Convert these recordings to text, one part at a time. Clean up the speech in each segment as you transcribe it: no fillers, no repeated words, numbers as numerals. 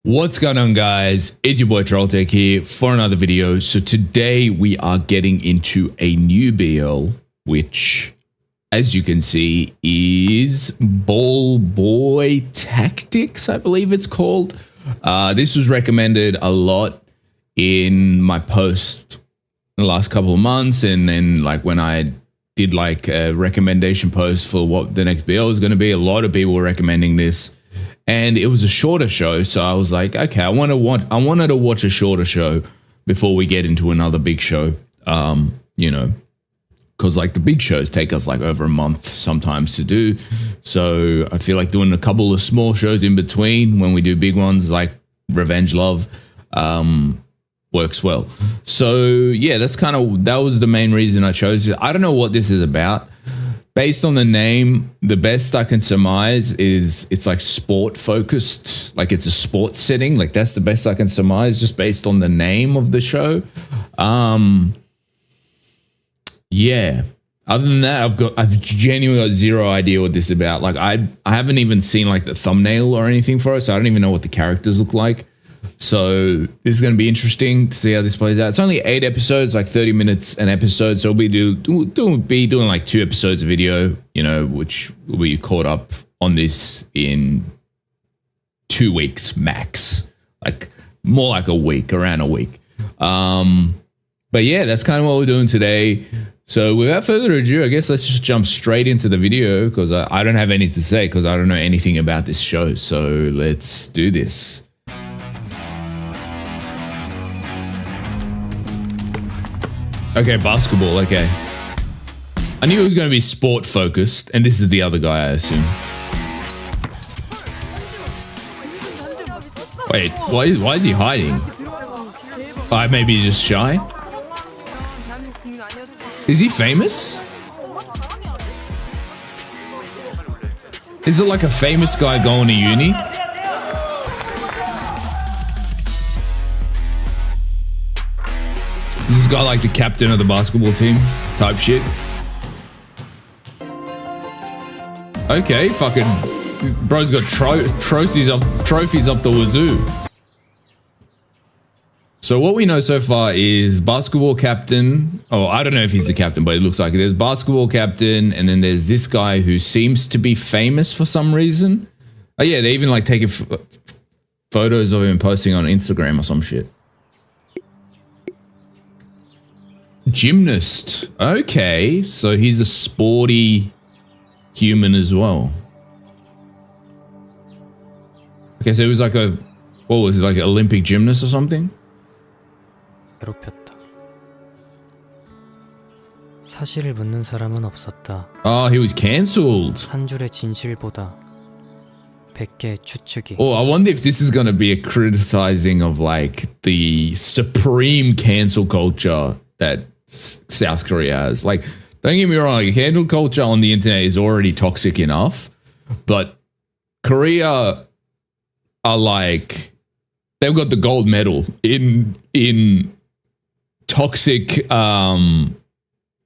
What's going on, guys? It's your boy Trolltek here for another video. So today we are getting into a new BL, which, as you can see, is Ball Boy Tactics, I believe it's called. This was recommended a lot in my post in the last couple of months, and then like when I did like a recommendation post for what the next BL is going to be, a lot of people were recommending this. And it was a shorter show, so I was like, okay, I wanted to watch a shorter show before we get into another big show. You know, because like the big shows take us like over a month sometimes to do. So I feel like doing a couple of small shows in between when we do big ones like Revenge Love works well. So yeah, that was the main reason I chose it. I don't know what this is about. Based on the name, the best I can surmise is it's like sport focused, like it's a sports setting. Like that's the best I can surmise just based on the name of the show. Yeah. Other than that, I've genuinely got zero idea what this is about. Like I haven't even seen like the thumbnail or anything for it, so I don't even know what the characters look like. So this is going to be interesting to see how this plays out. It's only 8 episodes, like 30 minutes an episode. So we'll be doing like 2 episodes of video, you know, which will be caught up on this in 2 weeks max, like more like a week, around a week. But yeah, that's kind of what we're doing today. So without further ado, I guess let's just jump straight into the video because I don't have anything to say because I don't know anything about this show. So let's do this. Okay, basketball, okay. I knew it was going to be sport focused, and this is the other guy, I assume. Wait, why is he hiding? Maybe he's just shy? Is he famous? Is it like a famous guy going to uni? Is this guy like the captain of the basketball team type shit? Okay, fucking bro's got trophies up the wazoo. So what we know so far is basketball captain. Oh, I don't know if he's the captain, but it looks like it is. Basketball captain, and then there's this guy who seems to be famous for some reason. Oh yeah, they even like taking photos of him posting on Instagram or some shit. Gymnast. Okay, so he's a sporty human as well. Okay, so he was like what was it, like an Olympic gymnast or something? 사실을 묻는 사람은 없었다. Oh, he was cancelled. 한 줄의 진실보다 100개의 추측이. Oh, I wonder if this is going to be a criticizing of like the supreme cancel culture that South Korea has. Like, don't get me wrong, like cancel culture on the internet is already toxic enough, but Korea are like, they've got the gold medal in toxic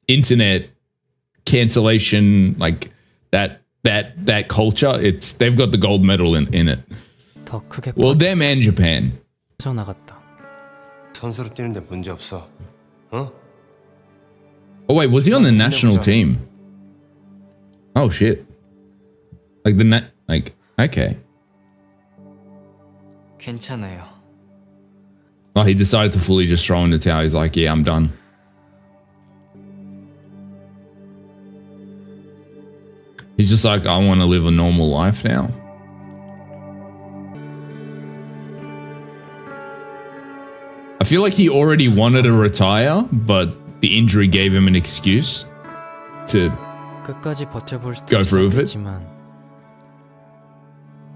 internet cancellation, like that culture. They've got the gold medal in it. 더 크게 Well, them and Japan. 빠져나갔다. 선수로 뛰는데 문제 없어. 어? Oh wait, was he on the national team? Oh shit. Like okay. 괜찮아요. Oh, he decided to fully just throw in the towel. He's like, yeah, I'm done. He's just like, I want to live a normal life now. I feel like he already wanted to retire, but the injury gave him an excuse to 끝까지 버텨볼 수도 go through with it. 있었겠지만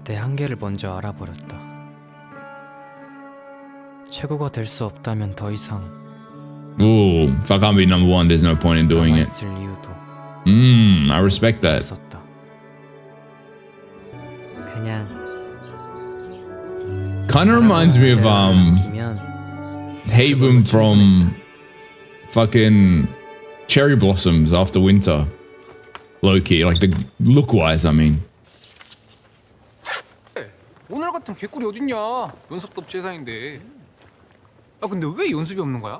내 한계를 먼저 알아버렸다. 최고가 될 수 없다면 더 이상 Ooh, if I can't be number 1, there's no point in doing it. 남아있을 이유도 I respect that. 없었다. 그냥 Kind of reminds me of Haven from fucking Cherry Blossoms After Winter. Low key, like the look wise, I mean. 오늘 같은 개꿀이 어딨냐. 연습도 없이 세상인데. 아 근데 왜 연습이 없는 거야?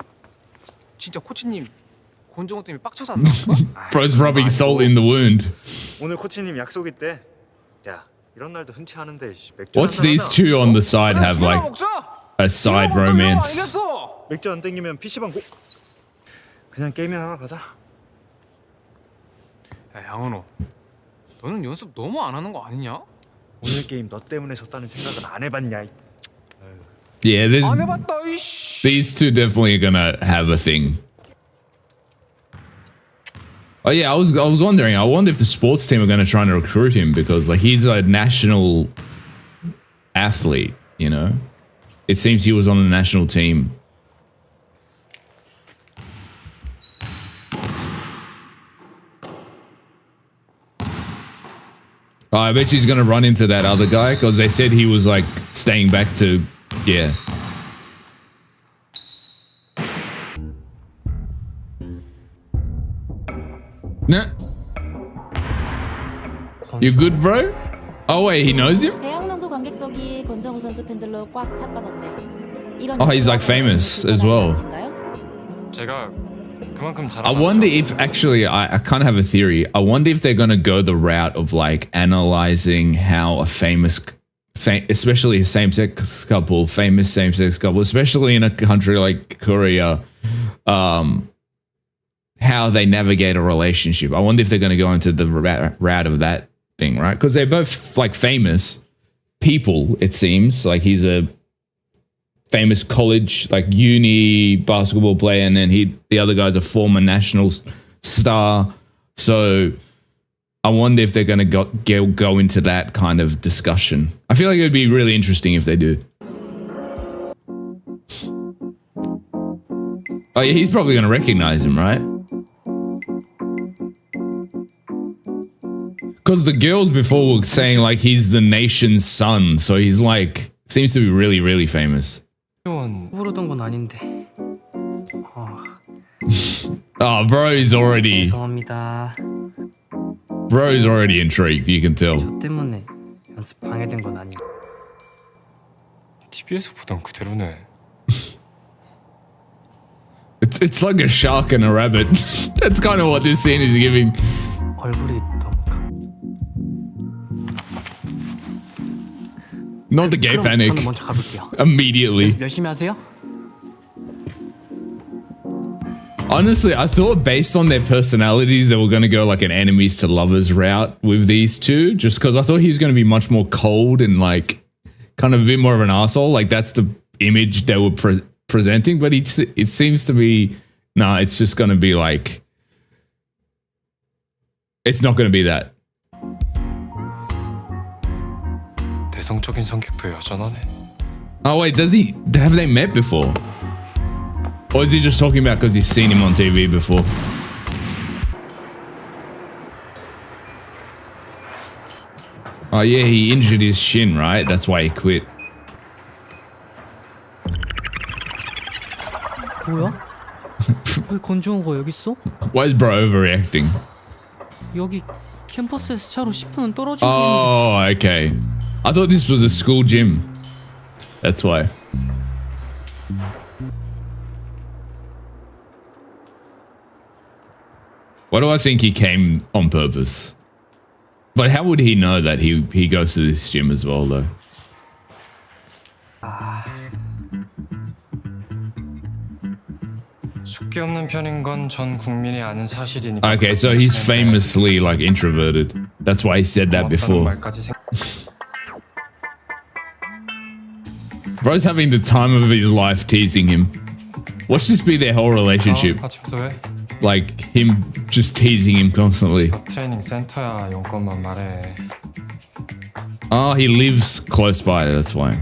진짜 코치님 권정호 때문에 빡쳐서 안 나온 거야? Bro's rubbing salt in the wound. 오늘 코치님 약속 있대. 야, 이런 날도 흔치 않은데 맥주 What's 한잔 these 하나? two on the side have like 먹자. a side romance? 알겠어. 맥주 안 땡기면 PC방 그냥 게임이나 하나 가자. 야 양은호, 너는 연습 너무 안 하는 거 아니냐? 오늘 게임 너 때문에 졌다는 생각은 안 해봤냐? Yeah, 안 해봤다 이씨. these two definitely gonna have a thing. Oh yeah, I was wondering. I wonder if the sports team are going to try and recruit him because like he's a national athlete. You know, it seems he was on the national team. Oh, I bet she's going to run into that other guy because they said he was like staying back to, yeah. Nah. You good, bro? Oh wait, he knows him? 대학농구 관객석이 권정우 선수 팬들로 꽉 찼다던데. 이런 Oh, he's like famous as well. 제가 그만큼 I 잘하는 wonder if actually, I kind of have a theory. I wonder if they're going to go the route of like analyzing how a famous, especially a same-sex couple, famous same-sex couple, especially in a country like Korea, how they navigate a relationship. I wonder if they're going to go into the route of that thing, right? Because they're both like famous people, it seems. Like he's a famous college, like uni basketball player, and then the other guy's a former national star. So I wonder if they're going to go into that kind of discussion. I feel like it would be really interesting if they do. Oh yeah, he's probably going to recognize him, right? Because the girls before were saying like he's the nation's son, so he's like seems to be really, really famous. 부르던 건 아닌데. Oh, bro's already 죄송합니다. intrigued. You can tell. 저 때문에 연습 방해된 건 아니고. TV에서 보던 그대로네. It's like a shark and a rabbit. That's kind of what this scene is giving. 얼굴이 너무 Not the gay 그럼 panic. 저는 먼저 가볼게요. Immediately. 연습 열심히 하세요. Honestly, I thought based on their personalities, they were going to go like an enemies to lovers route with these two, just because I thought he was going to be much more cold and like kind of a bit more of an asshole. Like that's the image they were presenting, but it seems to be, nah, it's just going to be like, it's not going to be that. 내성적인 성격도 여전하네. Oh wait, have they met before? Or is he just talking about because he's seen him on TV before? Oh yeah, he injured his shin, right? That's why he quit. 뭐야? 왜 권중호가 여기 있어? Why is bro overreacting? 여기 캠퍼스에서 차로 10분은 떨어진 곳인데. Oh, okay. I thought this was a school gym. That's why. Why do I think he came on purpose? But how would he know that he goes to this gym as well, though? 숙기 없는 편인 건 전 국민이 아는 사실이니까. Okay, so he's famously like introverted. That's why he said that before. 말까지 Bro's having the time of his life teasing him. Watch this be their whole relationship. 아침부터 왜? Like him just teasing him constantly. 트레이닝 센터야. 용건만 말해. Oh, he lives close by, that's why.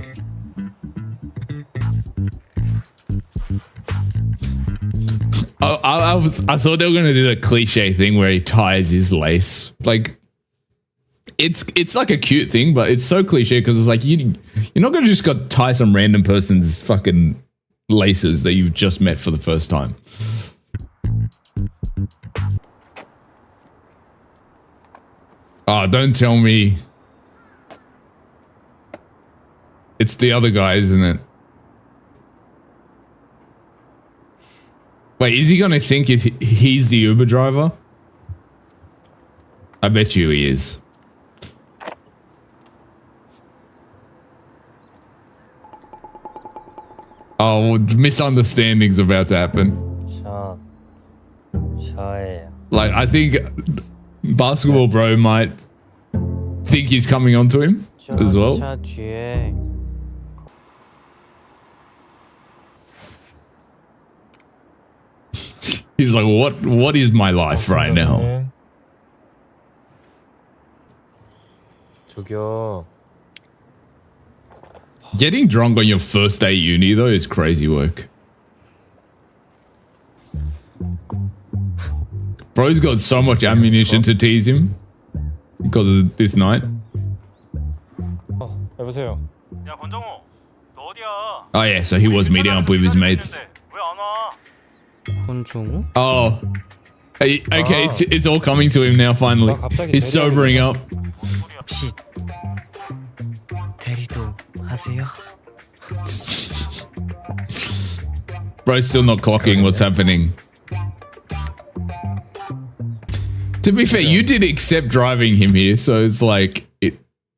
I thought they were going to do the cliche thing where he ties his lace. Like, it's like a cute thing, but it's so cliche because it's like you're not going to just go tie some random person's fucking laces that you've just met for the first time. Oh, don't tell me. It's the other guy, isn't it? Wait, is he gonna think he's the Uber driver? I bet you he is. Oh, misunderstanding's about to happen. 저예요. Like, I think Basketball Bro might think he's coming onto him as well. 차 뒤에 He's like, what is my life right now? 저기요. Getting drunk on your first day at uni though is crazy work. Bro's got so much ammunition to tease him because of this night. 여보세요. 야 권정호, 너 어디야? Oh yeah, so he was meeting up with his mates. 왜안 와? 권충우? Oh, okay, it's all coming to him now finally. He's sobering up. 혹시 대리도 하세요? Bro's still not clocking what's happening. To be fair, you did accept driving him here, so it's like,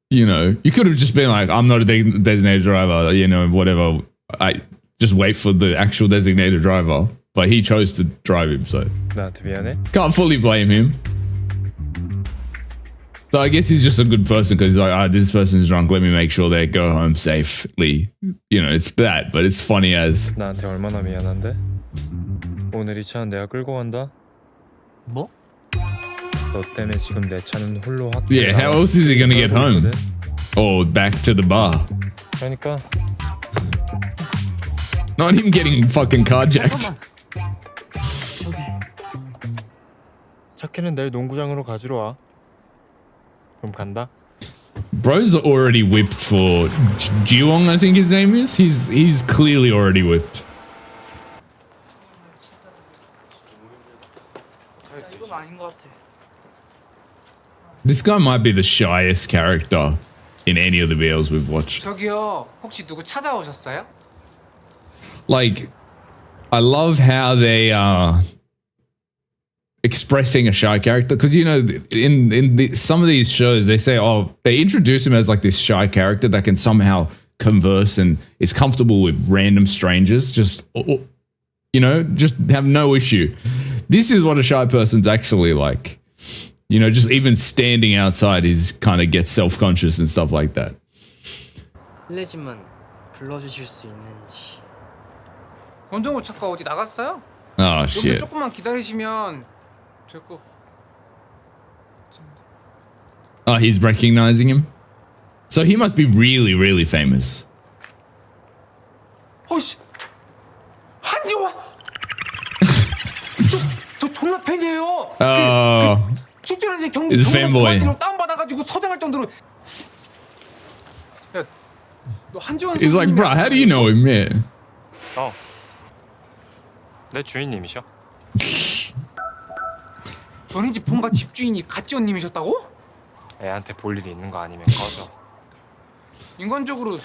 you know, you could have just been like, I'm not a designated driver, you know, whatever. I just wait for the actual designated driver. But he chose to drive him, so 나한테 미안해. can't fully blame him. So I guess he's just a good person because he's like, this person's drunk, let me make sure they go home safely. You know, it's that, but it's funny as. 나한테 얼마나 미안한데? 오늘 이 차는 내가 끌고 간다. 뭐? 너 때문에 지금 내 차는 홀로 학교. Yeah, how else is he gonna get home? Or back to the bar? 그러니까 Not him getting fucking carjacked. 차키는 내일 농구장으로 가지러 와. 그럼 간다. Bro's already whipped for Jiwong, I think his name is. He's clearly already whipped. This guy might be the shyest character in any of the BLs we've watched. 저기요, 혹시 누구 찾아오셨어요? Like, I love how they are expressing a shy character because, you know, in some of these shows they say, oh, they introduce him as like this shy character that can somehow converse and is comfortable with random strangers, just, you know, just have no issue. This is what a shy person's actually like. You know, just even standing outside is kind of gets self-conscious and stuff like that. 실례지만 불러주실 수 있는지. 권정호 작가 어디 나갔어요? Oh 여기 shit. 조금만 기다리시면 될 거. Oh, he's recognizing him. So he must be really, really famous. 어이씨, 한지원. 저 존나 팬이에요. 실제로 경기 He's a fanboy. 다운 받아가지고 서장할 정도로. 야, 너 한지원. He's like, bro, how do you know him, man? 내 주인님이셔. 너네 집 본가 집주인이 가찌언님이셨다고? 애한테 볼 일이 있는 거 아니면 꺼져. 인간적으로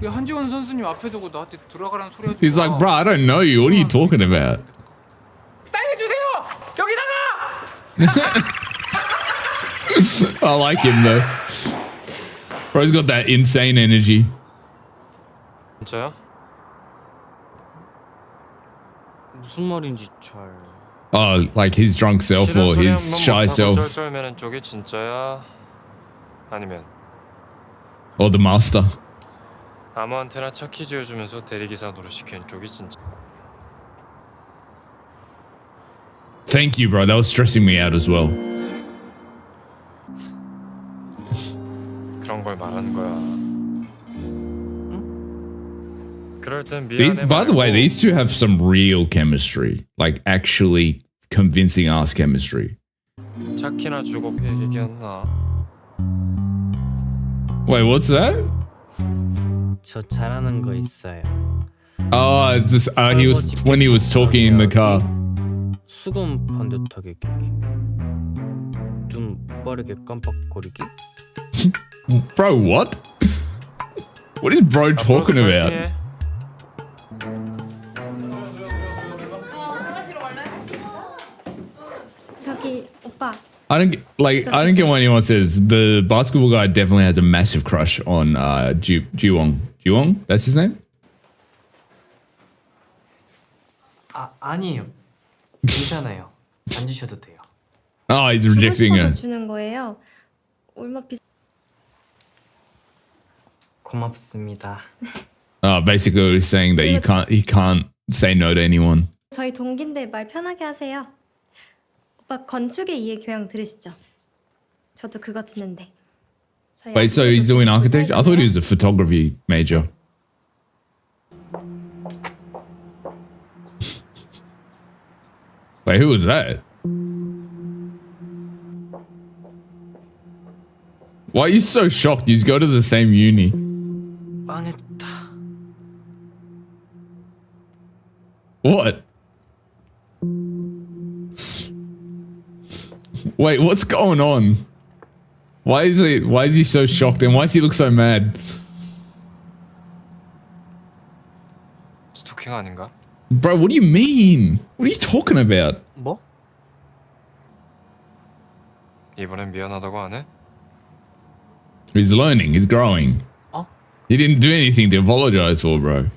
야, 한지원 선수님 앞에 두고 나한테 들어가라는 소리 하지 마. He's like, bro, I don't know you. What are you talking about? 사인해 주세요. 여기다가. I like him though. Bro's got that insane energy. 진짜야? 무슨 말인지 잘. Oh, like his drunk self or his shy self 쩔쩔매는 쪽이 진짜야? 아니면 or the master. 아무한테나 차키 지어주면서 대리기사 노릇시키는 쪽이 진짜. Thank you, bro. That was stressing me out as well. 그런 걸 말하는 거야. 그럴 땐 미안해. By the way, these two have some real chemistry. Like actually convincing ass chemistry. 차키나 주고 얘기했나? Wait, what's that? 저 잘하는 거 있어요. Oh, it's this, he was when he was talking in the car. 수건 반듯하게 끼기. 눈 빠르게 깜빡거리기. Bro, what? What is bro talking about? 파이팅해. 저기 오빠 I don't get why anyone says the basketball guy definitely has a massive crush on Jiwon. Jiwon? That's his name? 아니에요. 괜찮아요. 안 주셔도 돼요. Oh, he's 주고 rejecting 싶어서 her. 주는 거예요. 얼마 고맙습니다. Basically saying that he can't say no to anyone. 저희 동기인데 말 편하게 하세요. 오빠 건축의 이해 교양 들으시죠? 저도 그거 듣는데. 저희 Wait, so he's doing 앞으로도 architecture? I thought he was a photography major. Wait, who was that? Why are you so shocked? You go to the same uni. 망했다. What? Wait, what's going on? Why is he so shocked and why does he look so mad? 스토킹 아닌가? Bro, what do you mean? What are you talking about? 뭐? 이번엔 미안하다고 안 해? He's learning, he's growing. Oh? He didn't do anything to apologize for, bro.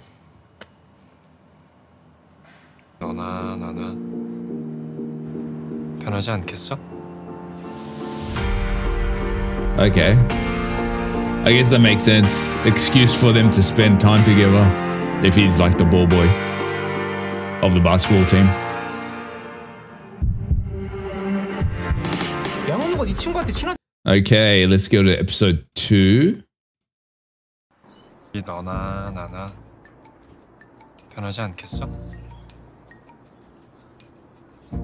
너나 나나 편하지 않겠어? Okay. I guess that makes sense. Excuse for them to spend time together if he's like the ball boy of the basketball team. 양현우가 네 친구한테 친한 Okay, let's go to episode 2. 이 너나 나나 편하지 않겠어?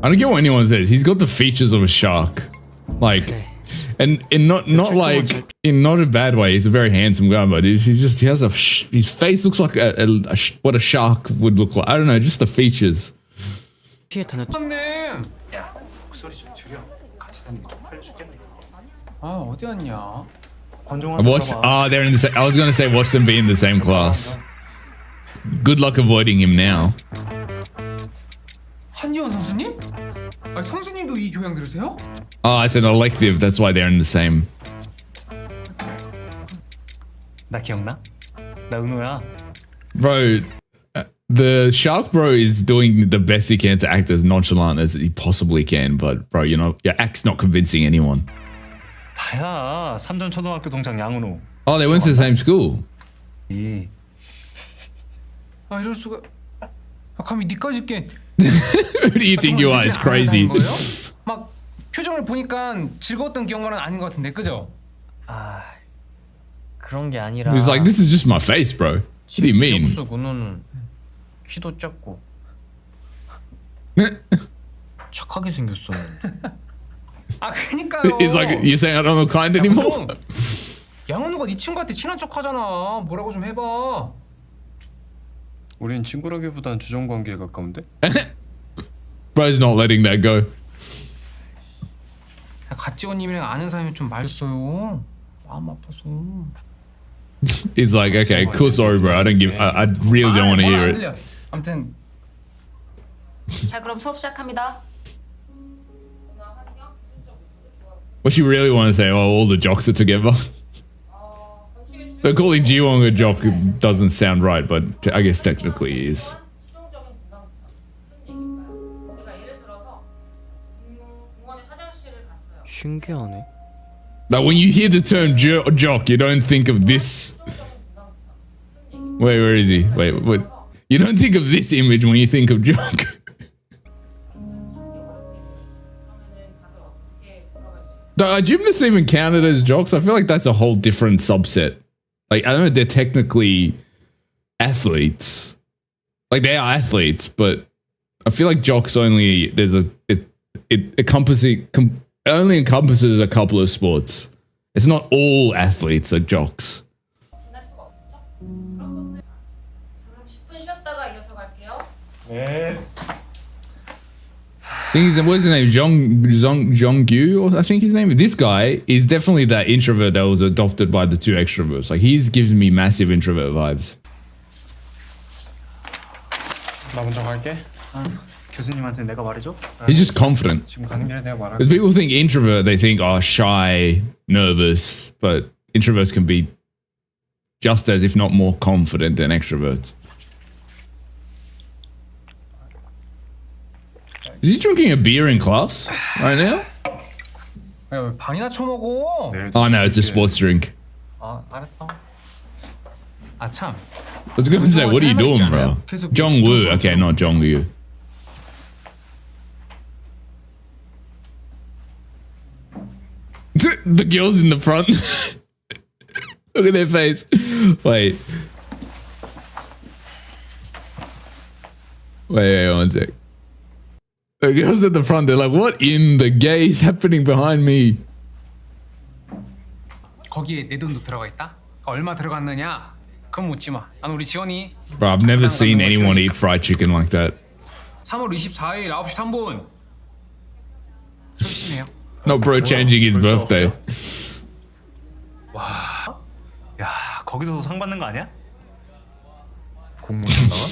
I don't get what anyone says. He's got the features of a shark. Like, 네. and not like, in not a bad way. He's a very handsome guy, but he has his face looks like what a shark would look like. I don't know, just the features. 피해 다녔. 네 목소리 좀 줄여. 같이 다니기 좀 팔려 죽겠네. 아 어디 왔냐? 권종한테 물어봐. They're in the same. I was gonna say watch them be in the same class. Good luck avoiding him now. 한지원 선수님? 아니 선수님도 이 교양 들으세요? Oh, it's an elective. That's why they're in the same. 나 기억나? 나 은호야. Bro, the shark bro is doing the best he can to act as nonchalant as he possibly can. But bro, you know, your act's not convincing anyone. 나야. 삼전 초등학교 동창 양은호. Oh, they went to the same school. 이 아 이럴 수가. 아 감히 니까지 깬. Who do you think you are? It's crazy. 막 표정을 보니까 즐거웠던 기억만은 아닌 것 같은데, 그죠? 아 그런 게 아니라. He's like, this is just my face, bro. What do you mean? 기억수 은호는 키도 작고 착하게 생겼었는데. 아 그니까요. He's like, you're saying I don't look kind anymore? 양은우가 네 친구한테 친한 척하잖아. 뭐라고 좀 해봐. 우린 친구라기보단 주정 관계에 가까운데? Bro's not letting that go. 갓지원님이랑 아는 사이면 좀 말했어요. 마음 아파서. He's like, okay, cool, sorry, bro. I really don't want to hear it. 아무튼 자 그럼 수업 시작합니다. What you really want to say? Oh, all the jocks are together. But calling Jiwon a jock doesn't sound right, but I guess technically he is. 신기하네. Like when you hear the term jock, you don't think of this. Wait, where is he? Wait, what? You don't think of this image when you think of jock. Are gymnasts even counted as jocks? I feel like that's a whole different subset. Like, I don't know, they're technically athletes. Like, they are athletes, but I feel like jocks only, it only encompasses a couple of sports. It's not all athletes are jocks. 그럼 10분 쉬었다가 이어서 갈게요. 네. think what's his name? Jonggu, or I think his name. This guy is definitely that introvert that was adopted by the two extroverts. Like he's giving me massive introvert vibes. 나 먼저 갈게. 교수님한테 내가 말해줘? He's just confident. 지금 가는 길에 내가 말할게. Because people think introvert, they think, oh, shy, nervous, but introverts can be just as, if not more confident than extroverts. Is he drinking a beer in class right now? 야왜 반이나 처먹어? Oh no, it's a sports drink. 아 알았어. 아 참. I was going to say, what are you doing, bro? Jongwoo. Okay, not Jongwoo. The girls in the front. Look at their face. Wait, one sec. The girls at the front, they're like, what in the gay is happening behind me? 거기에 내 돈도 들어가 있다? 얼마 들어갔느냐? 그건 묻지 마. 난 우리 지원이 Bro, I've never seen anyone eat fried chicken like that. 3월 24일 9시 3분. 솔직히네요. Not bro changing his birthday. 야, 거기서도 상 받는 거 아니야? 공무원 나가?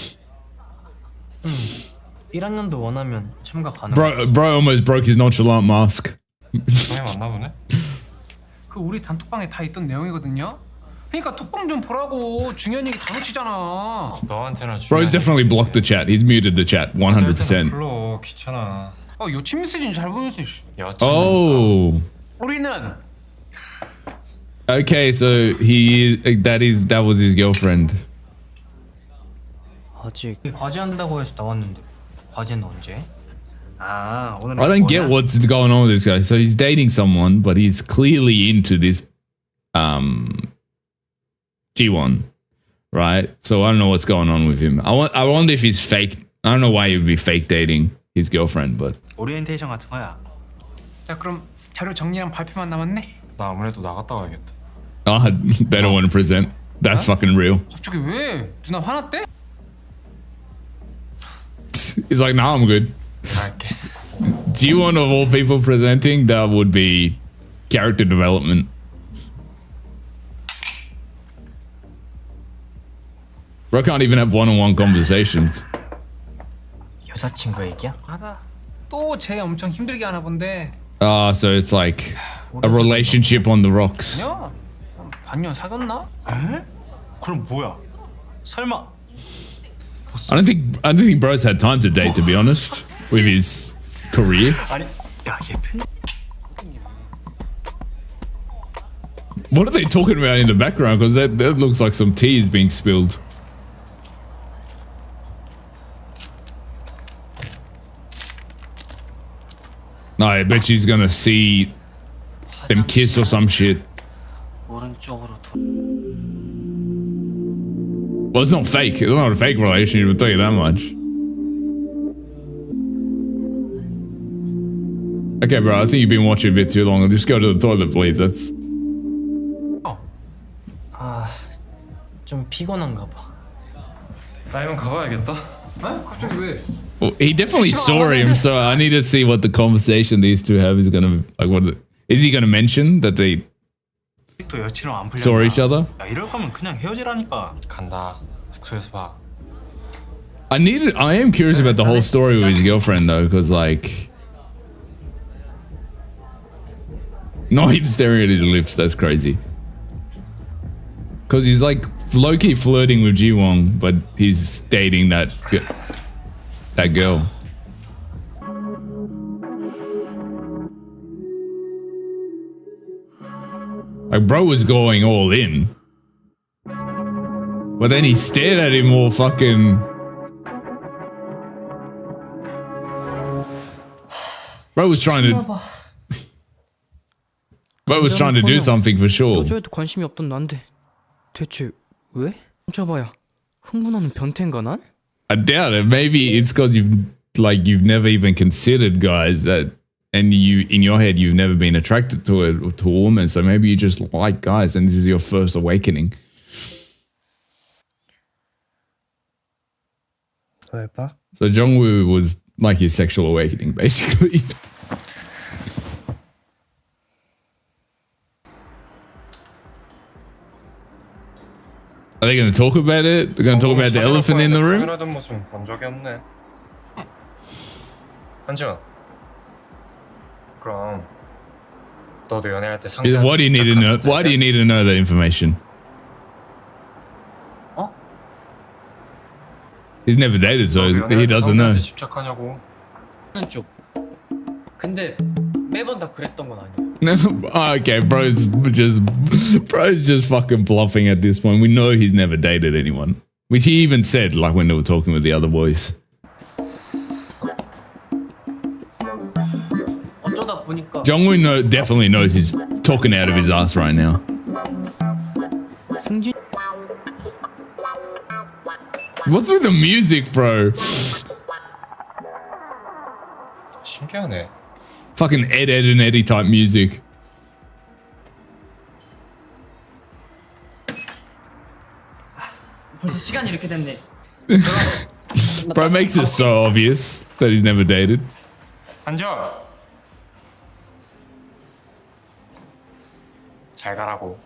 1학년도 원하면 참가 가능. Bro almost broke his nonchalant mask. 방에 왔나 보네. 그 우리 단톡방에 다 있던 내용이거든요. 그러니까 톡방 좀 보라고. 중요한 얘기 다 놓치잖아. 너한테나 Bro's definitely blocked the chat. He's muted the chat 100%. 불러 귀찮아. 여친 메시지는 잘 보냈어. 여친. Oh. 우리는 Okay, so that was his girlfriend. 아직 과제한다고 해서 나왔는데 과제는 언제? 아, 오늘 I don't get what's going on with this guy. So he's dating someone, but he's clearly into this G1, right? So I don't know what's going on with him. I wonder if he's fake. I don't know why he would be fake dating his girlfriend, but 오리엔테이션 같은 거야. 자 그럼 자료 정리랑 발표만 남았네. 나 아무래도 나갔다 와야겠다. they don't want to present. That's fucking real. 갑자기 왜? 누나 화났대? He's like, nah, I'm good. 갈게. G1 of all people presenting, that would be character development. Bro can't even have one-on-one conversations. 여자친구 얘기야? 아나 또 쟤 엄청 힘들게 하나 본데. So it's like a relationship on the rocks. 야 반년 사귀었나? 에? 그럼 뭐야? 설마 I don't think bro's had time to date, to be honest, with his career. 아니, 야, 얘 팬. What are they talking about in the background? Because that looks like some tea is being spilled. No, I bet she's gonna see them kiss or some shit. 오른쪽으로 Well, it's not fake. It's not a fake relationship, I'll tell you that much. Okay, bro, I think you've been watching a bit too long. Just go to the toilet, please. That's... 좀 피곤한가 봐. 나 이만 가봐야겠다. 에? 갑자기 왜? Well, he definitely saw him, so I need to see what the conversation these two have is gonna... Like, what is he gonna mention that they 또 여친이랑 안 풀렸나? saw each other? 야, 이럴 거면 그냥 헤어지라니까. 간다. 숙소에서 봐. I am curious about the whole story with his girlfriend, though, because, like... Not him staring at his lips, that's crazy. Because he's, like, low-key flirting with Ji-Won, but he's dating that girl. Like, bro was going all in. But then he stared at him all fucking... Bro was trying to do something for sure. 여자에도 관심이 없던 난데 대체 왜? 훔쳐봐야 흥분하는 변태인가 난? I doubt it. Maybe it's because you've never even considered guys that, and you in your head you've never been attracted to a woman. So maybe you just like guys, and this is your first awakening. 외박? So Jongwoo was like his sexual awakening, basically. Are they going to talk about it? They're going to talk about the elephant in the room? 당연하던 모습은 본 적이 없네. 한지원. 그럼 너도 연애할 때 상대한테 Why do you need to know? Why do you need to know that information? 어? He's never dated, so he doesn't know. 집착하냐고. 하는 쪽. 근데 매번 다 그랬던 건 아니야. Okay, bro's just fucking bluffing at this point. We know he's never dated anyone, which he even said, like when they were talking with the other boys. 어쩌다 보니까 Jongwoo definitely knows he's talking out of his ass right now. 승진 What's with the music, bro? 신기하네. Fucking Ed and Eddie type music. 벌써 시간이 이렇게 됐네. Bro makes it so obvious that he's never dated. 한지원. 잘 가라고.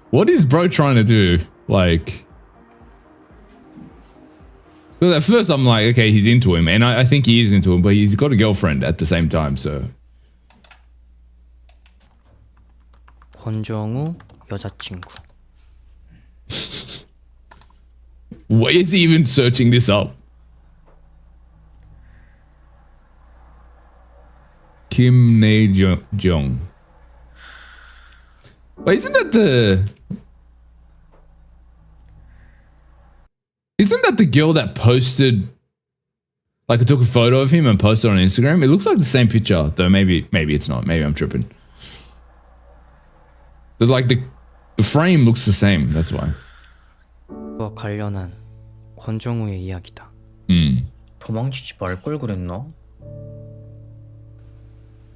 What is bro trying to do? Like, well, at first I'm like, okay, he's into him, and I think he is into him, but he's got a girlfriend at the same time, so. 권정우 여자친구. Why is he even searching this up? Kim Nae-jong. But isn't that the girl that posted, like, I took a photo of him and posted on Instagram? It looks like the same picture, though maybe it's not. Maybe I'm tripping. But like the frame looks the same. That's why. 와 관련한 권정우의 이야기다. 도망치지 말 걸 그랬나?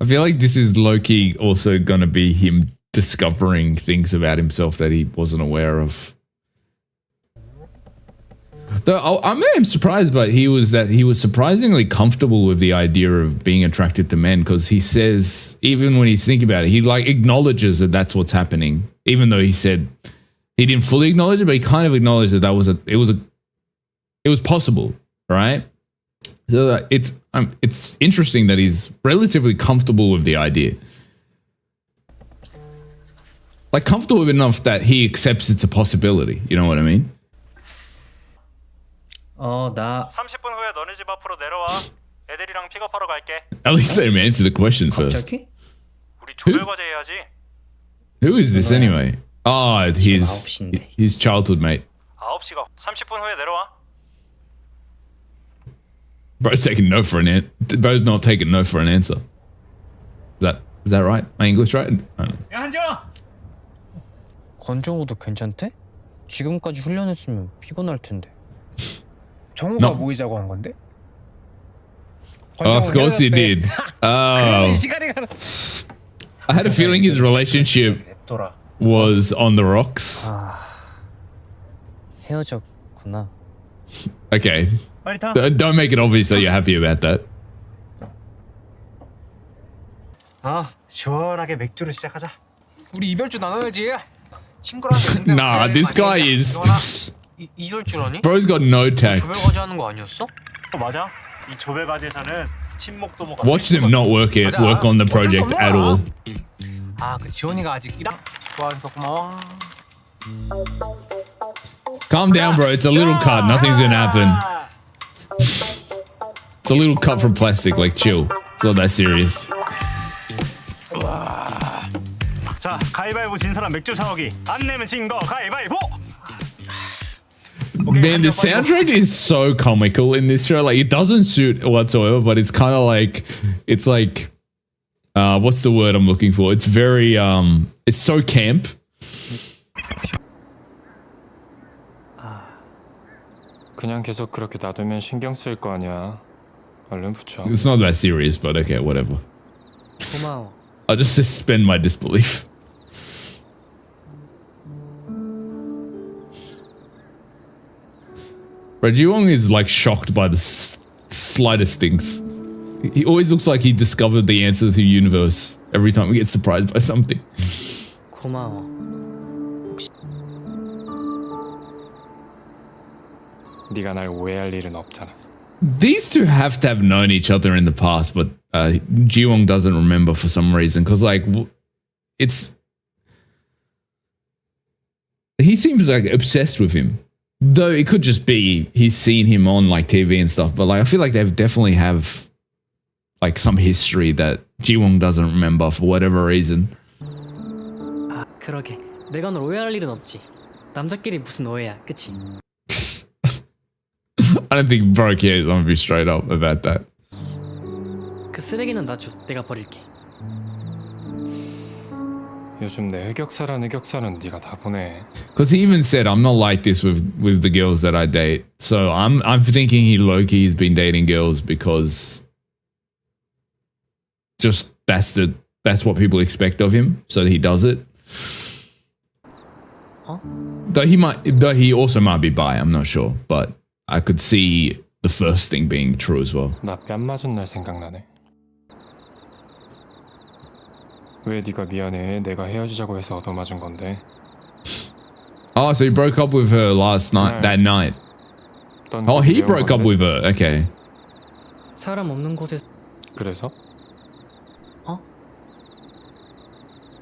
I feel like this is low-key also gonna be him discovering things about himself that he wasn't aware of. Though I'm surprised, but he was surprisingly comfortable with the idea of being attracted to men, because he says, even when he's thinking about it, he like acknowledges that that's what's happening, even though he said he didn't fully acknowledge it, but he kind of acknowledged that it was possible, right? So it's interesting that he's relatively comfortable with the idea. Like comfortable enough that he accepts it's a possibility. You know what I mean? 나 30분 후에 너네 집 앞으로 내려와. 애들이랑 픽업하러 갈게. At least let him answer the question first. 갑자기? 우리 조별 과제 해야지. Who is this anyway? Oh, his childhood mate. 9시가 30분 후에 내려와. Bro's taking no for an Bro's not taking no for an answer. Is that right? My English right? I don't know. 야 한지원. 권정우도 괜찮대? 지금까지 훈련했으면 피곤할 텐데. 정우가 No. 모이자고 한 건데? Oh, of course he did. Oh, 시간이 가는. I had a feeling his relationship 냅둬라. was on the rocks. 헤어졌구나. Okay, 빨리 타. don't make it obvious that you're happy about that. 시원하게 맥주로 시작하자. 우리 이별주 나눠야지. 친구랑. Nah, this guy is. 이럴 줄 아니? Bro's got no tact. 조별과제 하는 거 아니었어? 맞아. 이 조별 과제에서는 친목도모가. Watch them not work on the project at all. 그 지원이가 아직 좋아해서 고마워. Calm down, bro. It's a little cut. Nothing's gonna happen. It's a little cut from plastic. Like, chill. It's not that serious. 자, 가위바위보 진 사람 맥주 사오기. 안 내면 진 거 가위바위보. Man, the soundtrack is so comical in this show. Like, it doesn't suit whatsoever, but it's kind of like, it's like, what's the word I'm looking for? It's very, it's so camp. 그냥 계속 그렇게 놔두면 신경 쓰일 거 아니야. 얼른 붙여. It's not that serious, but okay, whatever. 고마워. I'll just suspend my disbelief. Bro, Ji-won is like shocked by the slightest things. He always looks like he discovered the answer to the universe every time we get surprised by something. 고마워. 네가 날 오해할 일은 없잖아. These two have to have known each other in the past, but Ji-won doesn't remember for some reason. Because like, he seems like obsessed with him. Though it could just be he's seen him on like TV and stuff. But like, I feel like they definitely have like some history that Ji-won doesn't remember for whatever reason. 아, 그러게. 내가 널 오해할 일은 없지. 남자끼리 무슨 오해야, 그치? I don't think bro cares. I'm gonna be straight up about that. 그 쓰레기는 나 줘. 내가 버릴게. 요즘 내 흑역사는 네가 다 보내. Because he even said, I'm not like this with the girls that I date. So I'm thinking he low-key has been dating girls because just that's what people expect of him. So he does it. Huh? Though he also might be bi, I'm not sure. But I could see the first thing being true as well. 나 뺨 맞은 날 생각나네. 왜 네가 미안해? 내가 헤어지자고 해서 얻어맞은 건데. Oh, so he broke up with her last night, that night. Oh, he broke up with her. Okay. 사람 없는 곳에서 그래서? 어?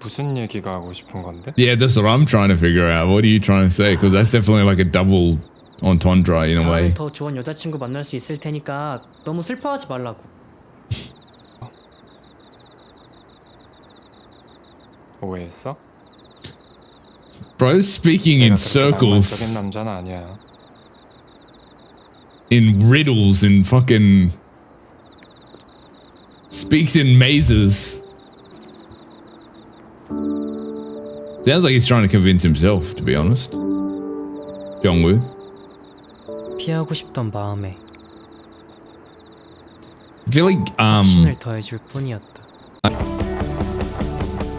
무슨 얘기가 하고 싶은 건데? Yeah, that's what I'm trying to figure out. What are you trying to say? Because that's definitely like a double entendre in a way. 다음에 더 좋은 여자친구 만날 수 있을 테니까 너무 슬퍼하지 말라고. 오해했어? Bro, speaking in 내가 그렇게 circles, 낭만적인 남자는 아니야. in riddles, in fucking speaks in mazes. Sounds like he's trying to convince himself, to be honest. Jongwoo. 피하고 싶던 마음에 I feel like 신을 더해줄 뿐이었다.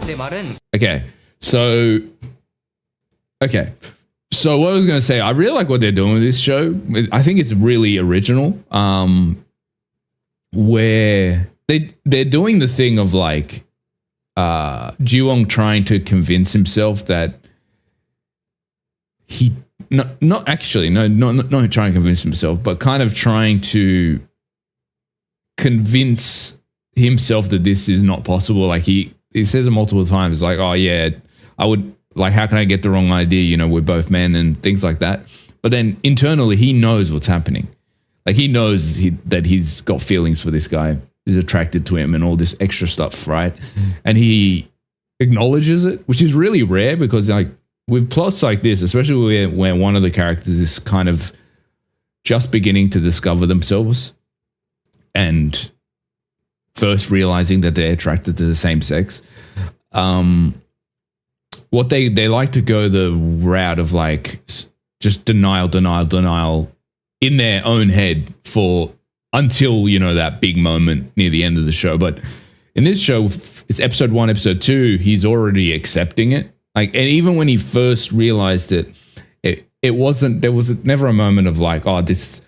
내 말은 okay, so what I was gonna say, I really like what they're doing with this show. I think it's really original. Where they're doing the thing of like Ji-won trying to convince himself that he not trying to convince himself, but kind of trying to convince himself that this is not possible. Like he says it multiple times, like, oh yeah, I would, like, how can I get the wrong idea? You know, we're both men and things like that. But then internally, he knows what's happening. Like he knows that he's got feelings for this guy, is attracted to him and all this extra stuff, right? And he acknowledges it, which is really rare because like with plots like this, especially where one of the characters is kind of just beginning to discover themselves and first realizing that they're attracted to the same sex, what they like to go the route of like just denial in their own head for until, you know, that big moment near the end of the show. But in this show, it's episode 1, episode 2, he's already accepting it. Like, and even when he first realized it, there was never a moment of like, oh, that's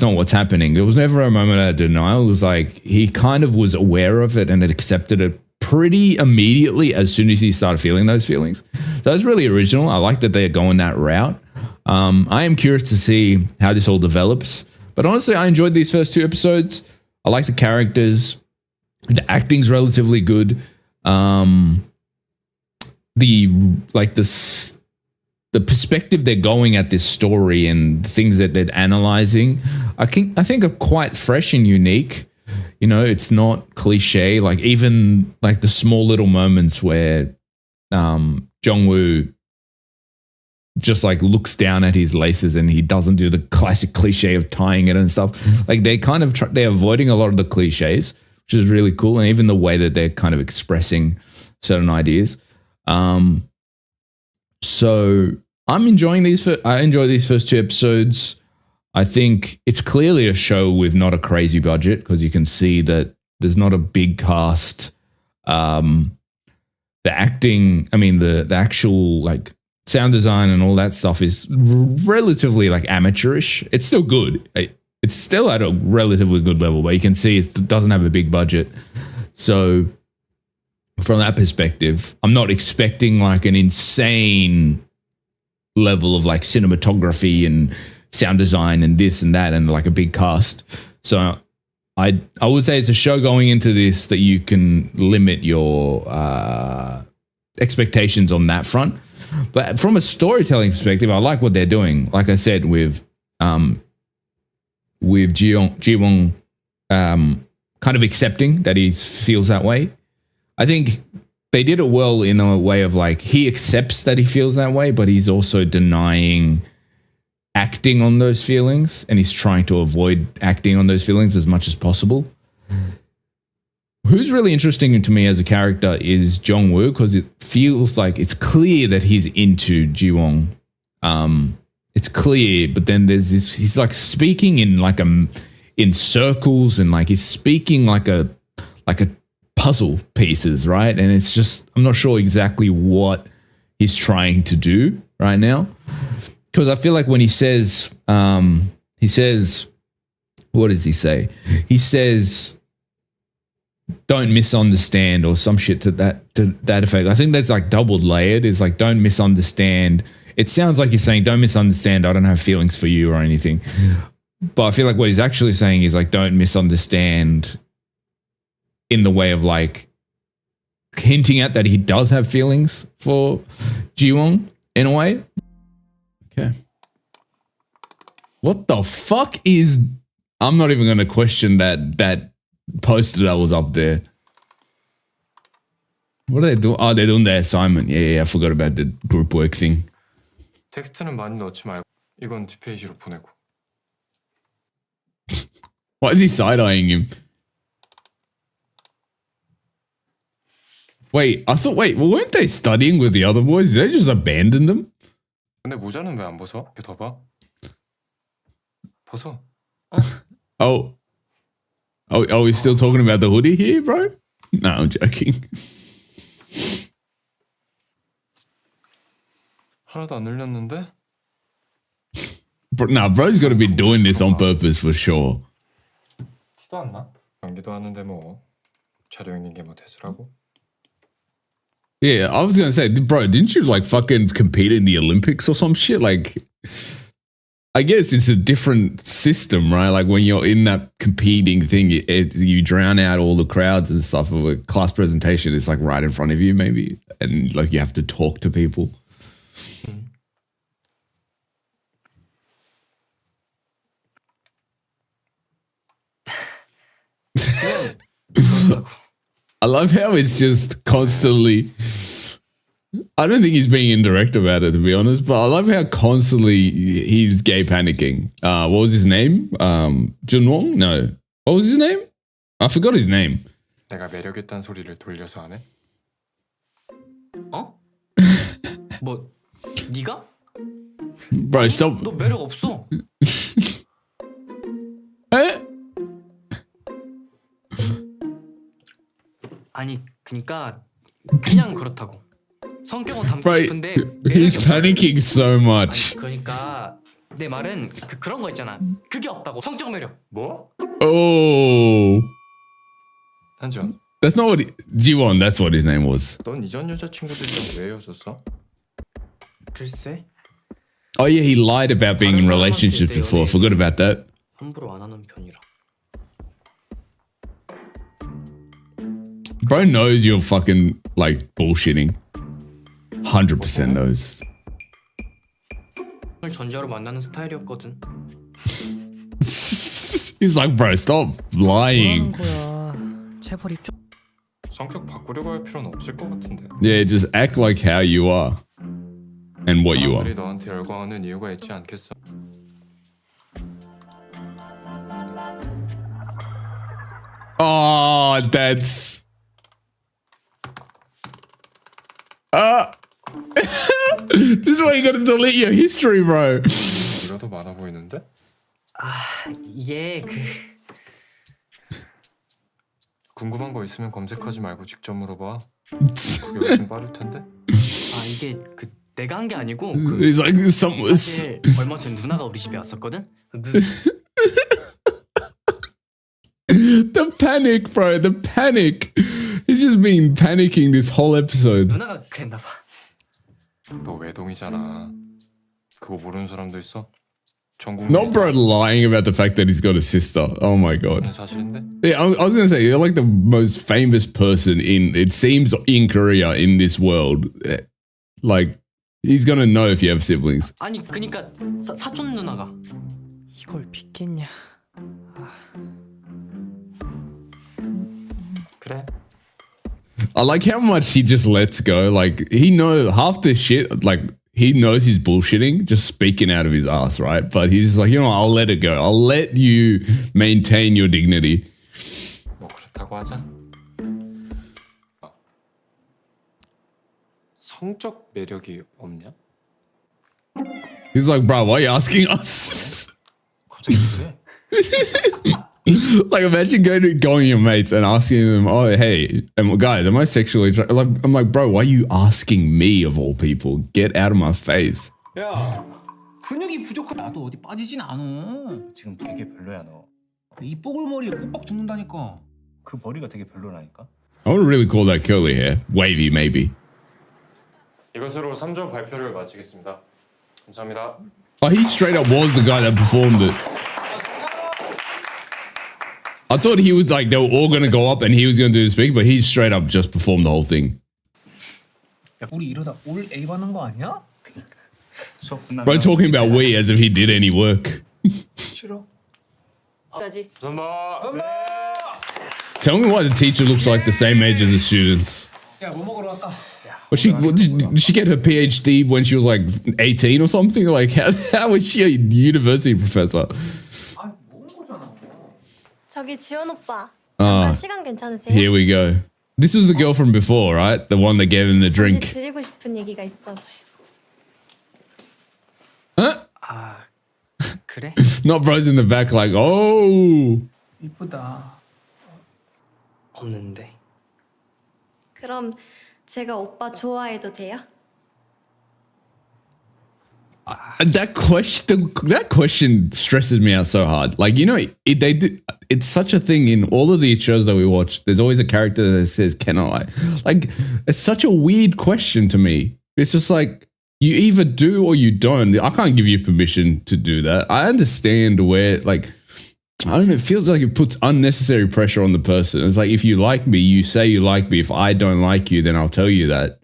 not what's happening. There was never a moment of denial. It was like he kind of was aware of it and had accepted it pretty immediately as soon as he started feeling those feelings. So it's really original. I like that they're going that route. I am curious to see how this all develops. But honestly, I enjoyed these first 2 episodes. I like the characters. The acting's relatively good. The perspective they're going at this story and the things that they're analyzing, I think are quite fresh and unique. You know, it's not cliche. Like even like the small little moments where Jongwoo just like looks down at his laces and he doesn't do the classic cliche of tying it and stuff. Like they kind of they're avoiding a lot of the cliches, which is really cool. And even the way that they're kind of expressing certain ideas. So I'm enjoying these. I enjoy these first 2 episodes. I think it's clearly a show with not a crazy budget because you can see that there's not a big cast. The acting, I mean, the actual like sound design and all that stuff is relatively like amateurish. It's still good. It's still at a relatively good level, but you can see it doesn't have a big budget. So from that perspective, I'm not expecting like an insane level of like cinematography and sound design and this and that and like a big cast. So I would say it's a show going into this that you can limit your expectations on that front. But from a storytelling perspective, I like what they're doing. Like I said, with Ji-won kind of accepting that he feels that way. I think they did it well in a way of like he accepts that he feels that way, but he's also denying acting on those feelings, and he's trying to avoid acting on those feelings as much as possible. Who's really interesting to me as a character is Jong-woo, because it feels like it's clear that he's into Ji-won. It's clear, but then there's this, he's like speaking in like in circles, and like he's speaking like a puzzle pieces, right? And it's just, I'm not sure exactly what he's trying to do right now. Because I feel like when he says, what does he say? He says, don't misunderstand, or some shit to that effect. I think that's like doubled layered. Is like, don't misunderstand. It sounds like he's saying, don't misunderstand, I don't have feelings for you or anything. But I feel like what he's actually saying is like, don't misunderstand in the way of like hinting at that he does have feelings for Ji-won in a way. Okay. What the fuck is... I'm not even going to question that poster that was up there. What are they doing? Oh, they're doing their assignment. Yeah, I forgot about the group work thing. 텍스트는 많이 넣지 말고 이건 뒷페이지로 보내고. Why is he side-eyeing him? Wait, well, weren't they studying with the other boys? Did they just abandon them? 근데 모자는 왜 안 벗어? 이렇게 더 봐. 벗어. Oh, are we still talking about the hoodie here, bro? No, I'm joking. 하나도 안 흘렸는데? Nah, bro's got to be doing this on purpose for sure. 티도 안 나? 연기도 하는데 뭐 촬영인 게 뭐 대수라고? Yeah, I was going to say, bro, didn't you like fucking compete in the Olympics or some shit? Like, I guess it's a different system, right? Like when you're in that competing thing, you drown out all the crowds and stuff. Of a class presentation, it's like right in front of you maybe. And like you have to talk to people. I love how it's just constantly... I don't think he's being indirect about it, to be honest, but I love how constantly he's gay panicking. What was his name? Junwong? No. What was his name? I forgot his name. 내가 매력 있다는 소리를 돌려서 안 해? 어? 뭐 네가? Bro, stop. 너 매력 없어. 에? 아니 그니까 그냥 그렇다고. 성격은 닮고 Bro, 싶은데 he's panicking so much. 아니, 그러니까 내 말은 그런 거 있잖아. 그게 없다고. 성적 매력. 뭐? Oh. 한지원, That's not what... Ji-won, that's what his name was. 넌 이전 여자친구들이랑 왜 헤어졌어? 글쎄. Oh yeah, he lied about being in relationships before. I forgot about that. 함부로 안 하는 편이라. Bro knows you're fucking like bullshitting. 100% knows. 오늘 전자로 만나는 스타일이었거든. He's like, bro, stop lying. 거야. 재벌 입장. 성격 바꾸려고 할 필요는 없을 것 같은데. Yeah, just act like how you are and what you are. 사람들이 너한테 열광하는 이유가 있지 않겠어? Oh, that's... This is why you gotta delete your history, bro. 네가 더 많아 보이는데? 예, 궁금한 거 있으면 검색하지 말고 직접 물어봐. 그게 훨씬 빠를 텐데. 이게 내가 한 게 아니고 He's like some. 사실 얼마 전 누나가 우리 집에 왔었거든. The panic, bro. The panic. He's just been panicking this whole episode. 누나가 그랬나 봐. 너 외동이잖아. 그거 모르는 사람도 있어? 전국 Not bro lying about the fact that he's got a sister. Oh my god. 사실인데? Yeah, I was gonna say you're like the most famous person in it seems in Korea in this world. Like he's gonna know if you have siblings. 아니 그니까 사촌 누나가 이걸 믿겠냐? 그래. I like how much he just lets go. Like he knows half the shit. Like he knows he's bullshitting, just speaking out of his ass, right? But he's just like, you know, I'll let it go. I'll let you maintain your dignity. 뭐 그렇다고 하자. 성적 매력이 없냐? He's like, bro, why are you asking us? 갑자기 그래? Like imagine going to your mates and asking them, oh hey, guys, am I sexually like? I'm like, bro, why are you asking me of all people? Get out of my face. 야, 근육이 부족한 나도 어디 빠지진 않어. 지금 되게 별로야 너. 이 뽀글머리에 꿀빡 죽는다니까. 그 머리가 되게 별로라니까. I would really call that curly hair. Wavy, maybe. 이것으로 3조 발표를 마치겠습니다. 감사합니다. Oh, he straight up was the guy that performed it. I thought he was like, they were all going to go up and he was going to do the speak, but he straight up just performed the whole thing. 야, 우리 이러다 올 A 받는 거 아니야? 수업 끝나면 Bro, talking about we as if he did any work. 싫어. 까지. 감사합니다. Tell me why the teacher looks like the same age as the students. 야, 뭐 먹으러 갈까? Did she get her PhD when she was like 18 or something? Like, how was she a university professor? 아, 먹은 거잖아. 저기 지원 오빠. 잠깐 시간 괜찮으세요? Here we go. This was the girl from before, right? The one that gave him the 잠시 drink. 드리고 싶은 얘기가 있어서요. Huh? 아 그래? Not bros in the back like, oh. 이쁘다. 없는데. 그럼 제가 오빠 좋아해도 돼요? That question stresses me out so hard. Like, you know, it's such a thing in all of these shows that we watch. There's always a character that says, "Can I?" Like, it's such a weird question to me. It's just like you either do or you don't. I can't give you permission to do that. I understand where, like, I don't know. It feels like it puts unnecessary pressure on the person. It's like if you like me, you say you like me. If I don't like you, then I'll tell you that.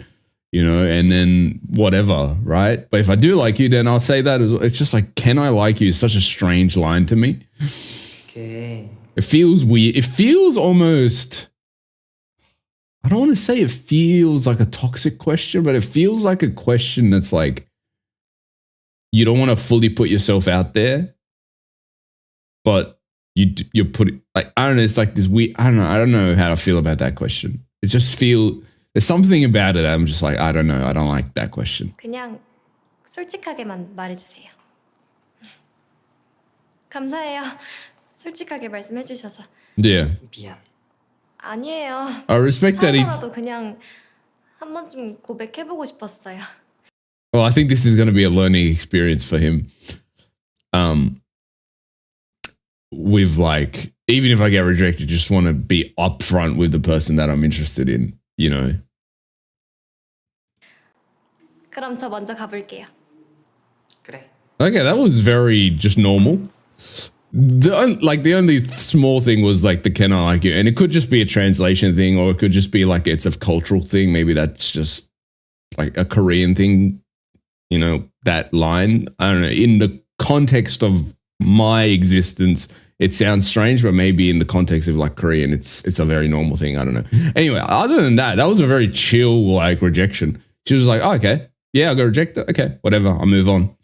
You know, and then whatever, right? But if I do like you, then I'll say that. It's just like, can I like you? It's such a strange line to me. 이게 It feels weird. It feels almost, I don't want to say it feels like a toxic question, but it feels like a question that's like, you don't want to fully put yourself out there, but you're putting, like, I don't know, it's like this weird, I don't know how to feel about that question. It just there's something about it that I'm just like, I don't know. I don't like that question. 그냥 솔직하게만 말해주세요. 감사해요. 솔직하게 말씀해 주셔서. Yeah. 미안. 아니에요. I respect that he, 사서라도 그냥 한 번쯤 고백해보고 싶었어요. well, I think this is going to be a learning experience for him. With like, even if I get rejected, just want to be upfront with the person that I'm interested in, you know? 그럼 저 먼저 가볼게요. 그래. Okay, that was very just normal. The only small thing was like the "can I like you," and it could just be a translation thing, or it could just be like it's a cultural thing. Maybe that's just like a Korean thing, you know, that line. I don't know. In the context of my existence, it sounds strange, but maybe in the context of like Korean, it's a very normal thing. I don't know. Anyway, other than that, that was a very chill like rejection. She was like, oh, okay, yeah, I got rejected. Okay, whatever, I'll move on.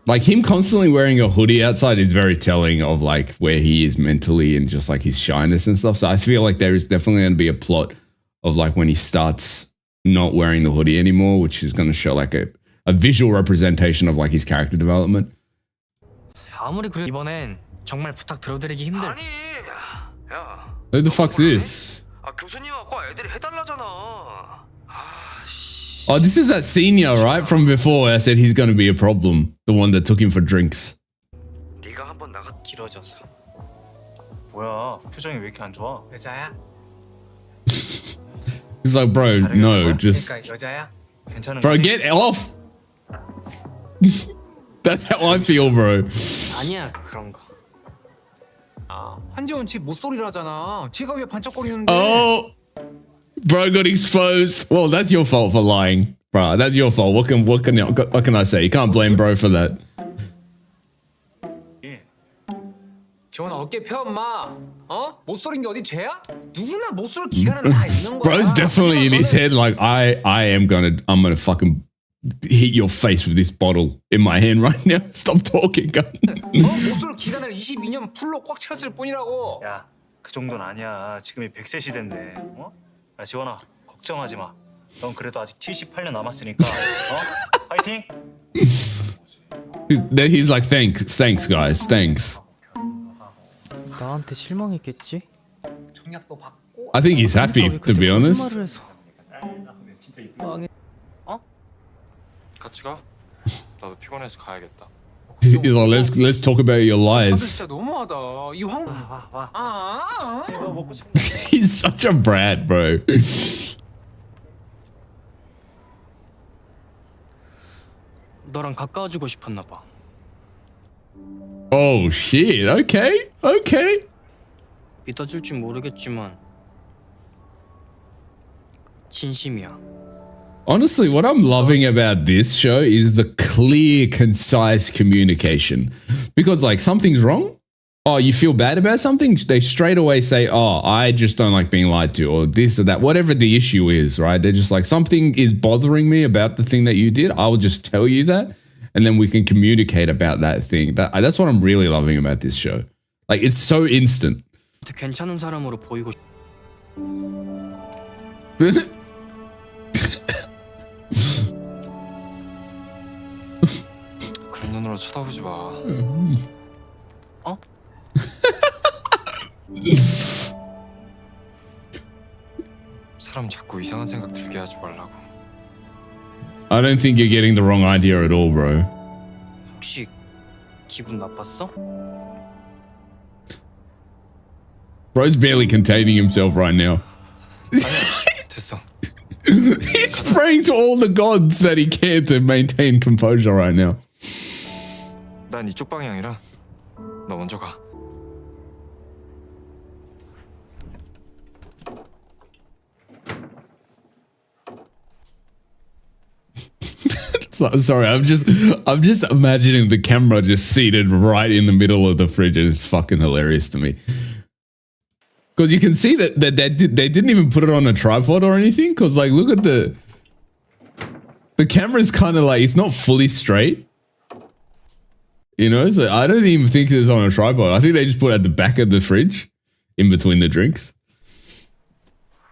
Like him constantly wearing a hoodie outside is very telling of like where he is mentally and just like his shyness and stuff. So I feel like there is definitely going to be a plot of like when he starts not wearing the hoodie anymore, which is going to show like a visual representation of like his character development. 아무리 그래 이번엔 정말 부탁 들어드리기 힘들. Who the fuck's this? 교수님하고 꼭 애들이 해달라잖아. Oh, this is that senior, right? From before, I said he's going to be a problem. The one that took him for drinks. 네가 한번 나가. 길어져서. 뭐야 표정이 왜 이렇게 안 좋아? 여자야? He's like, bro, no, just... 그러니까 여자야? 괜찮은 Bro, 거지? get off! That's how I feel, bro. 아니야 그런 거. 아, 한지원 쟤 못소리라잖아. 쟤가 왜 반짝거리는데? Oh! Bro got exposed. Well, that's your fault for lying. Bro, that's your fault. What can I say? You can't blame bro for that. 지원아 어깨 펴 엄마. 어? 못소린 게 어디 죄야? 누구나 못쏠 기간은 다 있는 거야. Bro's definitely in his head like, I'm gonna fucking hit your face with this bottle in my hand right now. Stop talking, gun. 못쏠 기간을 22년 풀로 꽉 채웠을 뿐이라고. 야, 그 정도는 아니야. 지금이 100세 시대인데. 어? 야, 지원아, 걱정하지 마. 넌 그래도 아직 78년 남았으니까. 어? 파이팅! He's like, thanks, guys, thanks. 나한테 실망했겠지? 청약도 받고. I think he's happy, to be honest. 거짓말을 해서. 망해. 같이 가. 나도 피곤해서 가야겠다. He's like, let's talk about your 다들 lies. 진짜 너무하다. 이 황. 아. 너 먹고 싶은 He's such a brat, bro. 너랑 가까워지고 싶었나 봐. Oh shit. Okay. 믿어줄지 모르겠지만 진심이야. Honestly, what I'm loving about this show is the clear, concise communication. Because like something's wrong. Oh, you feel bad about something? They straight away say, oh, I just don't like being lied to, or this or that, whatever the issue is, right? They're just like, something is bothering me about the thing that you did. I will just tell you that. And then we can communicate about that thing. That's what I'm really loving about this show. Like, it's so instant. 괜찮은 사람으로 보이고 그런 눈으로 쳐다보지 마. 어? 사람 자꾸 이상한 생각 들게 하지 말라고. I don't think you're getting the wrong idea at all, bro. 혹시 기분 나빴어? Bro's barely containing himself right now. 됐어. He's praying to all the gods that he can to maintain composure right now. 난 이쪽 방향이라 너 먼저 가. Sorry, I'm just imagining the camera just seated right in the middle of the fridge. It's fucking hilarious to me. Because you can see that they didn't even put it on a tripod or anything. Because like, look at the camera's kind of like, it's not fully straight. You know, so I don't even think it's on a tripod. I think they just put it at the back of the fridge, in between the drinks.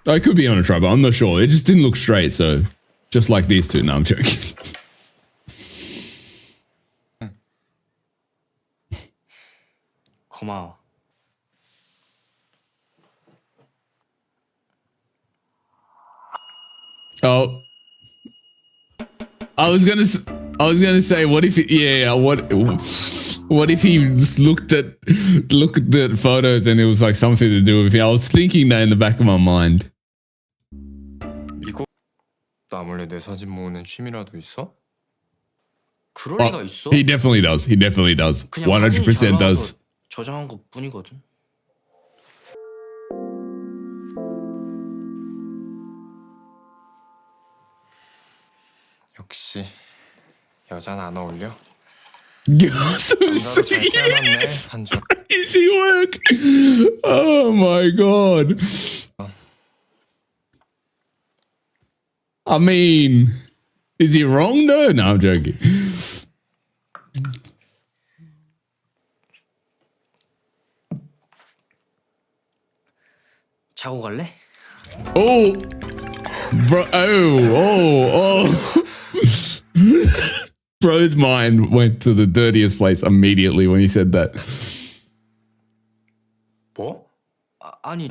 Oh, it could be on a tripod. I'm not sure. It just didn't look straight. So just like these two. No, I'm joking. 고마워. Oh, I was gonna say, what if what if he just looked at the photos and it was like something to do with him? I was thinking that in the back of my mind. 이거 나 몰래 내 사진 모으는 취미라도 있어? 그럴 리가 Oh, 있어? he definitely does. He definitely does. 그냥 100% 사진이 잘 does. 나와서 저장한 것 뿐이거든. 역시 여잔 안 어울려. You're so serious. Crazy work. Oh my god. I mean, is he wrong though? No, I'm joking. 자고 갈래? Oh, bro. Oh. Bro's mind went to the dirtiest place immediately when he said that. 뭐? 아니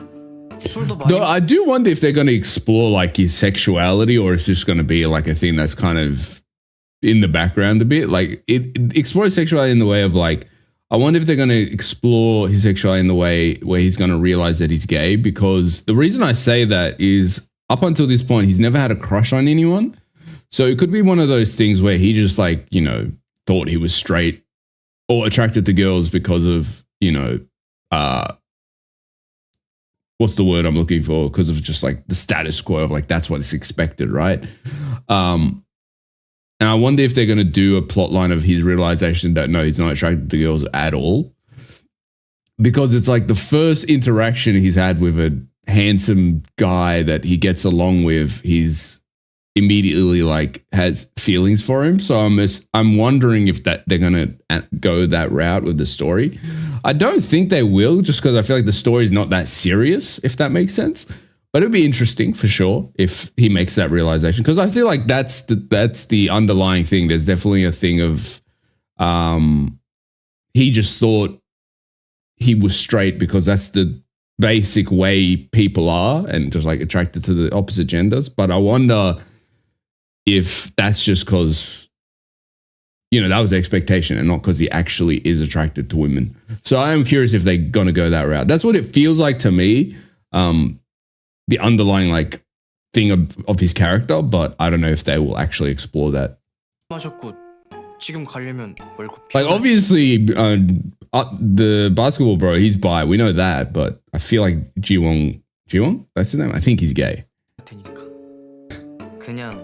술도 많이 Though I do wonder if they're going to explore like his sexuality, or it's just going to be like a thing that's kind of in the background a bit. Like it explores sexuality in the way of like, I wonder if they're going to explore his sexuality in the way where he's going to realize that he's gay. Because the reason I say that is up until this point, he's never had a crush on anyone. So it could be one of those things where he just like, you know, thought he was straight or attracted to girls because of, you know, what's the word I'm looking for? Because of just like the status quo of like, that's what is expected, right? And I wonder if they're going to do a plot line of his realization that no, he's not attracted to girls at all. Because it's like the first interaction he's had with a handsome guy that he gets along with, he's immediately like has feelings for him. So I'm wondering if that they're going to go that route with the story. I don't think they will, just because I feel like the story is not that serious, if that makes sense. But it'd be interesting for sure if he makes that realization, because I feel like that's the underlying thing. There's definitely a thing of he just thought he was straight because that's the basic way people are, and just like attracted to the opposite genders. But I wonder if that's just because, you know, that was the expectation and not because he actually is attracted to women. So I am curious if they're going to go that route. That's what it feels like to me. The underlying like thing of his character, but I don't know if they will actually explore that. 마셨고 지금 가려면 뭘 Like obviously, the basketball bro, he's bi. We know that, but I feel like Jiwon, that's his name. I think he's gay. 테니까 그냥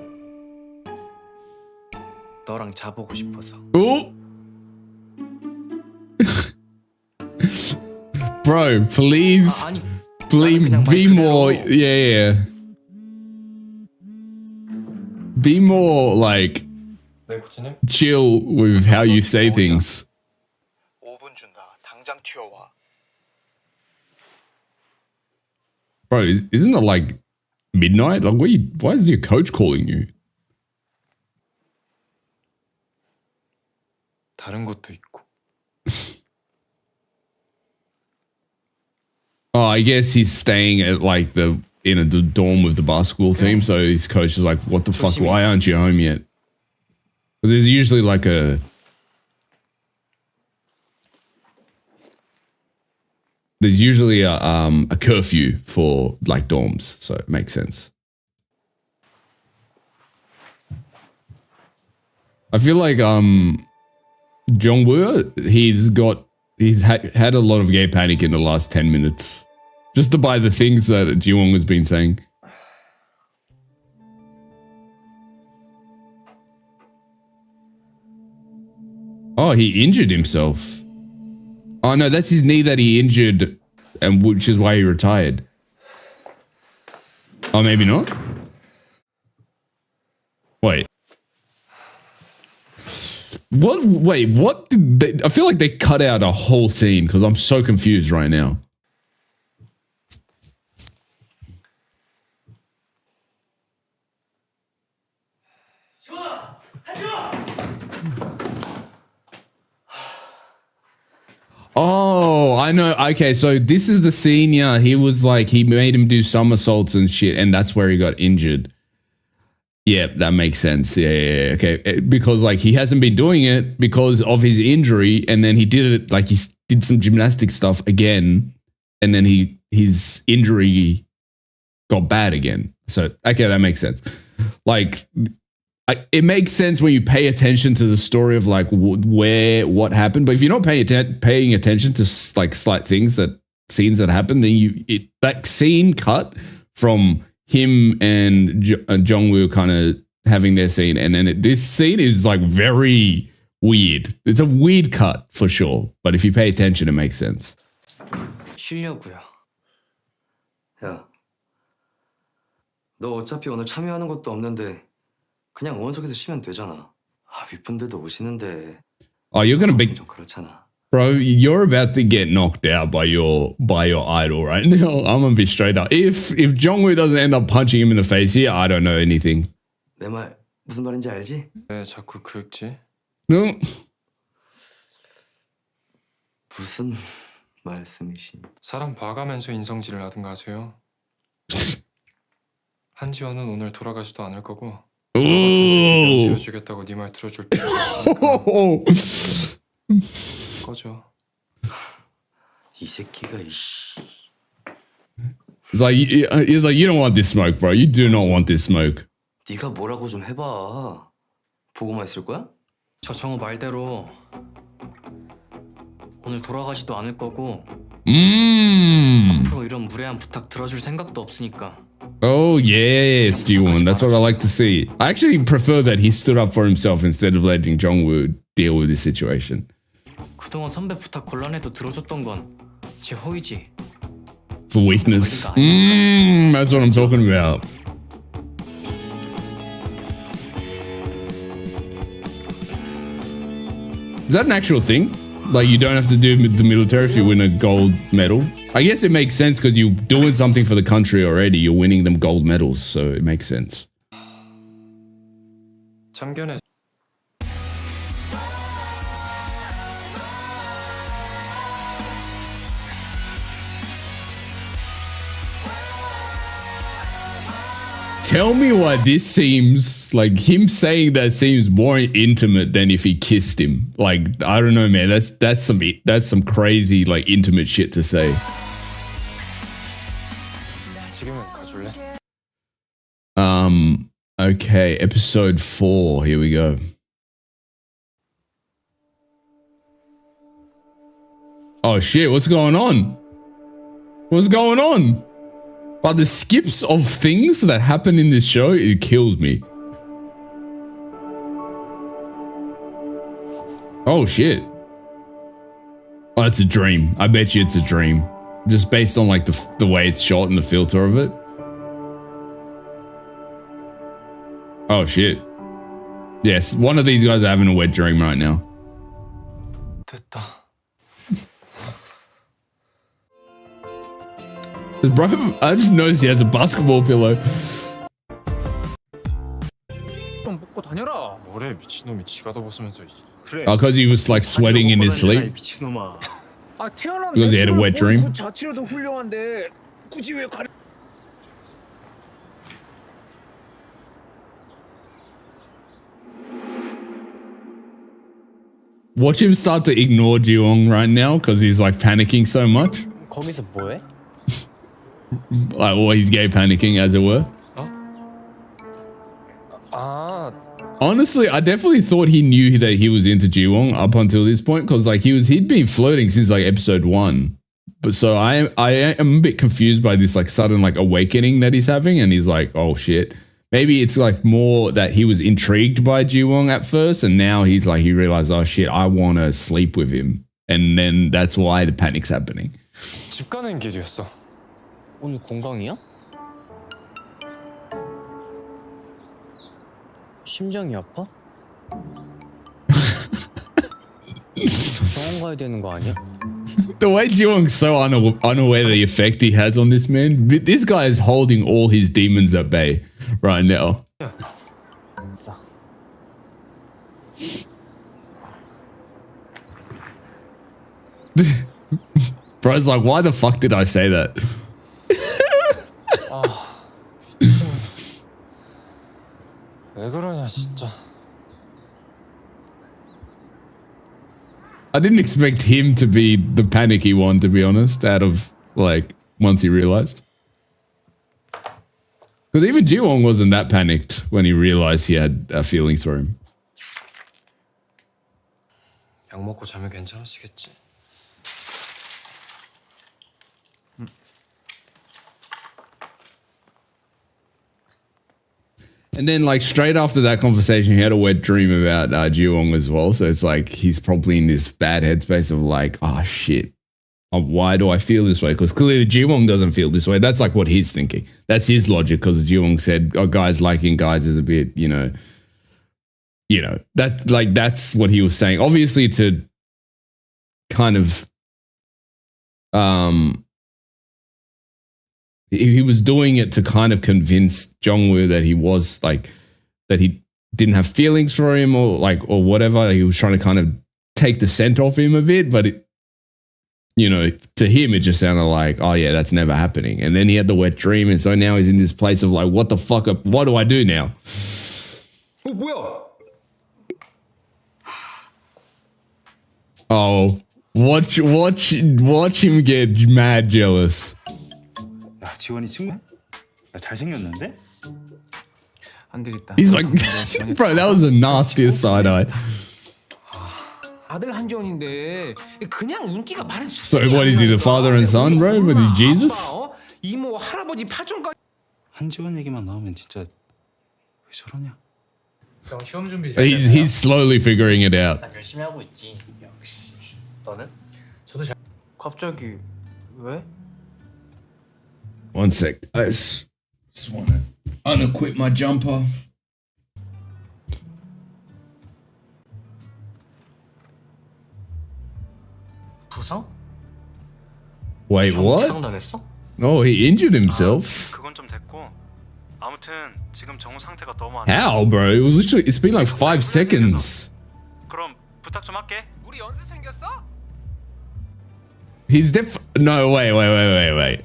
너랑 자보고 싶어서. Oh, bro, please. 아니 Be more, yeah. Be more like 네, 코치님. chill with how you say things. 5분 준다. 당장 튀어와. Bro, isn't it like midnight? Like, why is your coach calling you? 다른 것도 있고. Oh, I guess he's staying at like in a dorm with the basketball team. So his coach is like, "What the fuck? Why aren't you home yet?" But there's usually like a curfew for like dorms, so it makes sense. I feel like Jongwoo, he's had a lot of gay panic in the last 10 minutes. Just to buy the things that Jiwon has been saying. Oh, he injured himself. Oh no, that's his knee that he injured, and which is why he retired. Oh, maybe not? Wait. What? Wait, what did they, I feel like they cut out a whole scene because I'm so confused right now. Oh, I know. Okay, so this is the scene, yeah. He was like, he made him do somersaults and shit, and that's where he got injured. Yeah, that makes sense. Yeah, okay. Because like he hasn't been doing it because of his injury, and then he did it, like he did some gymnastic stuff again, and then his injury got bad again. So, okay, that makes sense. Like, it makes sense when you pay attention to the story of like what happened. But if you're not paying attention to like slight things scenes that happen, then that scene cut from him and Jongwoo kind of having their scene, and then this scene is like very weird. It's a weird cut for sure, but if you pay attention, it makes sense. 쉬려고요. 야, 너 어차피 오늘 참여하는 것도 없는데 그냥 원석에서 쉬면 되잖아. 윗분들도 오시는데. Oh, you're gonna be 좀 그렇잖아. Bro, you're about to get knocked out by your idol right now. I'm gonna be straight up. If Jongwoo doesn't end up punching him in the face here, I don't know anything. 내 말 무슨 말인지 알지? 왜 자꾸 긁지? No. 무슨 말씀이신? 사람 봐가면서 인성질을 하든가 하세요. 한지원은 오늘 돌아가지도 않을 거고 Ooh. 지어주겠다고 네 말 들어줄 필요 없으니까 꺼져. 이 새끼가 이씨. He's like, you don't want this smoke, bro. You do not want this smoke. 네가 뭐라고 좀 해봐. 보고만 있을 거야? 저 정우 말대로 오늘 돌아가지도 않을 거고 앞으로 이런 무례한 부탁 들어줄 생각도 없으니까. Oh yes, Ji-won. That's what I like to see. I actually prefer that he stood up for himself instead of letting Jong-woo deal with this situation. 그동안 선배 부탁 곤란해도 들어줬던 건 제 허위지. For weakness. That's what I'm talking about. Is that an actual thing? Like you don't have to do the military if you win a gold medal? I guess it makes sense because you're doing something for the country already. You're winning them gold medals, so it makes sense. 참견해. Tell me why this seems like him saying that seems more intimate than if he kissed him. Like I don't know, man. That's some crazy like intimate shit to say. 지금은 가줄래? Okay, episode 4. Here we go. Oh shit, what's going on? What's going on? But the skips of things that happen in this show, it kills me. Oh shit. Oh, it's a dream. I bet you it's a dream. Just based on like the way it's shot and the filter of it. Oh shit. Yes, one of these guys are having a wet dream right now. 됐다. Bro, I just noticed he has a basketball pillow. 좀 먹고 다녀라. 뭐래 미친놈이 지가 더 벗으면서 이제. 그래. Oh, because he was like sweating in his sleep. 미친놈아. 아 태어난 Because he had a wet dream. 그 자체로도 훌륭한데 굳이 왜 가려? Watch him start to ignore Ji-won right now because he's like panicking so much. 거기서 뭐해? Like, well, he's gay panicking, as it were. 아, Honestly, I definitely thought he knew that he was into Ji-won up until this point because like he'd been flirting since like episode 1. But so I am a bit confused by this like sudden like awakening that he's having, and he's like, oh shit. Maybe it's like more that he was intrigued by Ji-won at first, and now he's like he realized, oh shit, I want to sleep with him, and then that's why the panic's happening. 집 가는 길이었어. 오늘 공강이야? 심장이 아파? 병원 가야 되는 거 아니야? The way Ji-won's so unaware of the effect he has on this man, this guy is holding all his demons at bay right now. Bro's like, why the fuck did I say that? 왜 그러냐 진짜. I didn't expect him to be the panicky one, to be honest, out of like once he realized. Because even Ji-won wasn't that panicked when he realized he had feelings for him. 약 먹고 자면 괜찮아지겠지. And then like straight after that conversation, he had a wet dream about Ji-won as well. So it's like he's probably in this bad headspace of like, oh shit, why do I feel this way? Because clearly Ji-won doesn't feel this way. That's like what he's thinking. That's his logic because Ji-won said, oh, guys liking guys is a bit, you know, that's what he was saying. Obviously to kind of, he was doing it to kind of convince Jong-woo that he was like, that he didn't have feelings for him or like, or whatever. He was trying to kind of take the scent off him a bit, but you know, to him, it just sounded like, oh yeah, that's never happening. And then he had the wet dream. And so now he's in this place of like, what the fuck? What do I do now? 뭐야? Oh, watch him get mad jealous. 야 지원이 친구? 야 잘생겼는데? 안 되겠다. He's like, bro, that was the nastiest side eye. 아들 한지원인데 그냥 인기가 많은 So what is he, the father and son, bro? Was he Jesus? 이모 할아버지 팔촌까지. 한지원 얘기만 나오면 진짜 왜 저러냐? 형 시험 준비 He's slowly figuring it out. 열심히 하고 있지. 역시. 너는? 저도 잘. 갑자기 왜? One sec. I just want to unequip my jumper. 부상? Wait, what? 부상당했어? Oh, he injured himself. 그건 좀 됐고 아무튼 지금 정우 상태가 너무 안 How, bro? It was literally, it's been like 5 seconds. 그럼 부탁 좀 할게. 우리 연습 생겼어? He's no, wait.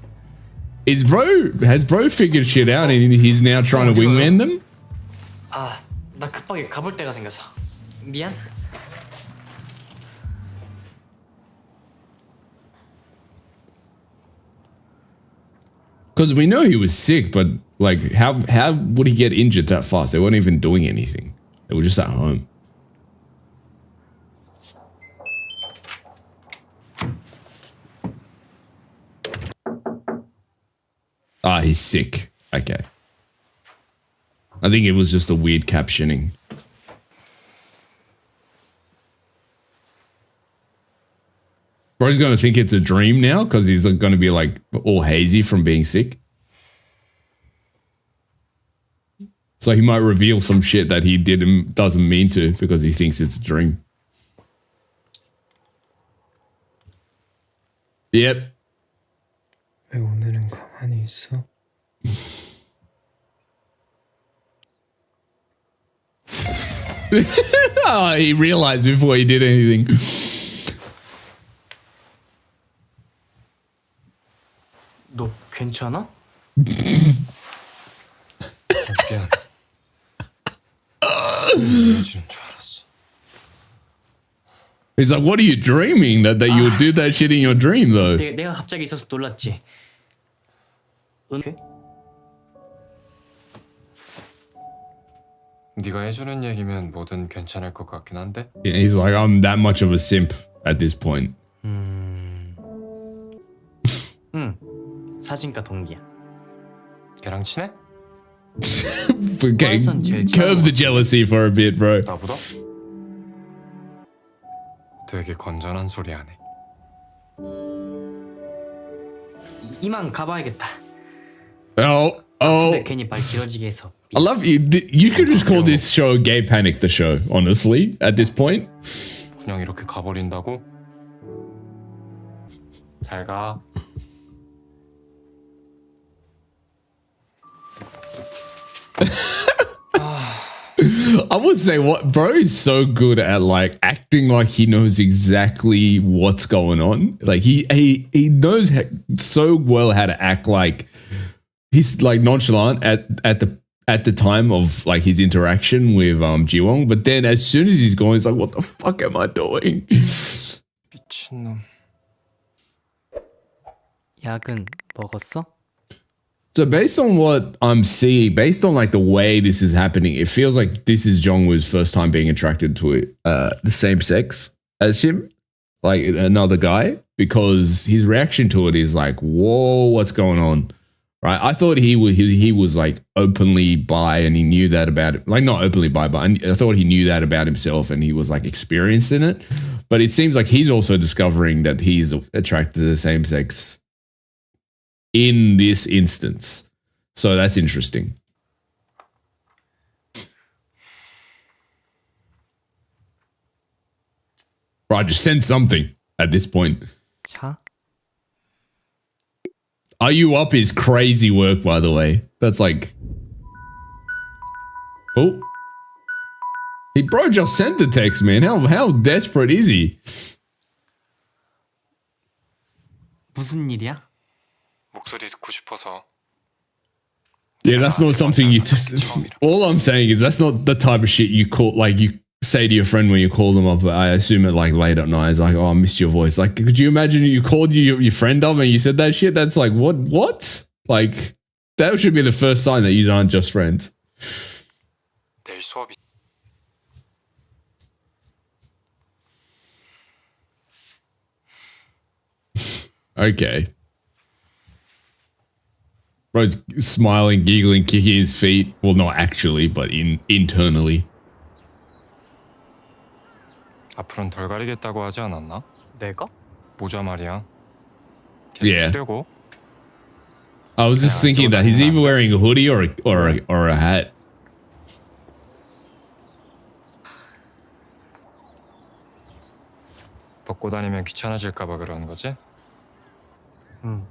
Has bro figured shit out and he's now trying to wingman them? 아, 나 급하게 가볼 데가 생겨서. 미안. Because we know he was sick, but like, how would he get injured that fast? They weren't even doing anything. They were just at home. Ah, he's sick. Okay. I think it was just a weird captioning. Bro's gonna think it's a dream now because he's gonna be like all hazy from being sick. So he might reveal some shit that he doesn't mean to because he thinks it's a dream. Yep. 왜 오늘은 가만히 있어? Oh, he realized before he did anything. 너 괜찮아? 미안. 이러지는 줄 알았어. He's like, what are you dreaming? That you would do that shit in your dream though. 내가 갑자기 있어서 놀랐지. 네가 해주는 얘기면 뭐든 괜찮을 것 같긴 한데. Yeah, he's like, I'm that much of a simp at this point. 응. 사진과 동기야. 걔랑 친해? Okay, curb the jealousy for a bit, bro. 나보다? 되게 건전한 소리 하네. 이만 가봐야겠다. Oh. 근데 괜히 말 길어지게 해서. I love you. You could just call this show Gay Panic the Show, honestly, at this point. 그냥 이렇게 가버린다고? 잘 가. I would say what bro is so good at like acting like he knows exactly what's going on. Like he knows so well how to act like he's like nonchalant at the time of like his interaction with Jiwon, but then as soon as he's gone, he's like, what the fuck am I doing? 미친놈. 약은 먹었어? So based on what I'm seeing, based on like the way this is happening, it feels like this is Jongwoo's first time being attracted to the same sex as him, like another guy, because his reaction to it is like, whoa, what's going on? Right? I thought he was like openly bi and he knew that about it. Like not openly bi, but I thought he knew that about himself and he was like experienced in it. But it seems like he's also discovering that he's attracted to the same sex in this instance. So that's interesting. Right, just send something at this point. 자. Are you up is crazy work, by the way. That's like... Oh. Bro just sent the text, man. How desperate is he? 무슨 일이야? 목소리 듣고 싶어서. Yeah, that's not something you just. All I'm saying is that's not the type of shit you call, like, you say to your friend when you call them up. I assume it like late at night. It's like, oh, I missed your voice. Like, could you imagine you called your friend up and you said that shit? That's like, what? Like, that should be the first sign that you aren't just friends. 내일 수업이. Okay. Bro's smiling, giggling, kicking his feet. Well, not actually, but internally. 앞으로는 덜 가리겠다고 하지 않았나? 내가? 모자 말이야. 계속 Yeah. 쓰려고. I was just thinking that he's either wearing a hoodie or a hat. 벗고 다니면 귀찮아질까봐 그러는 거지?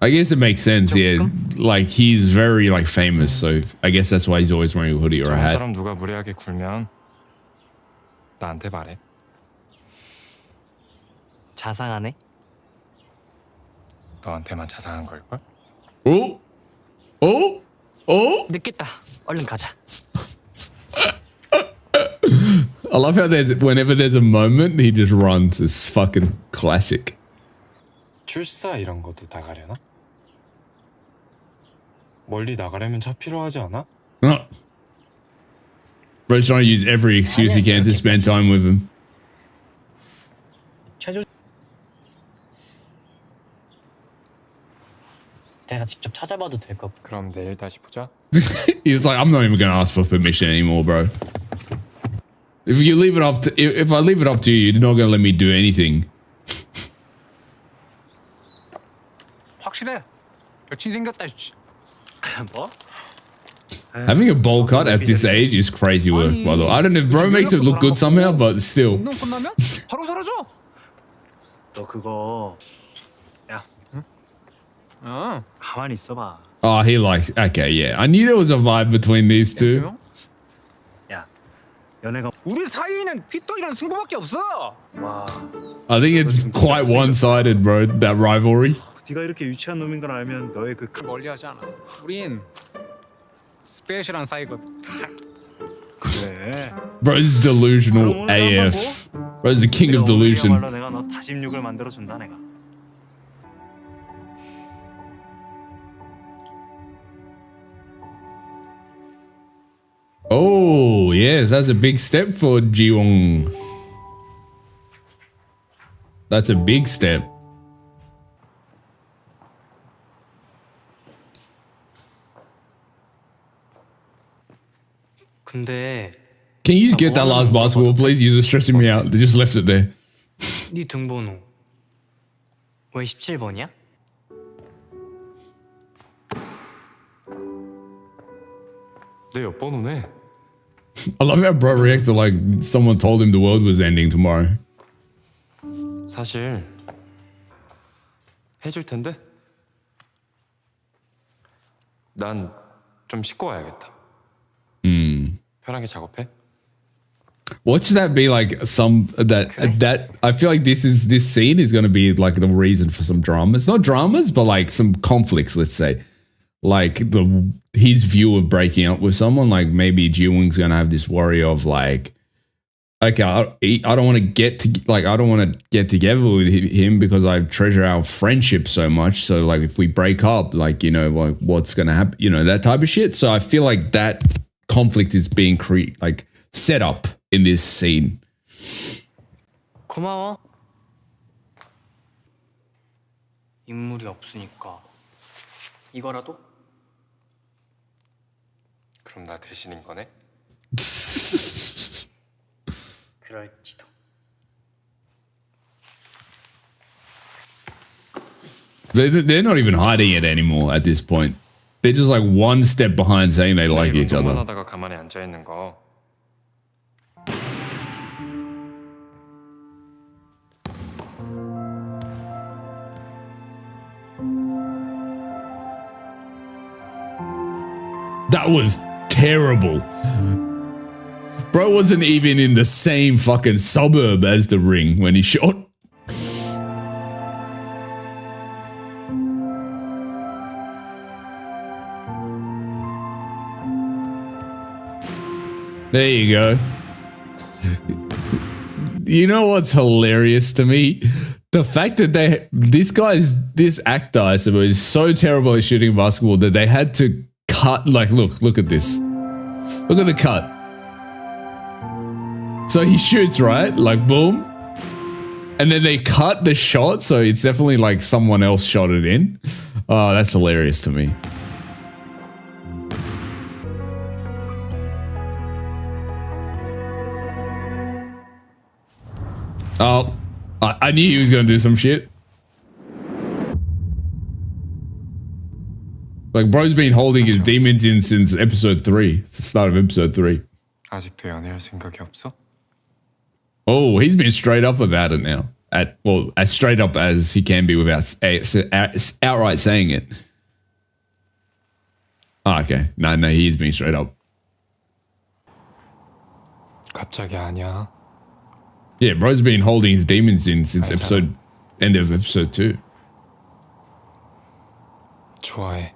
I guess it makes sense, yeah. Like, he's very, like, famous, so I guess that's why he's always wearing a hoodie or a hat. 저처럼 누가 무례하게 굴면 나한테 말해. 자상하네. 너한테만 자상한 걸걸? Oh! Oh! Oh! 늦겠다. 얼른 가자. I love how whenever there's a moment, he just runs. It's fucking classic. 출사 이런 것도 다 가려나? 멀리 나가려면 차 필요하지 않아? Oh. Bro's trying to use every excuse he can to spend time with him. 내가 직접 찾아봐도 될까? 그럼 내일 다시 보자. He's like, I'm not even gonna ask for permission anymore, bro. If you leave it up to, if I leave it up to you, you're not gonna let me do anything. 확실해. 여친 생겼다. 뭐? Having a bowl cut at this age is crazy work, by the way. I don't know if bro makes it look good somehow, but still. 운동 끝나면 바로 사라져. 너 그거 어. 가만히 있어봐. Oh, he likes. Okay, yeah. I knew there was a vibe between these two. 야, 연애가 우리 사이에는 핏덩이랑 승부밖에 없어. 와. I think it's quite one-sided, bro. That rivalry. 네가 이렇게 유치한 놈인 걸 알면 너의 그 멀리하지 않아. 우린 스페셜한 사이거든. 그래. Bro's delusional AF. Bro's the king of delusion. 내가 너 다짐육을 만들어 준다 내가. Oh, yes, that's a big step for Jiwon. That's a big step. 근데 Can you just get that last basketball, please? You're just stressing me out. They just left it there. 네 등번호 왜 17번이야? 내 옆번호네. I love how bro reacted like someone told him the world was ending tomorrow. 사실 해줄 텐데. 난 좀 씻고 와야겠다. 편하게 작업해. What should that be like? That I feel like this scene is going to be like the reason for some dramas. Not dramas, but like some conflicts. Let's say, like his view of breaking up with someone. Like maybe Jiwoong's going to have this worry of like, okay, I don't want to get together with him because I treasure our friendship so much. So like if we break up, like, you know, like what's going to happen? You know, that type of shit. So I feel like that conflict is being set up in this scene. 고마워. 인물이 없으니까 이거라도? 그럼 나 대신인 거네? 그럴지도. They're not even hiding it anymore at this point. They're just like one step behind saying they like each other. 하다가 가만히 앉아 있는 거. That was terrible. Bro wasn't even in the same fucking suburb as the ring when he shot. There you go. You know what's hilarious to me? The fact that this actor, I suppose, is so terrible at shooting basketball that they had to cut, like, look at this. Look at the cut. So he shoots, right? Like, boom. And then they cut the shot, so it's definitely like someone else shot it in. Oh, that's hilarious to me. Oh, I knew he was going to do some shit. Like, bro's been holding his demons in since episode 3. It's the start of episode 3. 아직도 연애할 생각이 없어? Oh, he's been straight up about it now. As straight up as he can be without outright saying it. Oh, okay. No, he's been straight up. 갑자기 아니야. Yeah, bro's been holding his demons in since end of episode 2. 좋아해.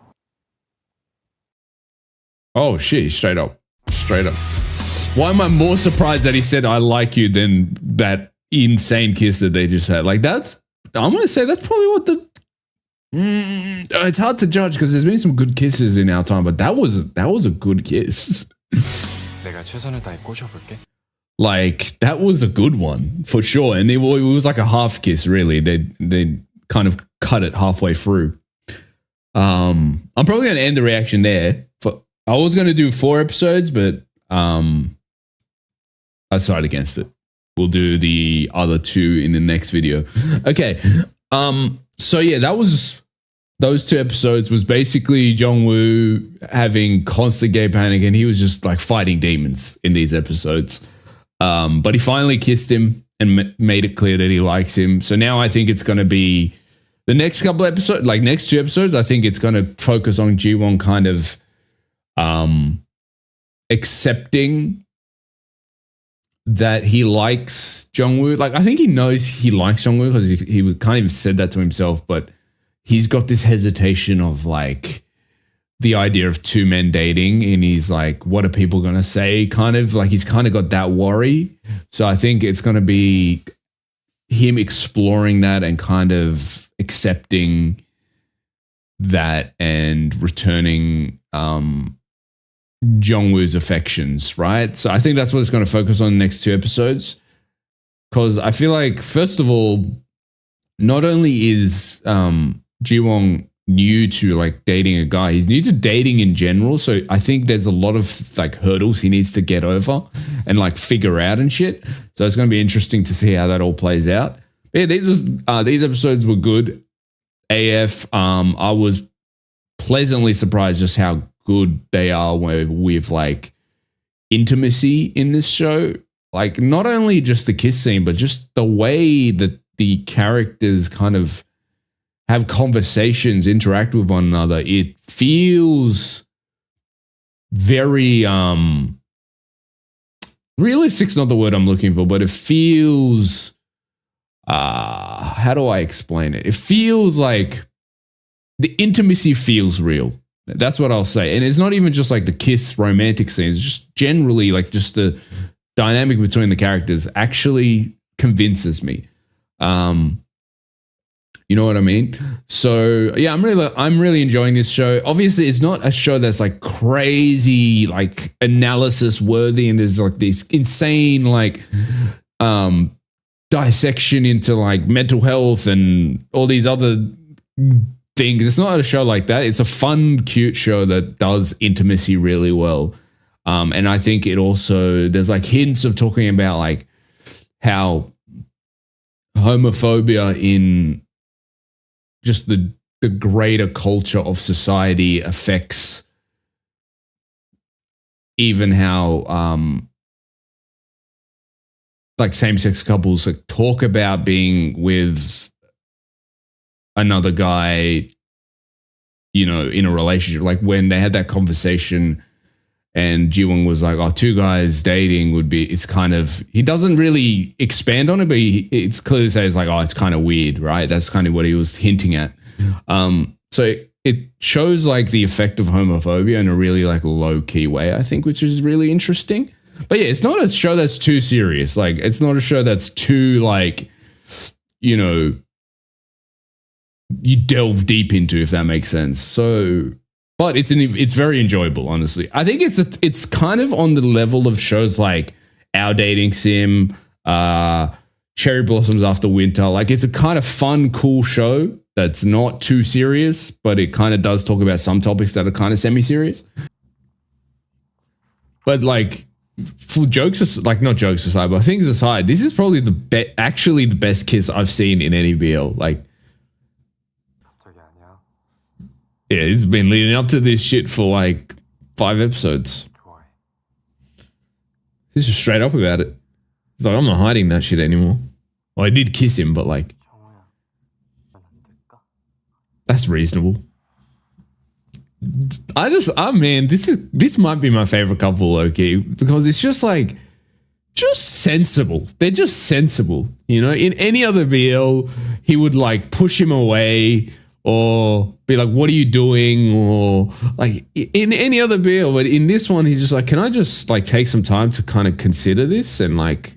Oh shit, straight up. Straight up. Why am I more surprised that he said I like you than that insane kiss that they just had? Like, I'm gonna say that's probably what the it's hard to judge because there's been some good kisses in our time, but that was a good kiss. 내가 최선을 다해 꼬셔볼게. Like, that was a good one for sure, and it was like a half kiss. Really, they kind of cut it halfway through. I'm probably gonna end the reaction there. I was gonna do 4 episodes, but I decided against it. We'll do the other 2 in the next video. Okay. So yeah, that was those 2 episodes was basically Jong-woo having constant gay panic, and he was just like fighting demons in these episodes. But he finally kissed him and made it clear that he likes him. So now I think it's going to be the next couple episodes, like next 2 episodes, I think it's going to focus on Ji-won kind of accepting that he likes Jong-woo. Like, I think he knows he likes Jong-woo because he kind of even said that to himself, but he's got this hesitation of like the idea of 2 men dating, and he's like, what are people going to say? Kind of like, he's kind of got that worry. So I think it's going to be him exploring that and kind of accepting that and returning Jong-woo's affections, right? So I think that's what it's going to focus on the next 2 episodes. Because I feel like, first of all, not only is Ji-won new to like dating a guy, he's new to dating in general. So I think there's a lot of like hurdles he needs to get over and like figure out and shit. So it's going to be interesting to see how that all plays out. But yeah, these episodes were good AF. I was pleasantly surprised just how good they are with like intimacy in this show. Like, not only just the kiss scene, but just the way that the characters kind of have conversations, interact with one another. It feels very realistic's not the word I'm looking for, but it feels how do I explain it? It feels like the intimacy feels real. That's what I'll say. And it's not even just like the kiss romantic scenes, just generally like just the dynamic between the characters actually convinces me. You know what I mean? So yeah, I'm really enjoying this show. Obviously, it's not a show that's like crazy, like analysis worthy, and there's like this insane like dissection into like mental health and all these other things. It's not a show like that. It's a fun, cute show that does intimacy really well. And I think it also, there's like hints of talking about like how homophobia in just the greater culture of society affects even how like same-sex couples like talk about being with another guy, you know, in a relationship. Like when they had that conversation and Ji-won was like, oh, 2 guys dating would be, it's kind of, he doesn't really expand on it, but it's clearly says like, oh, it's kind of weird, right? That's kind of what he was hinting at. So it shows like the effect of homophobia in a really like low key way, I think, which is really interesting. But yeah, it's not a show that's too serious. Like, it's not a show that's too, like, you know, you delve deep into, if that makes sense. So, but it's very enjoyable, honestly. I think it's kind of on the level of shows like Our Dating Sim, Cherry Blossoms After Winter. Like, it's a kind of fun, cool show that's not too serious, but it kind of does talk about some topics that are kind of semi-serious. But like, for jokes aside, like not jokes aside, but things aside, this is probably actually the best kiss I've seen in any BL. Like, yeah, it's been leading up to this shit for like 5 episodes. He's just straight up about it. He's like, I'm not hiding that shit anymore. Well, I did kiss him, but like, that's reasonable. Man, this might be my favorite couple, low-key, because it's just like, just sensible. They're just sensible. You know, in any other BL, he would like push him away or be like, what are you doing? Or like in any other BL, but in this one, he's just like, can I just like take some time to kind of consider this and like,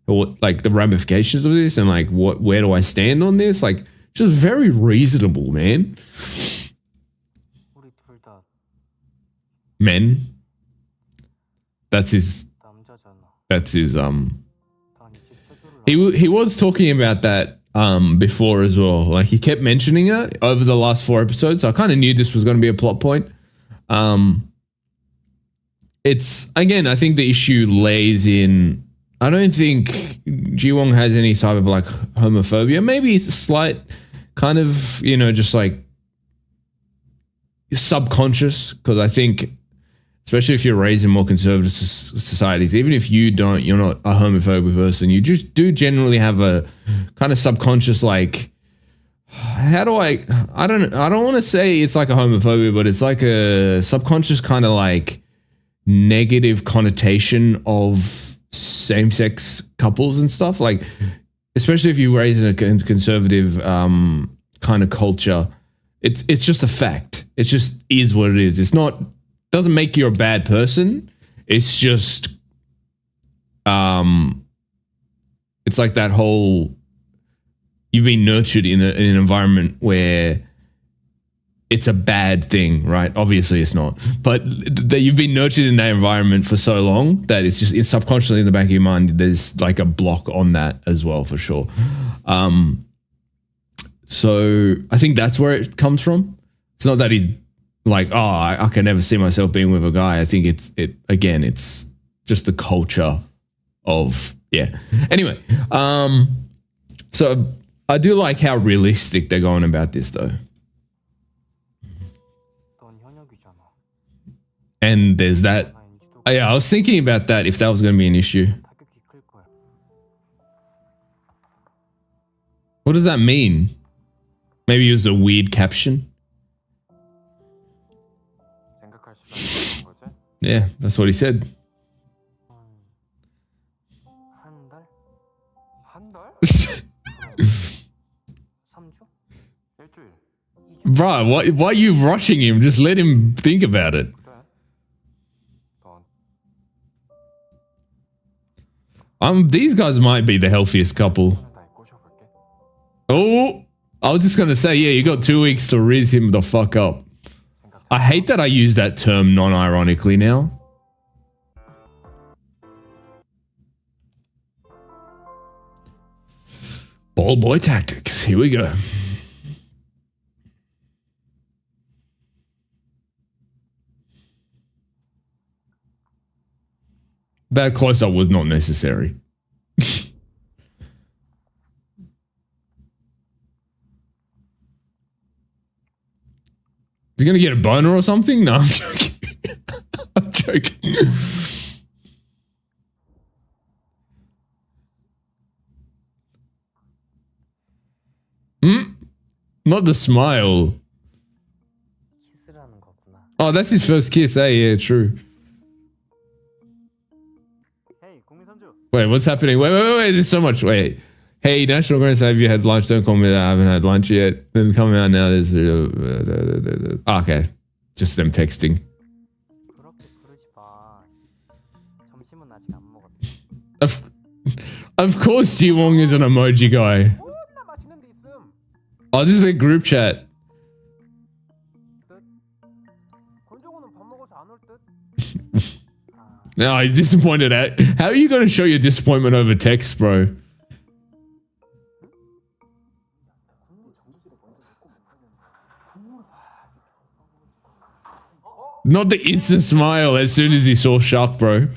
what, like the ramifications of this and like where do I stand on this? Like, just very reasonable, man. Men. That's his. He was talking about that before as well. Like, he kept mentioning it over the last 4 episodes. So I kind of knew this was going to be a plot point. It's, again, I think the issue lays in, I don't think Ji-Won has any type of like homophobia. Maybe it's a slight kind of, you know, just like subconscious, because I think, especially if you're raised in more conservative societies, even if you're not a homophobic person, you just do generally have a kind of subconscious, like, I don't want to say it's like a homophobia, but it's like a subconscious kind of like negative connotation of same-sex couples and stuff. Like, especially if you're raised in a conservative kind of culture, it's just a fact. It just is what it is. It's not, doesn't make you a bad person. It's just, it's like that whole, you've been nurtured in an environment where it's a bad thing, right? Obviously it's not, but that you've been nurtured in that environment for so long that it's subconsciously in the back of your mind. There's like a block on that as well, for sure. So I think that's where it comes from. It's not that he's like, oh, I can never see myself being with a guy. I think it's just the culture of, yeah. Anyway, so I do like how realistic they're going about this though. And there's that. Oh, yeah, I was thinking about that, if that was going to be an issue. What does that mean? Maybe it was a weird caption. Yeah, that's what he said. Bruh, why are you rushing him? Just let him think about it. These guys might be the healthiest couple. Oh, I was just going to say, yeah, you got 2 weeks to riz him the fuck up. I hate that I use that term non-ironically now. Ball boy tactics. Here we go. That close-up was not necessary. Is he gonna get a boner or something? No, I'm joking. I'm joking. Not the smile. Oh, that's his first kiss. Hey, yeah, true. Wait, what's happening? Wait, there's so much. Wait. Hey, National Guards, have you had lunch? Don't call me that. I haven't had lunch yet. Then coming out now, there's... okay. Just them texting. Of, of course Jiwong is an emoji guy. 존나 맛있는 데 있음. Oh, this is a group chat. 권정우는 밥 먹어서 안 올 듯. No, he's disappointed at. How are you going to show your disappointment over text, bro? Not the instant smile as soon as he saw Shark, bro.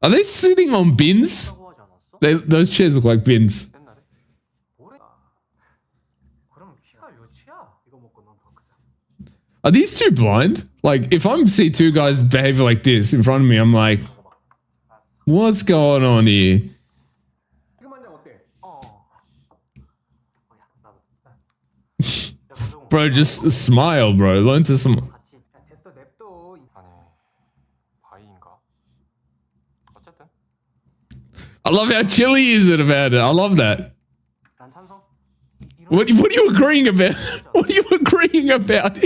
Are they sitting on bins? Those chairs look like bins. 옛날에 뭐래? 그럼 키가 몇이야? 이거 먹고 넌 더 크자. Are these two blind? Like, if I'm see two guys behave like this in front of me, I'm like, what's going on here? 지금 한 장 어때? Bro, just smile, bro. Learn to some. 야, 됐어 냅둬. 아니 바이인가? 어쨌든 I love how chilly he is about it. I love that. 난 찬성. What are you agreeing about? What are you agreeing about?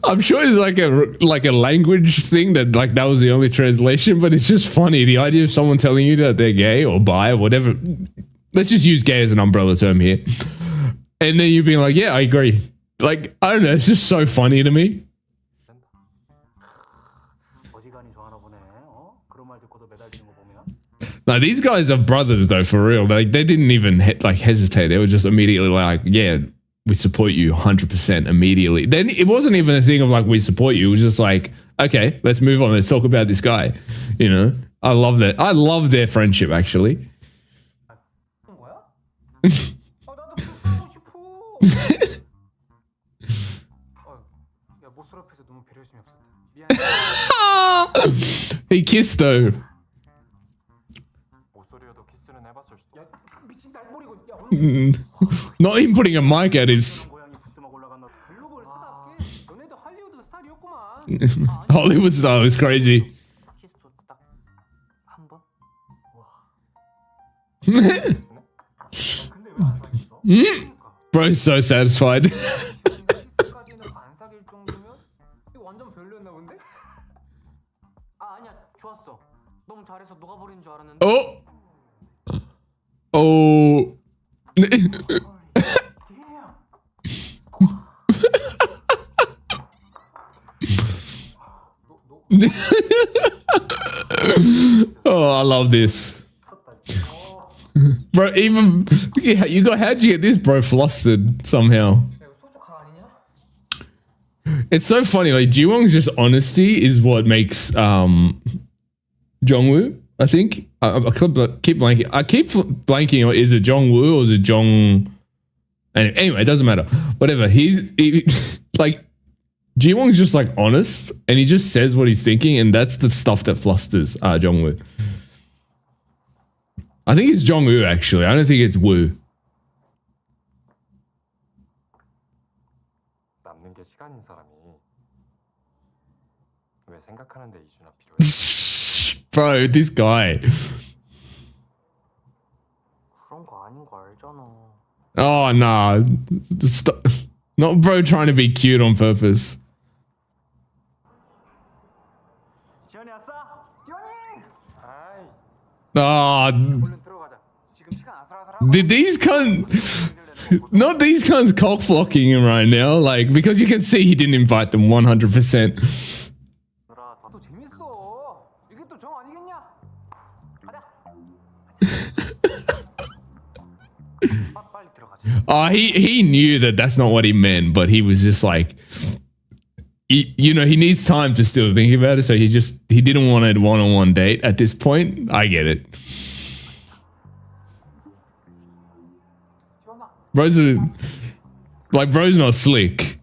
I'm sure it's like a language thing that that was the only translation, but it's just funny. The idea of someone telling you that they're gay or bi or whatever. Let's just use gay as an umbrella term here. And then you being like, yeah, I agree. Like, I don't know. It's just so funny to me. Now, these guys are brothers, though, for real. They didn't even hesitate. They were just immediately like, yeah, we support you 100% immediately. Then it wasn't even a thing of like, we support you. It was just like, okay, let's move on. Let's talk about this guy. You know, I love that. I love their friendship, actually. 야 모쏠 앞에서 너무 배려심이 없었다. 미안해. He kissed though. 모쏠이어도 키스는 해봤을 수도. 야 미친 날버리고. 야 오늘 Not even putting a mic at his. 블로그를 사답게. 너네도 할리우드 스타일이었구만. Hollywood style is crazy. 키스도 딱한 번. Bro's so satisfied. 키스까지는 안 사귈 정도면 이거 완전 별로였나 본데? 아 아니야 좋았어. 너무 잘해서 녹아버린 줄 알았는데. Oh. Oh. Oh, I love this. Bro, even yeah, how'd you get this, bro? Flustered somehow. It's so funny. Like Jiwong's just honesty is what makes Jongwoo. I think I keep blanking. I keep blanking. Is it Jongwoo or is it Jong? And anyway, it doesn't matter. Whatever. He like Jiwong's just like honest, and he just says what he's thinking, and that's the stuff that flusters Jongwoo. I think it's Jongwoo actually. I don't think it's Woo. 남는 게 시간인 사람이 왜 생각하는데 2주나 필요해? Bro, this guy. 그런 거 아닌 거 알잖아. Oh nah. Stop. Not bro trying to be cute on purpose. 지현이 왔어? Ah, 얼른 들어가자. 지금 시간 아슬아슬하고. did these cunts not these cunts cock blocking him right now? Like because you can see he didn't invite them 100%. 또 재밌어. 이게 또 정 아니겠냐? 가자. 빨리 들어가자. Oh, he knew that that's not what he meant, but he was just like, you know, he needs time to still think about it. So he didn't want a one-on-one date at this point. I get it. Bro's not slick.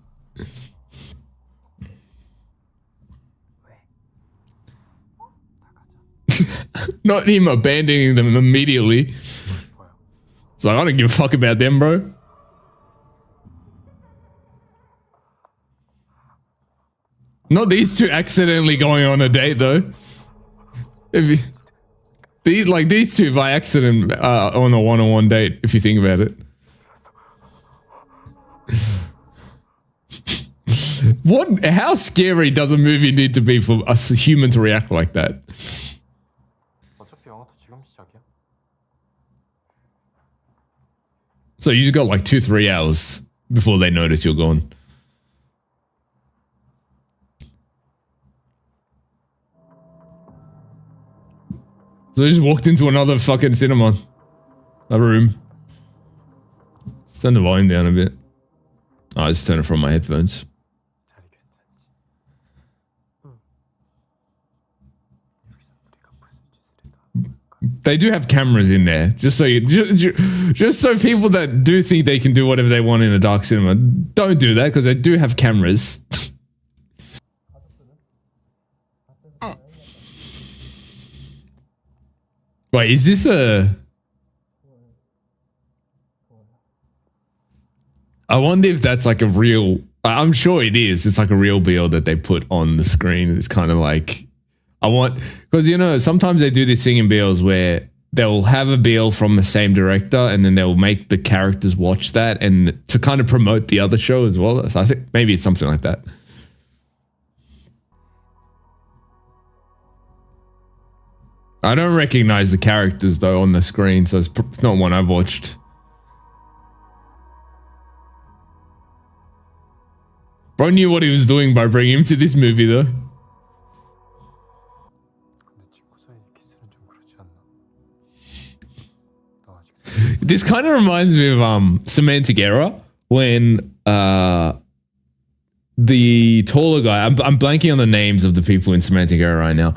Not him abandoning them immediately. It's like, I don't give a fuck about them, bro. Not these two accidentally going on a date, though. These two by accident on a one-on-one date, if you think about it. What? How scary does a movie need to be for a human to react like that? 어차피 영화도 지금 시작이야. So you just got like 2-3 hours before they notice you're gone. So I just walked into another fucking cinema. A room. Let's turn the volume down a bit. Oh, I just turn it from my headphones. They do have cameras in there, just so just so people that do think they can do whatever they want in a dark cinema don't do that, because they do have cameras. Wait, is this a? I wonder if that's like a real. I'm sure it is. It's like a real BL that they put on the screen. It's kind of like, I want, because you know sometimes they do this thing in BLs where they'll have a BL from the same director and then they'll make the characters watch that and to kind of promote the other show as well. So I think maybe it's something like that. I don't recognize the characters though on the screen, so it's not one I've watched. Bro knew what he was doing by bringing him to this movie though. 근데 친구 사이에 키스는 좀 그렇지 않나? 너 아직 This kind of reminds me of Semantic Error when the taller guy, I'm blanking on the names of the people in Semantic Error right now.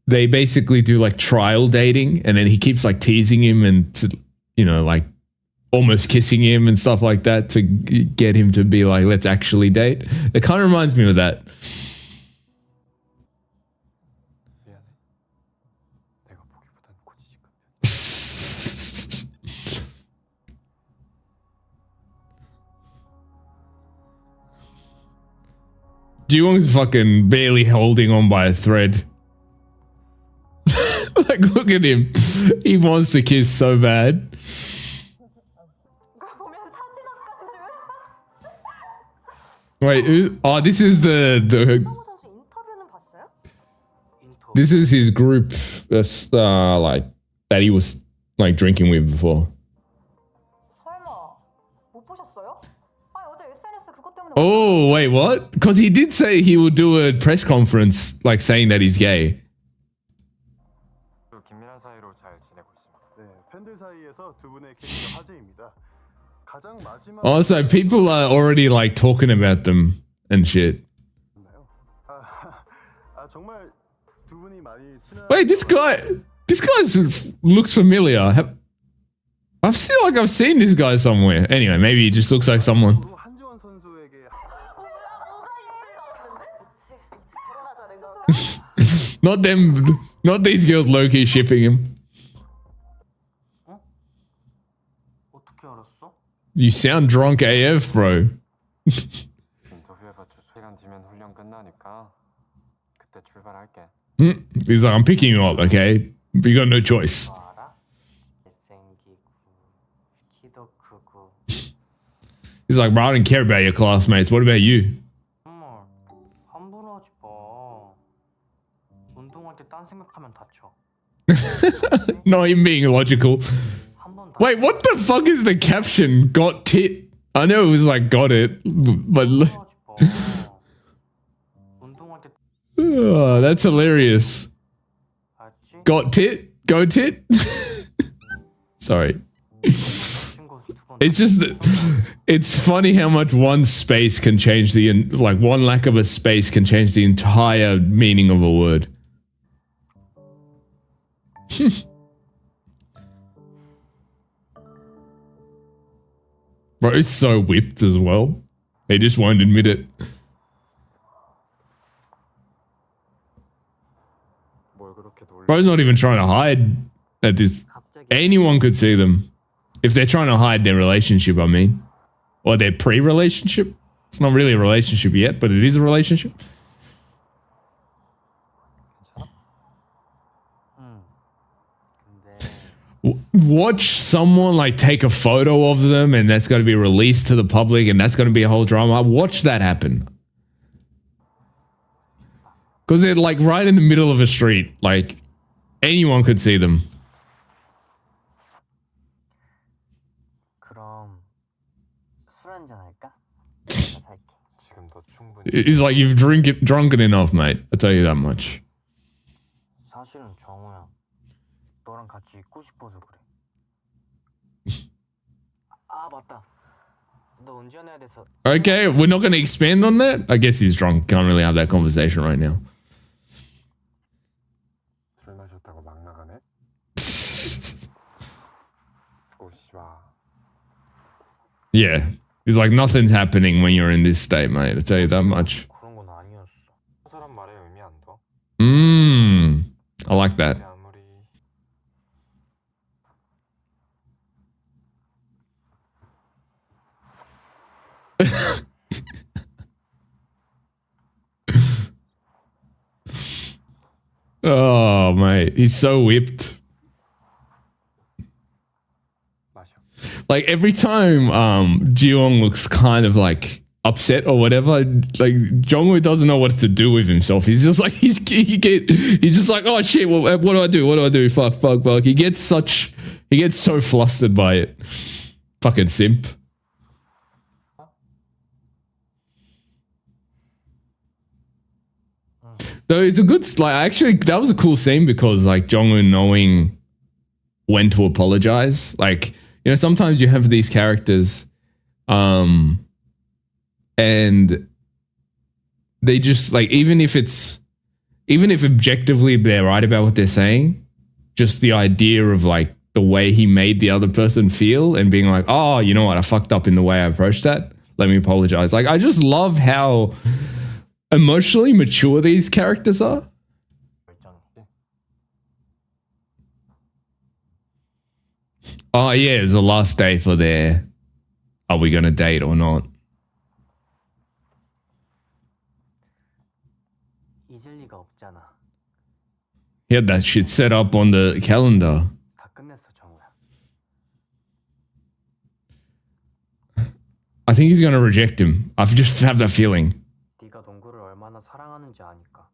They basically do like trial dating and then he keeps like teasing him and you know like almost kissing him and stuff like that to get him to be like, let's actually date. It kind of reminds me of that. 미안해. 내가 보기보단 고지식한 Ji-Won's fucking barely holding on by a thread. Like, look at him. He wants to kiss so bad. Wait, oh, this is the this is his group that's like that he was like drinking with before. Oh, wait, what? Because he did say he would do a press conference like saying that he's gay. 긴밀한 사이로 잘 지내고 있습니다. 네, 팬들 사이에서 두 분의 케미가 화제입니다. 가장 마지막 Oh, so people are already like talking about them and shit. 정말 두 분이 많이 친한 Wait, this guy looks familiar. I feel like I've seen this guy somewhere. Anyway, maybe he just looks like someone. 한지원 선수에게 Not them, not these girls low-key shipping him. 어떻게 알았어? You sound drunk AF, bro. 인터뷰해봤자 시간 뒤면 훈련 끝나니까 그때 출발할게. He's like, I'm picking you up, okay? But you got no choice. 알아? 잘생기고 키도 크고. He's like, bro, I don't care about your classmates. What about you? 정말 함부로 하지 마. 운동할 때 딴 생각하면 다쳐. Not even being logical. 한번 더. Wait, what the fuck is the caption? Got tit. I know it was like got it, but 하지 마. 운동할 때 that's hilarious. 알지? Got tit? Go tit? Sorry. 친구 두 번. It's just that it's funny how much one space can change like one lack of a space can change the entire meaning of a word. Bro, he's so whipped as well. He just won't admit it. 뭘 그렇게 놀래? Bro's not even trying to hide at this. Anyone could see them. If they're trying to hide their relationship, I mean. Or their pre-relationship. It's not really a relationship yet, but it is a relationship. 근데 watch someone like take a photo of them and that's going to be released to the public and that's going to be a whole drama. Watch that happen. Because they're like right in the middle of a street. Like anyone could see them. 그럼 술 한잔 할까? 지금도 충분히 It's like you've drunken enough, mate. I'll tell you that much. 사실은 정우야, 너랑 같이 있고 싶어서 그래. 아 맞다. 너 운전해야 돼서. Okay, we're not going to expand on that. I guess he's drunk. Can't really have that conversation right now. 술 마셨다고 막 나가네? 오씨와 Yeah. He's like, nothing's happening when you're in this state, mate. I'll tell you that much. 그런 건 아니었어. 사람 말에 의미 안 둬? I like that. 아무리 Oh, mate. He's so whipped. 마셔. Like every time Jiwon looks kind of like upset or whatever, like Jongwoo doesn't know what to do with himself. He's just like he's just like, oh shit, well, what do I do? What do I do? Fuck. He gets so flustered by it. Fucking simp. Though it's a good like actually that was a cool scene because like Jongwoo knowing when to apologize. Like, you know, sometimes you have these characters and they just like even if objectively they're right about what they're saying, just the idea of like the way he made the other person feel and being like, oh, you know what, I fucked up in the way I approached that. Let me apologize. Like I just love how emotionally mature these characters are. Oh yeah, it was the last day for their are we gonna date or not? 잊을 리가 없잖아. He had that shit set up on the calendar. 다 끝냈어, 정우야. I think he's gonna reject him. I just have that feeling. 네가 농구를 얼마나 사랑하는지 아니까.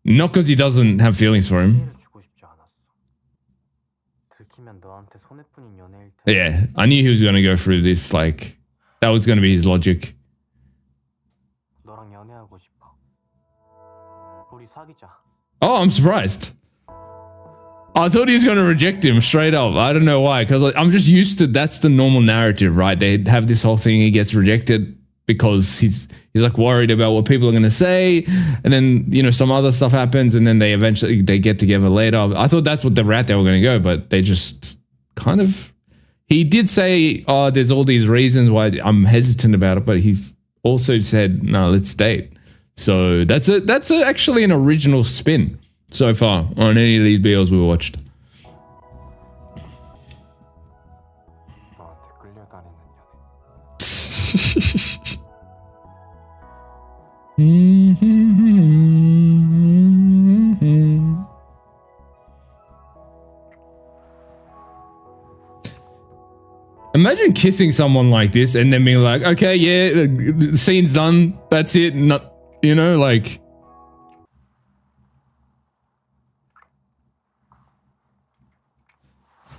Not because he doesn't have feelings for him. 피해를 주고 싶지 않았어. 들키면 너한테 손해뿐인 연애일 텐데. Yeah, I knew he was gonna go through this. Like that was gonna be his logic. 너랑 연애하고 싶어. 우리 사귀자. Oh, I'm surprised. I thought he was going to reject him straight up. I don't know why, because like, I'm just used to that's the normal narrative, right? They have this whole thing. He gets rejected because he's like worried about what people are going to say, and then you know some other stuff happens, and then they get together later. I thought that's what the route they were going to go, but they just kind of. He did say, "Oh, there's all these reasons why I'm hesitant about it," but he's also said, "No, let's date." So that's actually an original spin so far on any of these BLs we watched. 너한테 끌려다니는 연애. Imagine kissing someone like this and then being like, okay, yeah, scene's done. That's it. Not, you know, like.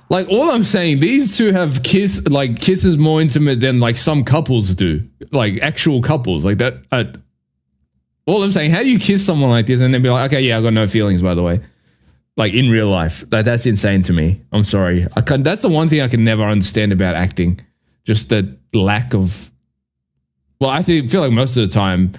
Like all I'm saying, these two have kisses more intimate than like some couples do, like actual couples like that. All I'm saying, how do you kiss someone like this and then be like, okay, yeah, I got no feelings, by the way, like in real life? That's insane to me. I'm sorry. That's the one thing I can never understand about acting, just the lack of. Well, I feel like most of the time,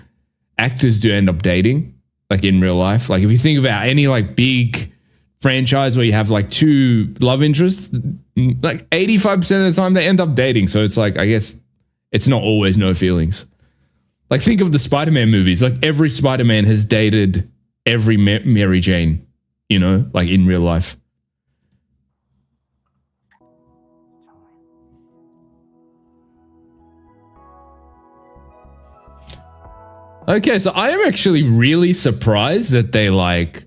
actors do end up dating, like in real life. Like if you think about any like big franchise where you have like two love interests, like 85% of the time they end up dating. So it's like, I guess it's not always no feelings. Like think of the Spider-Man movies. Like every Spider-Man has dated every Mary Jane, you know, like in real life. Okay, so I am actually really surprised that they like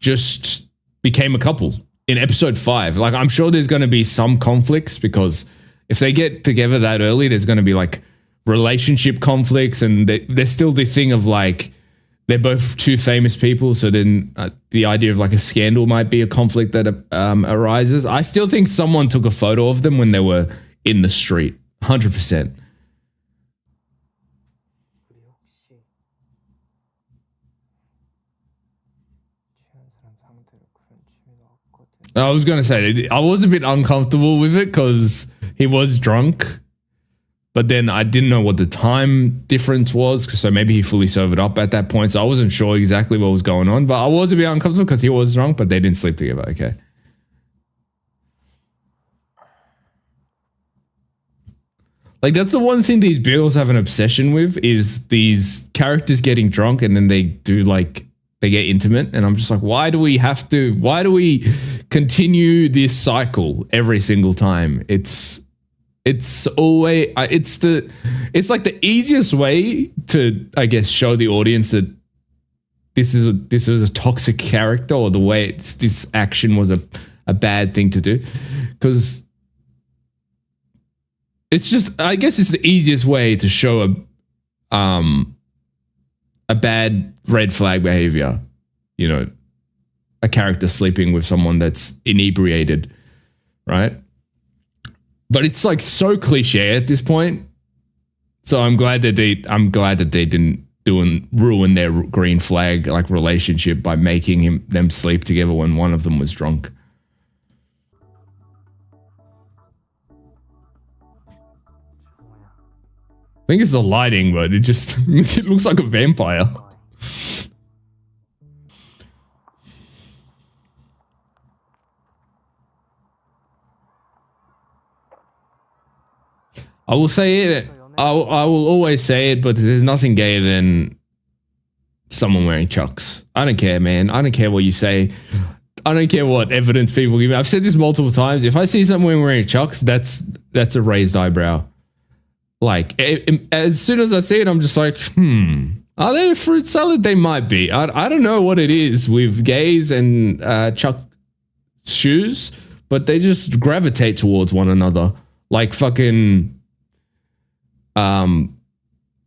just became a couple in episode 5. Like, I'm sure there's going to be some conflicts because if they get together that early, there's going to be like relationship conflicts, and there's still the thing of like they're both two famous people. So then the idea of like a scandal might be a conflict that arises. I still think someone took a photo of them when they were in the street. 100%. I was going to say, I was a bit uncomfortable with it because he was drunk, but then I didn't know what the time difference was. So maybe he fully sobered up at that point. So I wasn't sure exactly what was going on, but I was a bit uncomfortable because he was drunk, but they didn't sleep together. Okay. Like, that's the one thing these BLs have an obsession with, is these characters getting drunk and then they do like, they get intimate, and I'm just like, why do we continue this cycle every single time? It's always, it's like the easiest way to, I guess, show the audience that this is a toxic character, or the way this action was a bad thing to do. Because it's just, I guess it's the easiest way to show a bad red flag behavior, you know, a character sleeping with someone that's inebriated, right? But it's like so cliche at this point. So I'm glad that they didn't ruin their green flag like relationship by making them sleep together when one of them was drunk. I think it's the lighting, but it just it looks like a vampire. I will say it. I will always say it, but there's nothing gayer than someone wearing chucks. I don't care, man. I don't care what you say. I don't care what evidence people give me. I've said this multiple times. If I see someone wearing chucks, that's a raised eyebrow. Like, as soon as I see it, I'm just like, are they a fruit salad? They might be. I don't know what it is with gays and chuck shoes, but they just gravitate towards one another. Like fucking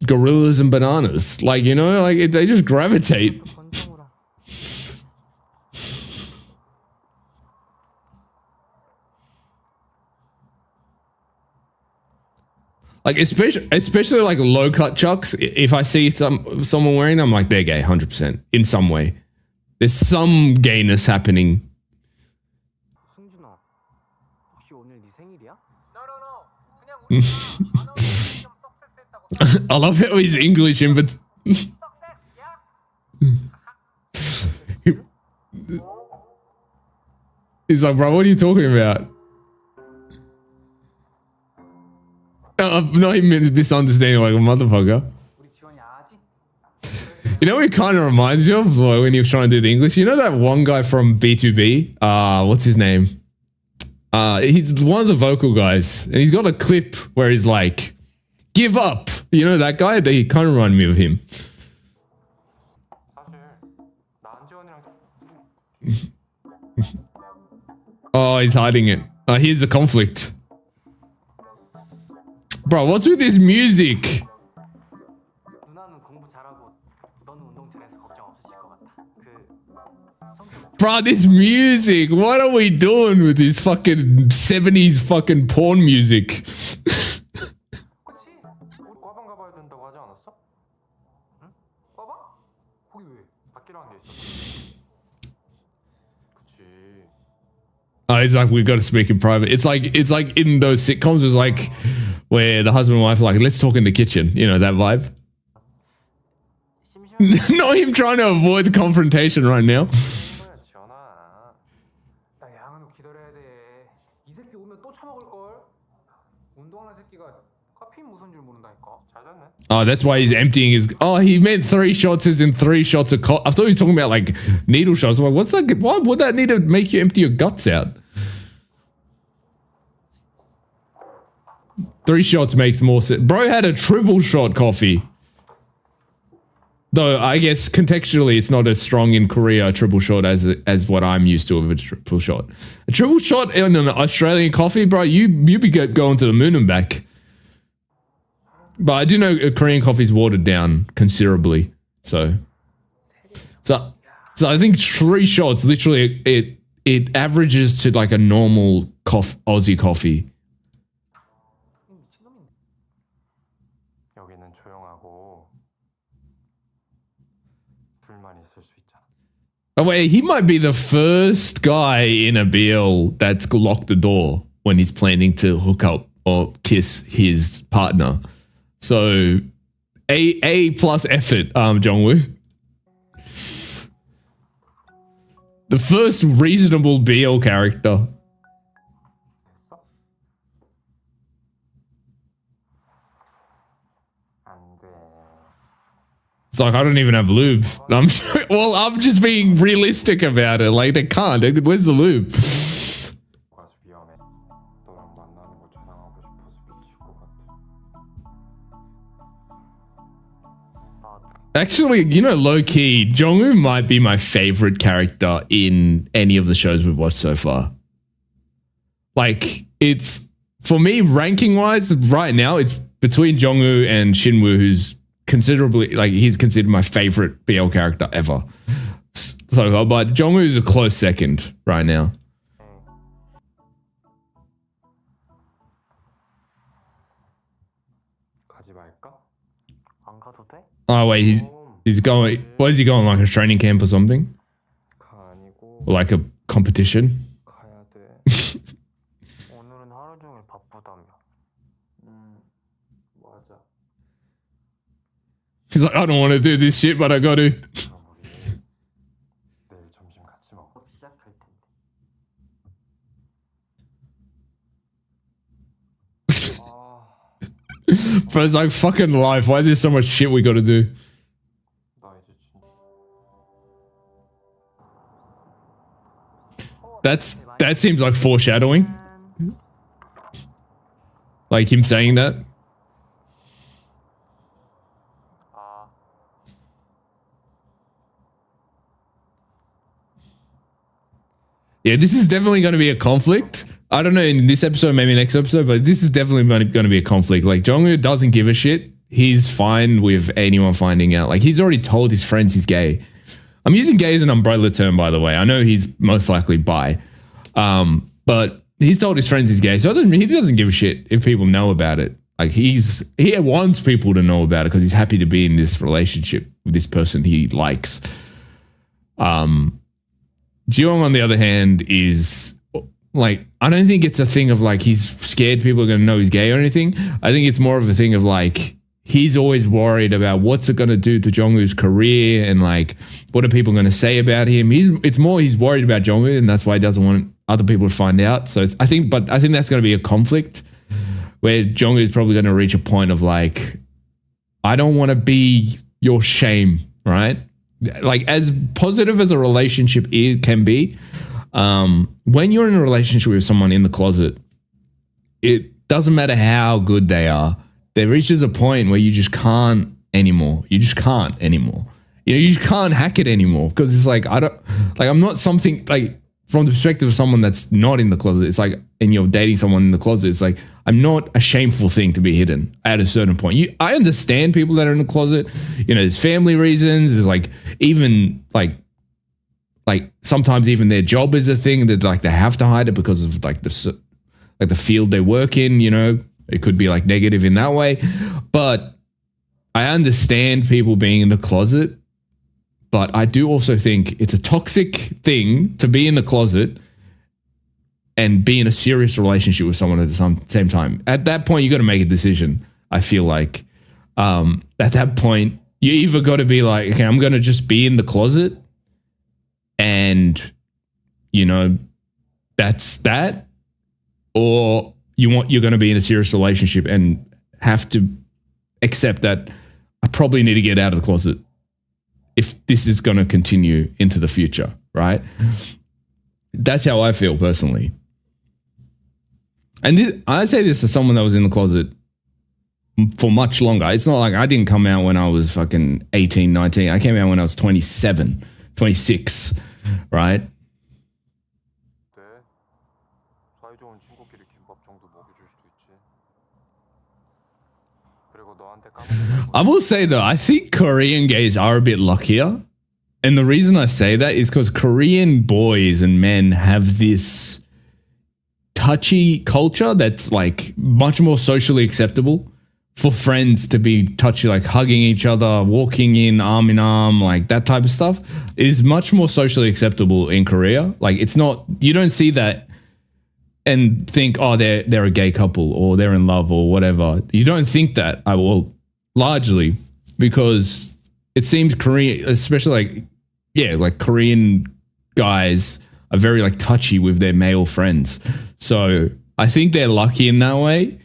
gorillas and bananas. Like, you know, like they just gravitate. Like, especially like low cut chucks. If I see someone wearing them, I'm like, they're gay, 100% in some way. There's some gayness happening. I love how he's English in, but he's like, bro, what are you talking about? I'm not even misunderstanding like a motherfucker. You know what it kind of reminds you of, like, when he was trying to do the English? You know that one guy from B2B? What's his name? He's one of the vocal guys, and he's got a clip where he's like, give up. You know that guy? He kind of reminded me of him. Oh, he's hiding it. Here's the conflict. Bro, what's with this music? Bro, this music. What are we doing with this fucking 70s fucking porn music? Oh, it's like, we've got to speak in private. It's like in those sitcoms, it's like where the husband and wife are like, let's talk in the kitchen. You know, that vibe. Not him trying to avoid the confrontation right now. Oh, that's why he's emptying his... Oh, he meant 3 shots as in 3 shots of... I thought he was talking about like needle shots. I'm like, what's that? Why would that need to make you empty your guts out? 3 shots makes more sense. Bro had a triple shot coffee. Though I guess contextually, it's not as strong in Korea, a triple shot, as what I'm used to of a triple shot. A triple shot in an Australian coffee, bro, you be going to the moon and back. But I do know Korean coffee's watered down considerably. So I think 3 shots, literally, it averages to like a normal Aussie coffee. 여기는 조용하고 둘만 있을 수 있잖아. Oh wait, he might be the first guy in a BL that's locked the door when he's planning to hook up or kiss his partner. So, A plus effort, Jongwoo. The first reasonable BL character. It's like, I don't even have lube. I'm just being realistic about it. Like, they can't. Where's the lube? 위험해. 너랑 만나는 거 저장하고 싶어서 미칠 것 같아. Actually, you know, low-key, Jongwoo might be my favorite character in any of the shows we've watched so far. Like, it's, for me, ranking-wise, right now, it's between Jongwoo and Shinwoo, who's considerably, like, he's considered my favorite BL character ever. So, but Jongwoo is a close second right now. 가지 말까? 안 가도 돼? Oh wait, he's going. What is he going, like a training camp or something? 가 아니고 Or like a competition? 가야 돼. 오늘은 하루 종일 바쁘다며. 맞아. He's like, I don't want to do this shit, but I got to. 그럼 우리 내일 점심 같이 먹어. 시작할 텐데. But it's like fucking life. Why is there so much shit we got to do? 나 이제 진짜 That seems like foreshadowing. Like him saying that. Yeah, this is definitely going to be a conflict. I don't know in this episode, maybe next episode, but this is definitely going to be a conflict. Like Jongwoo doesn't give a shit. He's fine with anyone finding out. Like he's already told his friends he's gay. I'm using gay as an umbrella term, by the way. I know he's most likely bi, but he's told his friends he's gay, so he doesn't give a shit if people know about it. Like he wants people to know about it because he's happy to be in this relationship with this person he likes. Jiwon, on the other hand, is like, I don't think it's a thing of like he's scared people are going to know he's gay or anything. I think it's more of a thing of like he's always worried about what's it going to do to Jongwoo's career and like what are people going to say about him. It's more he's worried about Jongwoo and that's why he doesn't want other people to find out. So I think that's going to be a conflict where Jongwoo is probably going to reach a point of like, I don't want to be your shame, right? Like as positive as a relationship can be, when you're in a relationship with someone in the closet, it doesn't matter how good they are. There reaches a point where you just can't anymore. You just can't anymore. You know, you just can't hack it anymore because it's like, I'm not something like from the perspective of someone that's not in the closet. It's like, and you're dating someone in the closet. It's like, I'm not a shameful thing to be hidden at a certain point. I understand people that are in the closet, you know, there's family reasons. There's like, even like sometimes even their job is a thing that like they have to hide it because of like the field they work in, you know, it could be like negative in that way. But I understand people being in the closet, but I do also think it's a toxic thing to be in the closet and be in a serious relationship with someone at the same time. At that point, you got to make a decision. I feel like at that point, you either got to be like, okay, I'm going to just be in the closet and, you know, that's that. Or you're going to be in a serious relationship and have to accept that I probably need to get out of the closet if this is going to continue into the future, right? That's how I feel personally. And I say this as someone that was in the closet for much longer. It's not like I didn't come out when I was fucking 18, 19. I came out when I was 27, 26, right? 네. 사이좋은 친구끼리 김밥 정도 먹여줄 수도 있지. 그리고 너한테 I will say though, I think Korean gays are a bit luckier. And the reason I say that is because Korean boys and men have this touchy culture that's like much more socially acceptable for friends to be touchy, like hugging each other, walking in arm, like that type of stuff is much more socially acceptable in Korea. Like it's not, you don't see that and think, oh, they're a gay couple or they're in love or whatever. You don't think that, largely because it seems Korean, especially like, yeah, like Korean guys are very like touchy with their male friends. So I think they're lucky in that way.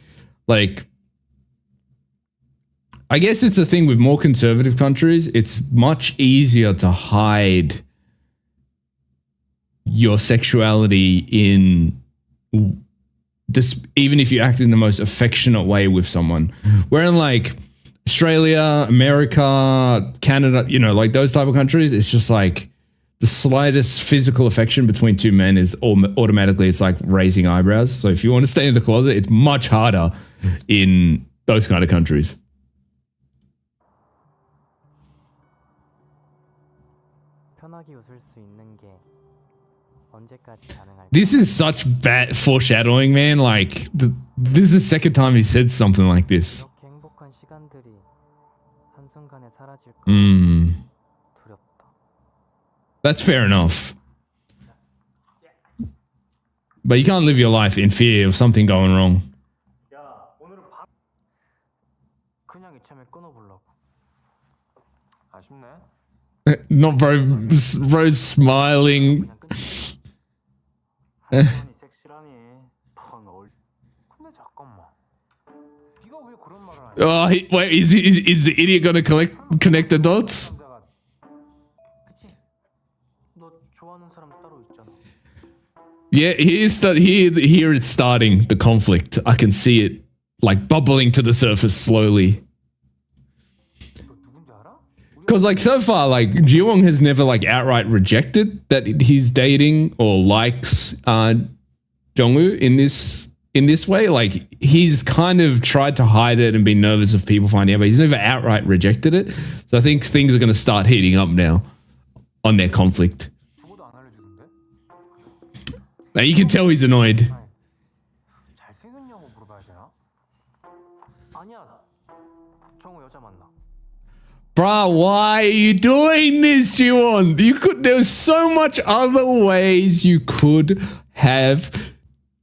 Like, I guess it's a thing with more conservative countries. It's much easier to hide your sexuality in this, even if you act in the most affectionate way with someone. Where in like Australia, America, Canada, you know, like those type of countries, it's just like the slightest physical affection between two men is automatically, it's like raising eyebrows. So if you want to stay in the closet, it's much harder in those kind of countries. 편하게 웃을 수 있는 게 언제까지 가능할까? This is such bad foreshadowing, man. Like, this is the second time he said something like this. 이렇게 행복한 시간들이 한순간에 사라질까 두렵다. That's fair enough. But you can't live your life in fear of something going wrong. 그냥 이참에 끊어보려고. 아쉽네. Not bro smiling. 섹시라니. 근데 잠깐만. 네가 왜 그런 말을 하냐? Oh, wait, is the idiot gonna connect the dots? 그치? 너 좋아하는 사람 따로 있잖아. Yeah, here it's starting, the conflict. I can see it like bubbling to the surface slowly. Because like so far, like Jiwon has never like outright rejected that he's dating or likes Jongwoo in this way. Like he's kind of tried to hide it and be nervous of people finding out, but he's never outright rejected it. So I think things are going to start heating up now on their conflict. 죽어도 안 알려주는데? Now you can tell he's annoyed. 잘생겼냐고 물어봐야 되나? 아니야. 정우 여자 만나. Bruh, why are you doing this, Jiwon? There's so much other ways you could have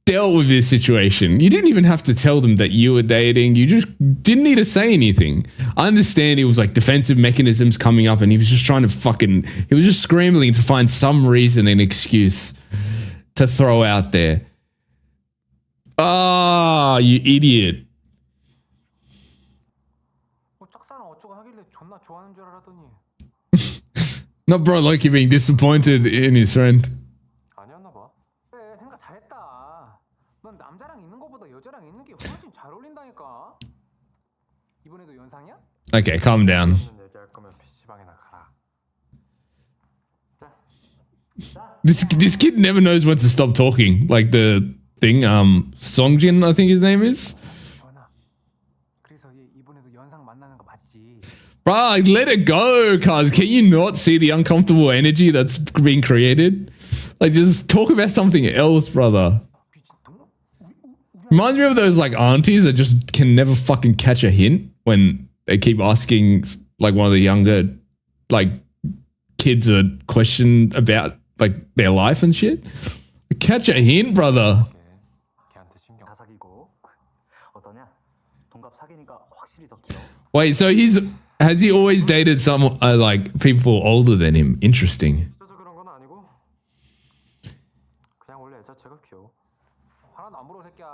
dealt with this situation. You didn't even have to tell them that you were dating. You just didn't need to say anything. I understand it was like defensive mechanisms coming up and he was just trying to he was just scrambling to find some reason and excuse to throw out there. Ah, you idiot. 존나 좋아하는 줄 알았더니 Not bro Loki being disappointed in his friend. 아니었나 봐. 그래 생각 잘했다. 넌 남자랑 있는 것보다 여자랑 있는 게 훨씬 잘 어울린다니까. 이번에도 연상이야? Okay, calm down. 얘기할 거면 PC방이나 가라. This kid never knows when to stop talking. Like the thing, Songjin, I think his name is. 그래서 이번에도 연상 만나는 거 맞지? Bruh, let it go, cuz. Can you not see the uncomfortable energy that's being created? Like, just talk about something else, brother. Reminds me of those, like, aunties that just can never fucking catch a hint when they keep asking, like, one of the younger, like, kids a question about, like, their life and shit. Catch a hint, brother. Wait, so has he always dated some like people older than him? Interesting. 그런 건 아니고 그냥 원래 여자체가 귀여워. 하나도 안 부러워 새끼야.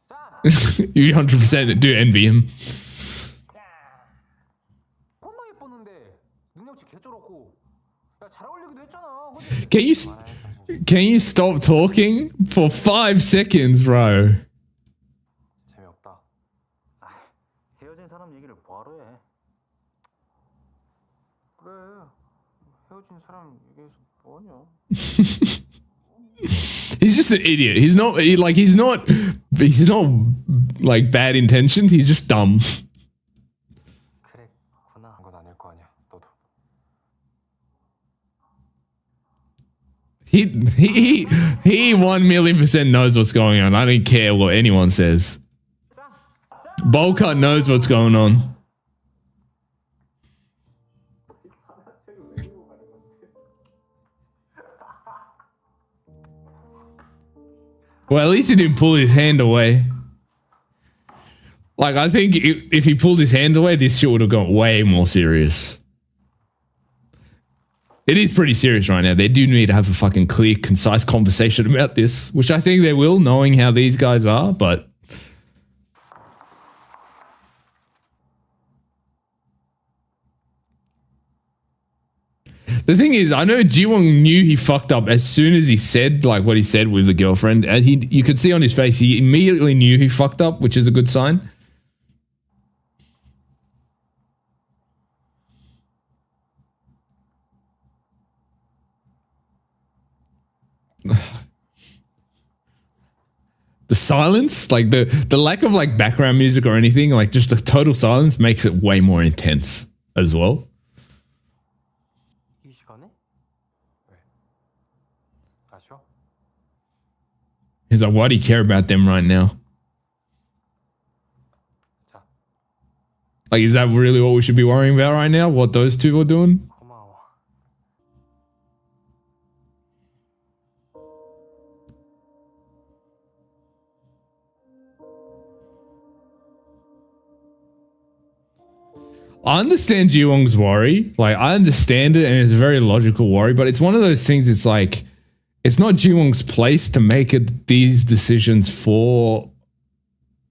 자. You 100% do envy him. 겁나 예뻤는데 능력치 개쩔었고. 야잘 어울리기도 했잖아. Can you stop talking for 5 seconds, bro? 재미없다. 아 막힌 사람 얘기해서 뭐하냐? He's just an idiot. He's not like bad intentioned. He's just dumb. 그랬구나. 건 아닐 거 아니야. 너도. He 1,000,000% knows what's going on. I don't care what anyone says. Bolcut knows what's going on. Well, at least he didn't pull his hand away. Like, I think if he pulled his hand away, this shit would have got way more serious. It is pretty serious right now. They do need to have a fucking clear, concise conversation about this, which I think they will, knowing how these guys are, but... The thing is, I know Jiwon knew he fucked up as soon as he said like what he said with the girlfriend. And you could see on his face, he immediately knew he fucked up, which is a good sign. The silence, like the lack of like background music or anything, like just the total silence makes it way more intense as well. He's like, why do you care about them right now? Like, is that really what we should be worrying about right now? What those two are doing? I understand Jiwong's worry. Like, I understand it and it's a very logical worry, but it's one of those things, it's like, it's not Jiwong's place to make these decisions for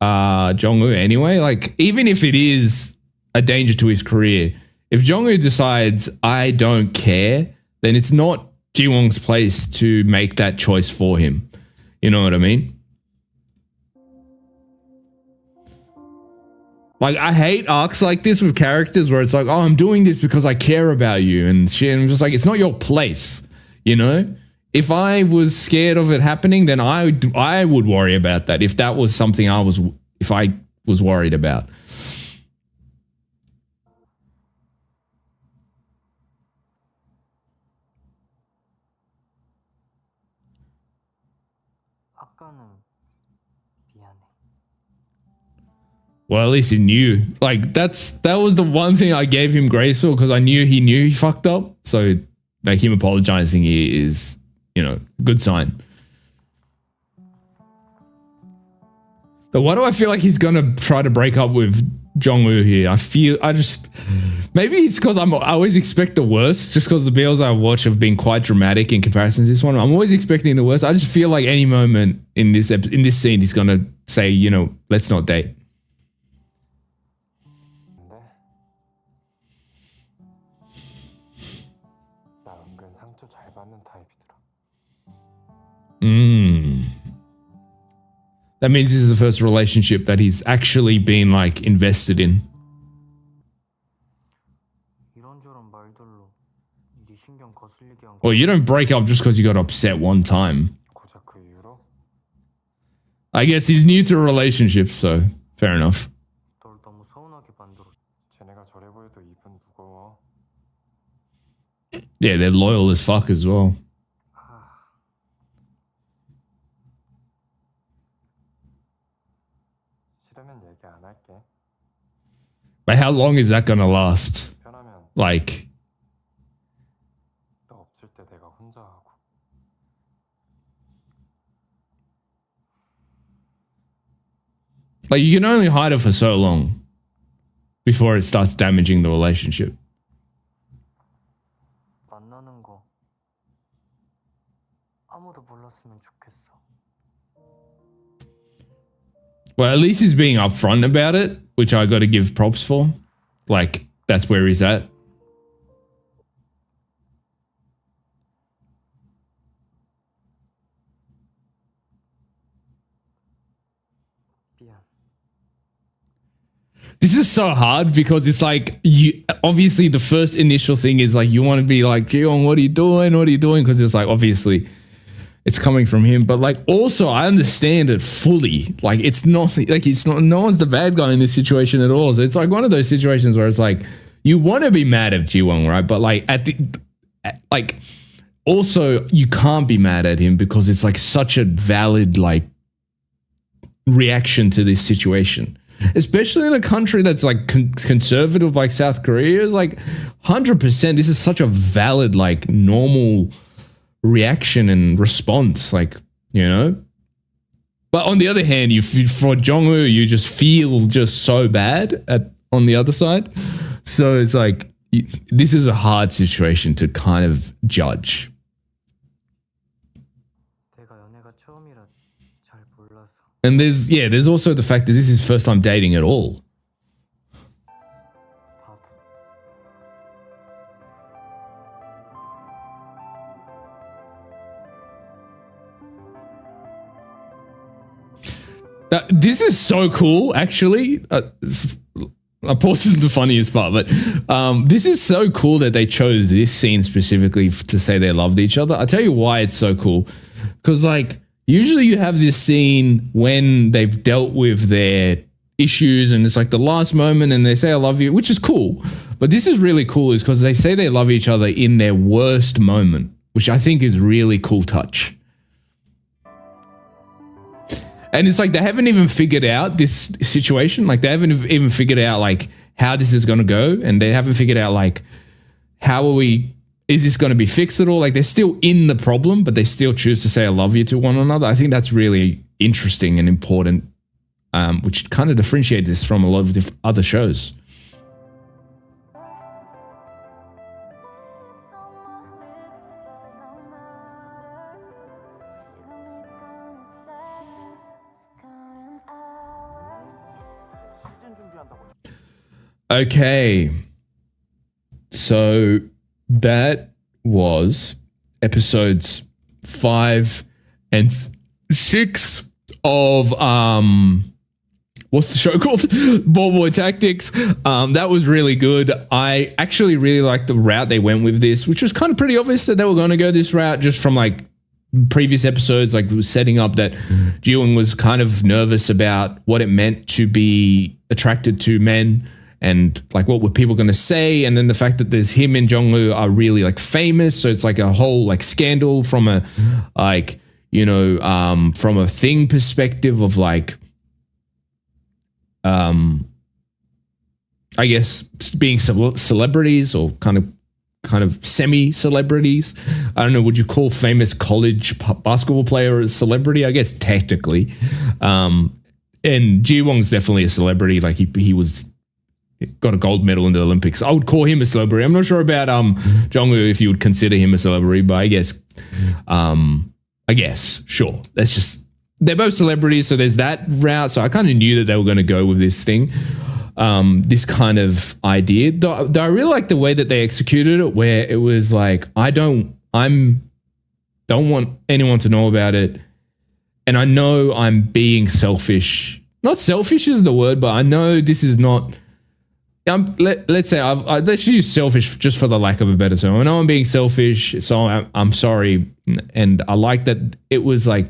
Jongwoo anyway. Like, even if it is a danger to his career, if Jongwoo decides, I don't care, then it's not Jiwong's place to make that choice for him. You know what I mean? Like, I hate arcs like this with characters where it's like, oh, I'm doing this because I care about you and shit. And I'm just like, it's not your place, you know? If I was scared of it happening, then I would worry about that. If that was something I was worried about. Well, at least he knew. Like, that was the one thing I gave him grace for, because I knew he fucked up. So, like, him apologizing is, you know, a good sign. But why do I feel like he's gonna try to break up with Jongwoo here? Maybe it's because I always expect the worst, just because the BLs I watch have been quite dramatic in comparison to this one. I'm always expecting the worst. I just feel like any moment in this scene, he's gonna say, you know, let's not date. That means this is the first relationship that he's actually been like invested in. Well, you don't break up just because you got upset one time. I guess he's new to relationships, so fair enough. Yeah, they're loyal as fuck as well. But how long is that gonna last? Like, you can only hide it for so long before it starts damaging the relationship. Well, at least he's being upfront about it, which I got to give props for. Like, that's where he's at. this is so hard because it's like you obviously the first initial thing is like you want to be like, Jiwon, what are you doing? What are you doing? Because it's like obviously it's coming from him, but like also I understand it fully. Like it's not no one's the bad guy in this situation at all. So it's like one of those situations where it's like you want to be mad at Jiwon, right? But like also you can't be mad at him because it's like such a valid like reaction to this situation, especially in a country that's like conservative like South Korea is like 100%. This is such a valid like normal reaction and response, like, you know. But on the other hand, for Jong-woo, you just feel just so bad on the other side. So it's like this is a hard situation to kind of judge. And there's also the fact that this is first time dating at all. This is so cool, actually. Of course, isn't the funniest part, but this is so cool that they chose this scene specifically to say they loved each other. I'll tell you why it's so cool. Because, like, usually you have this scene when they've dealt with their issues and it's like the last moment and they say, I love you, which is cool. But this is really cool is because they say they love each other in their worst moment, which I think is really cool touch. And it's like they haven't even figured out this situation. Like they haven't even figured out like how this is going to go. And they haven't figured out like is this going to be fixed at all? Like they're still in the problem, but they still choose to say I love you to one another. I think that's really interesting and important, which kind of differentiates this from a lot of other shows. Okay, so that was episodes 5 and 6 of what's the show called? Ball Boy Tactics. That was really good. I actually really liked the route they went with this, which was kind of pretty obvious that they were going to go this route just from like previous episodes. Like it was setting up that Jiwon was kind of nervous about what it meant to be attracted to men. And like, what were people going to say? And then the fact that there's him and Jong-woo are really like famous. So it's like a whole like scandal from a like, you know, from a thing perspective of like, I guess being celebrities or kind of semi-celebrities. I don't know. Would you call famous college basketball player a celebrity? I guess technically. And Ji-won's definitely a celebrity. Like he was got a gold medal in the Olympics. I would call him a celebrity. I'm not sure about Jong-woo if you would consider him a celebrity, but I guess sure. That's just they're both celebrities, so there's that route. So I kind of knew that they were going to go with this thing, this kind of idea. Though I really like the way that they executed it, where it was like I don't want anyone to know about it, and I know I'm being selfish. Not selfish is the word, but I know this is not. Let's say let's use selfish just for the lack of a better term. I know I'm being selfish, so I'm sorry. And I like that it was like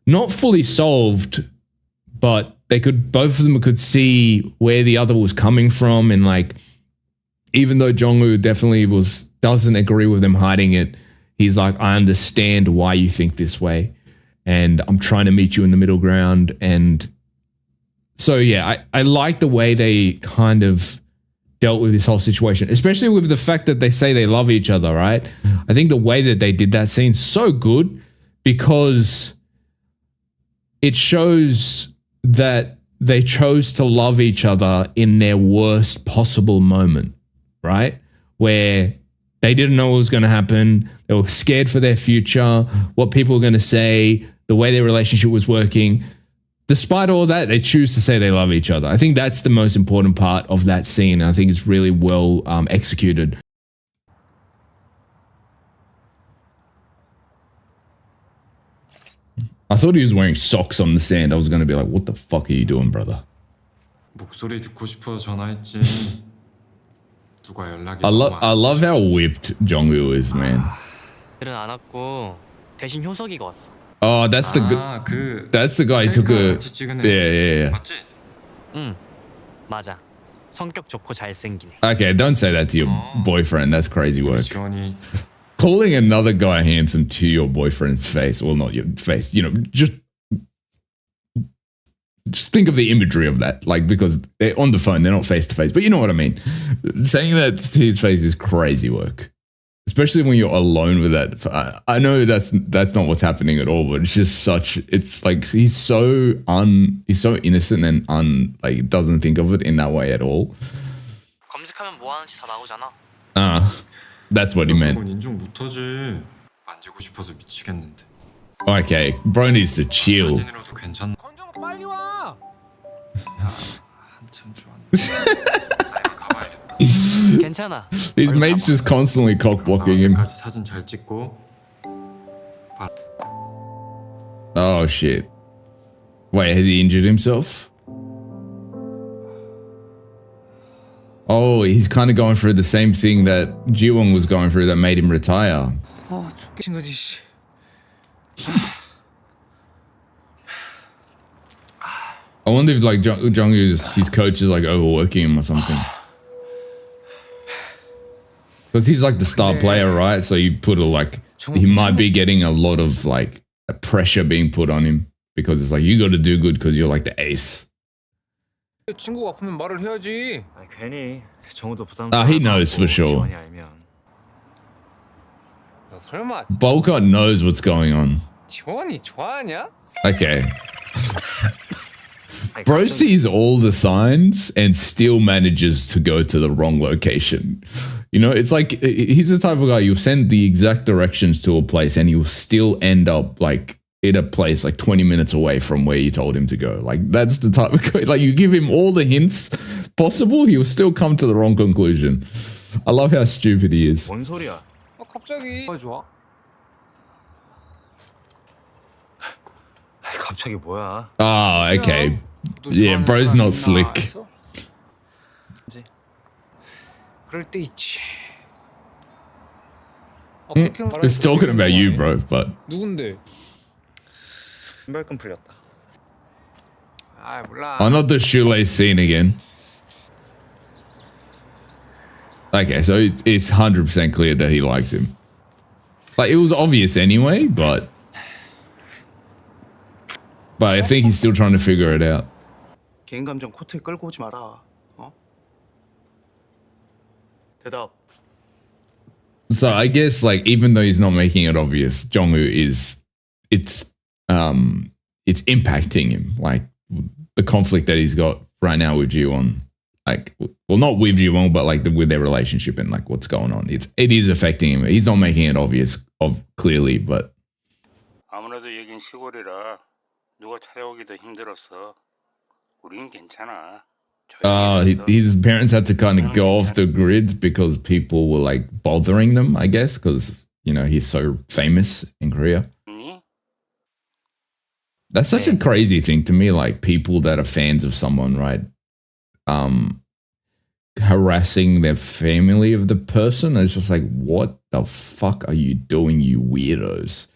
not fully solved, but both of them could see where the other was coming from. And like, even though Jong-woo definitely doesn't agree with them hiding it, he's like, I understand why you think this way, and I'm trying to meet you in the middle ground. And so yeah, I like the way they kind of dealt with this whole situation, especially with the fact that they say they love each other, right? I think the way that they did that scene so good because it shows that they chose to love each other in their worst possible moment, right? Where they didn't know what was going to happen. They were scared for their future, what people were going to say, the way their relationship was working. Despite all that, they choose to say they love each other. I think that's the most important part of that scene. I think it's really well executed. I thought he was wearing socks on the sand. I was going to be like, what the fuck are you doing, brother? 목소리 듣고 싶어서 전화했지. 누가 연락이 I love how whipped Jongwoo is, man. 일은 안 왔고 대신 효석이가 왔어. Oh, that's the that's the guy who took a 같이 찍은 애. yeah. 맞지? 응, 맞아. 성격 좋고 잘생기네. Okay, don't say that to your boyfriend. That's crazy work. 지원이 Calling another guy handsome to your boyfriend's face, well, not your face. You know, just think of the imagery of that, like, because they're on the phone, they're not face to face, but you know what I mean. Saying that to his face is crazy work, especially when you're alone with that. I know that's not what's happening at all, but it's just such. It's like he's so innocent and like doesn't think of it in that way at all. 검색하면 뭐 하는지 다 나오잖아. That's what he meant. 그건 인중 못하지. 만지고 싶어서 미치겠는데. Okay, bro needs to chill. 사진으로도 괜찮나? 건정아 빨리 와. 한참 좋았는데. 나 이만 가봐야겠다. 괜찮아. His mate's just constantly cock blocking him. 나까지 사진 잘 찍고. Oh shit. Wait, has he injured himself? Oh, he's kind of going through the same thing that Jiwon was going through that made him retire. 죽겠신 거지. 씨. I wonder if like Jongwoo's his coach is like overworking him or something. Because he's like the star player, right? So you put he might be getting a lot of like pressure being put on him because it's like you got to do good because you're like the ace. 친구가 아프면 말을 해야지. 아니, 괜히 정우도 부담. He knows for sure. 지원이 알면. 너 설마 Bolcott knows what's going on. 지원이 좋아하냐? Okay. Bro sees all the signs and still manages to go to the wrong location. You know, it's like he's the type of guy you'll send the exact directions to a place and he'll still end up like in a place like 20 minutes away from where you told him to go. Like that's the type of guy, like you give him all the hints possible, he'll still come to the wrong conclusion. I love how stupid he is. 뭔 소리야? 갑자기 좋아? 갑자기 뭐야? Ah, okay. Yeah, bro's not slick. 그럴 때 있지. It's talking about you, bro, but 누군데? 신발끈 풀렸다. 아 몰라. oh, not the shoelace scene again. Okay, so it's 100% clear that he likes him. Like it was obvious anyway, but I think he's still trying to figure it out. 개인 감정 코트에 끌고 오지 마라. 어? 대답. So I guess like even though he's not making it obvious, Jongwoo is it's impacting him. Like the conflict that he's got right now with Jiwon. Like well not with Jiwon, but like with their relationship and like what's going on. It is affecting him. He's not making it obvious clearly, but 아무래도 여긴 시골이라 누가 찾아오기도 힘들었어. 우린 괜찮아. his parents had to kind of go off the grid because people were like bothering them, I guess, because you know he's so famous in Korea. That's such a crazy thing to me, like people that are fans of someone, right? Harassing their family of the person. It's just like, what the fuck are you doing, you weirdos?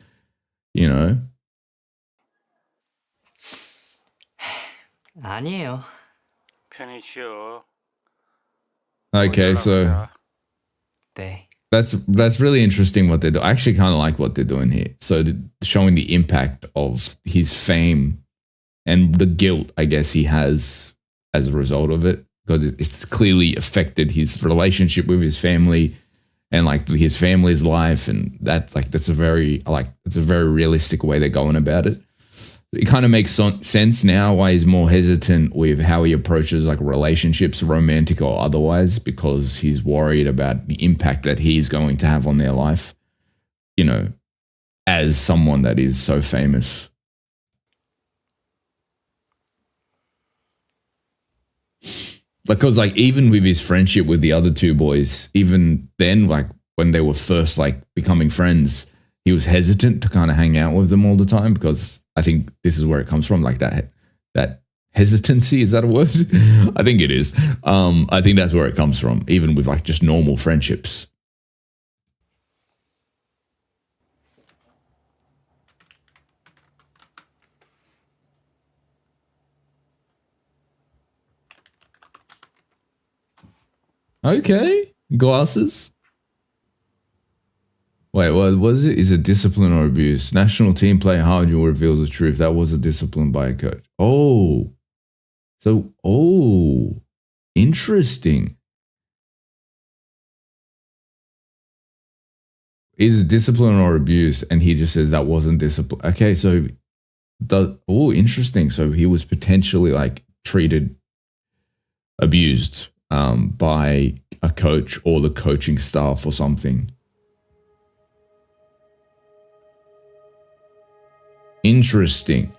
You know? 아니에요. 편히 쉬어. Okay, so 네. that's really interesting what they do. I actually kind of like what they're doing here. So showing the impact of his fame and the guilt, I guess, he has as a result of it, because it's clearly affected his relationship with his family and like his family's life, and that's a very realistic way they're going about it. It kind of makes sense now why he's more hesitant with how he approaches like relationships, romantic or otherwise, because he's worried about the impact that he's going to have on their life, you know, as someone that is so famous. Because like even with his friendship with the other two boys, even then, like when they were first like becoming friends, he was hesitant to kind of hang out with them all the time, because I think this is where it comes from, like that hesitancy. Is that a word? I think it is. I think that's where it comes from, even with like just normal friendships. Okay, glasses. Wait, what was it? Is it discipline or abuse? National team play hard, you reveals the truth. That was a discipline by a coach. Oh, so, interesting. Is it discipline or abuse? And he just says that wasn't discipline. Okay, so, interesting. So he was potentially like abused by a coach or the coaching staff or something. Interesting.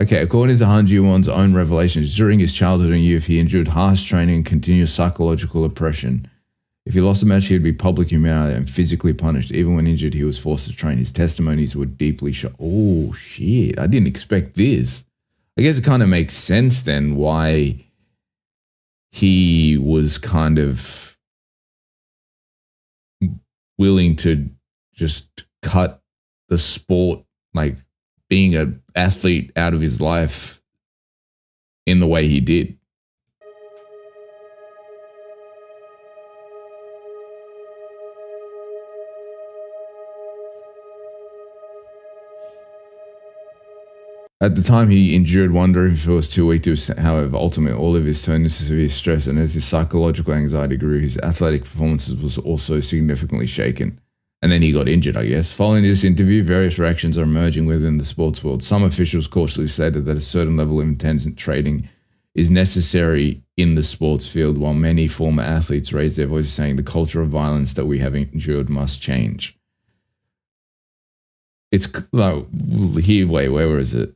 Okay, according to Han Ji-won's own revelations, during his childhood and youth, he endured harsh training and continuous psychological oppression. If he lost a match, he would be publicly humiliated and physically punished. Even when injured, he was forced to train. His testimonies were deeply shocked. Oh, shit. I didn't expect this. I guess it kind of makes sense then why he was kind of willing to just cut the sport, like being an athlete, out of his life in the way he did. At the time, he endured wondering if it was too weak to, however, ultimately all of his turned into severe stress, and as his psychological anxiety grew, his athletic performances was also significantly shaken. And then he got injured, I guess. Following this interview, various reactions are emerging within the sports world. Some officials cautiously stated that a certain level of intense training is necessary in the sports field, while many former athletes raised their voices saying the culture of violence that we have endured must change. It's like, here, wait, where is it?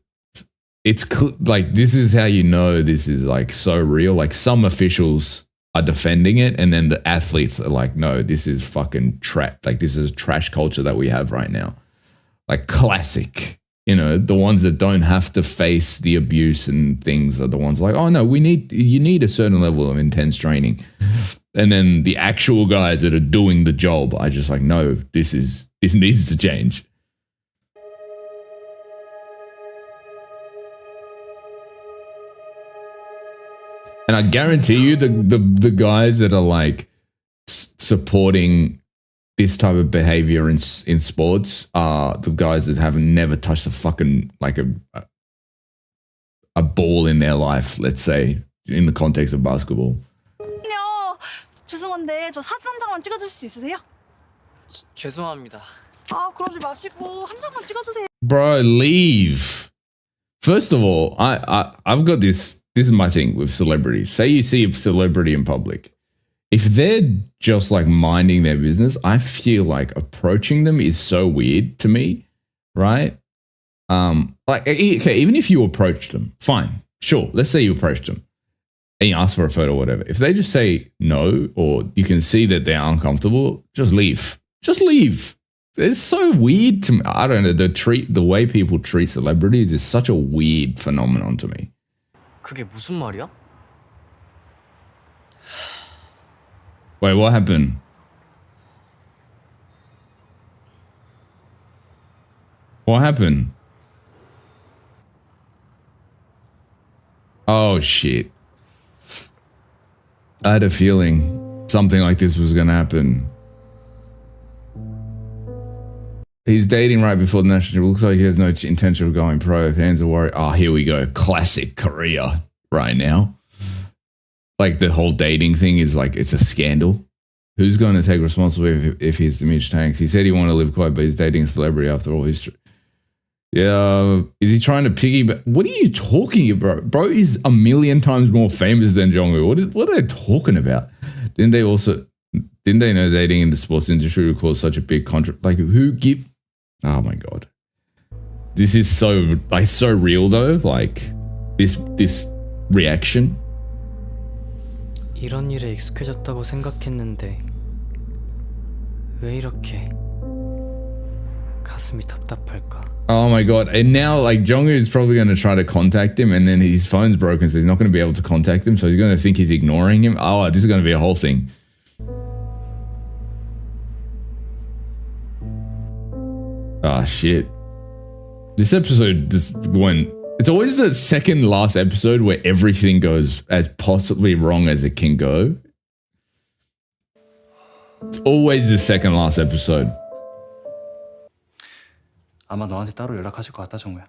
It's like, this is how you know this is like so real. Like some officials are defending it, and then the athletes are like, no, this is fucking like this is trash culture that we have right now. Like classic, you know, the ones that don't have to face the abuse and things are the ones like, oh no, you need a certain level of intense training. And then the actual guys that are doing the job are just like, no, this needs to change. And I guarantee you the guys that are like supporting this type of behavior in sports are the guys that have never touched a fucking, like a ball in their life, let's say, in the context of basketball. 죄송한데 저 사진 한 장만 찍어주실 수 있으세요? 죄송합니다. 아 그러지 마시고 한 장만 찍어주세요. Bro, leave. First of all, I've got this is my thing with celebrities. Say you see a celebrity in public. If they're just like minding their business, I feel like approaching them is so weird to me, right? Like, okay, even if you approached them, fine, sure. Let's say you approached them and you ask for a photo or whatever. If they just say no, or you can see that they're uncomfortable, just leave. Just leave. It's so weird to me. I don't know. The way people treat celebrities is such a weird phenomenon to me. 그게 무슨 말이야? Wait, what happened? What happened? Oh, shit. I had a feeling something like this was going to happen. He's dating right before the national. Looks like he has no intention of going pro. Fans are worried. Oh, here we go. Classic Korea right now. Like the whole dating thing is like, it's a scandal. Who's going to take responsibility if his image tanks? He said he wanted to live quiet, but he's dating a celebrity after all. Yeah. Is he trying to piggyback? What are you talking about? Bro is a million times more famous than Jongwoo. What are they talking about? Didn't they know dating in the sports industry would cause such a big contract? Like who give? Oh my God. This is so real though. Like this reaction. 이런 일에 익숙해졌다고 생각했는데 왜 이렇게 가슴이 답답할까? Oh my god. And now like Jongwoo is probably going to try to contact him and then his phone's broken so he's not going to be able to contact him. So he's going to think he's ignoring him. Oh, this is going to be a whole thing. Ah, shit. This episode just went... It's always the second last episode where everything goes as possibly wrong as it can go. It's always the second last episode. 아마 너한테 따로 연락하실 것 같다, 정우야.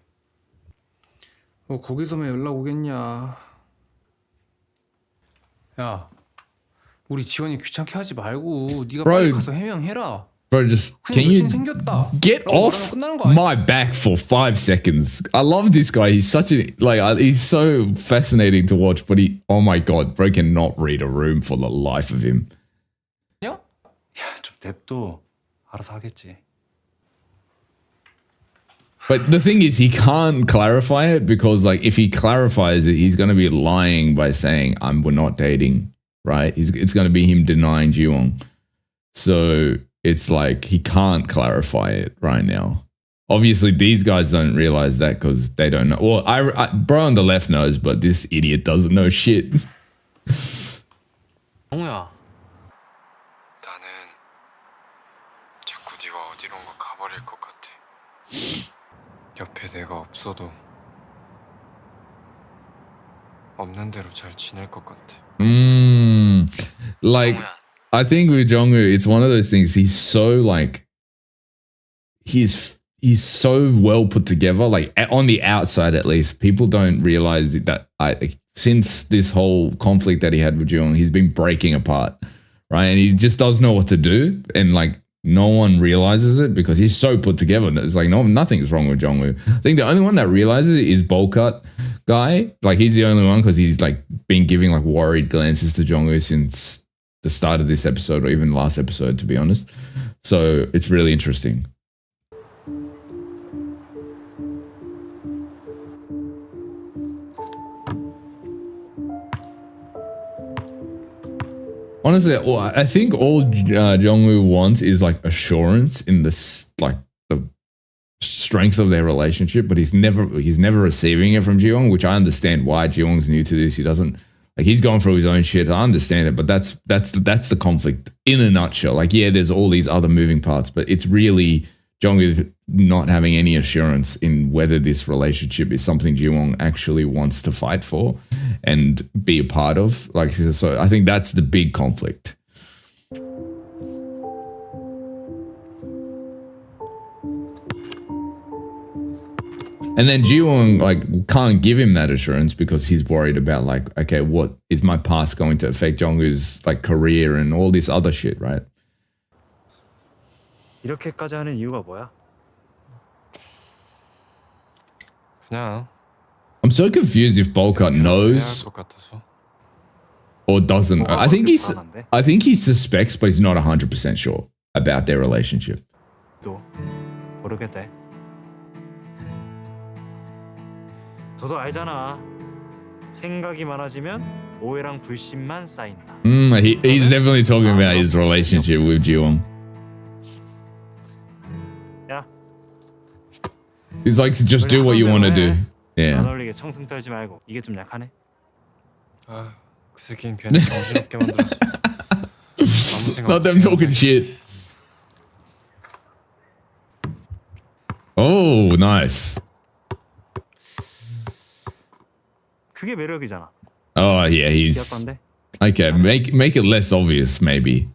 거기서만 연락 오겠냐. 야, 우리 지원이 귀찮게 하지 말고 네가 빨리 가서 해명해라. Bro, just can you get off my back for 5 seconds? I love this guy. He's such a he's so fascinating to watch. But oh my god, bro cannot read a room for the life of him. 야, 좀 냅둬. 알아서 하겠지. But the thing is, he can't clarify it because, like, if he clarifies it, he's going to be lying by saying, we're not dating, right? It's going to be him denying Jiwon. So it's like he can't clarify it right now. Obviously, these guys don't realize that because they don't know. Well, bro on the left knows, but this idiot doesn't know shit. 정우야. 나는 자꾸 네가 어디론가 가버릴 것 같아. 옆에 내가 없어도 없는 대로 잘 지낼 것 같아. Like, I think with Jongwoo, it's one of those things. He's so like, he's so well put together. Like on the outside, at least, people don't realize that since this whole conflict that he had with Jong, he's been breaking apart, right? And he just doesn't know what to do, and like no one realizes it because he's so put together. It's like nothing's wrong with Jongwoo. I think the only one that realizes it is Bolcut guy. Like he's the only one because he's like been giving like worried glances to Jongwoo since the start of this episode or even last episode, to be honest. So it's really interesting. Honestly, I think all Jongwoo wants is like assurance in this, like the strength of their relationship, but he's never receiving it from Jiwon, which I understand why. Jiwon's new to this. He doesn't like, he's going through his own shit. I understand it, but that's the conflict in a nutshell. Like, yeah, there's all these other moving parts, but it's really Jongwoo not having any assurance in whether this relationship is something Jiwon actually wants to fight for and be a part of. Like, so I think that's the big conflict. And then Jiwon like can't give him that assurance because he's worried about like, okay, what is my past going to affect Jongwoo's like career and all this other shit, right? 이렇게까지 하는 이유가 뭐야? 그냥 I'm so confused if Bolcut knows or doesn't. I think he suspects, but he's not 100% sure about their relationship. 또 모르겠대. 너도 알잖아. 생각이 많아지면 오해랑 불신만 쌓인다. He's definitely talking about his relationship with Jiwon. 야. He's like, just do what you want to do. Yeah. 안 어울리게 청승 떨지 말고. 이게 좀 약하네. 아, 그 새끼는 괜히 정신없게 만들었어. Not them talking shit. Oh, nice. 그게 매력이잖아. Oh, yeah, he's... Okay, make it less obvious, maybe.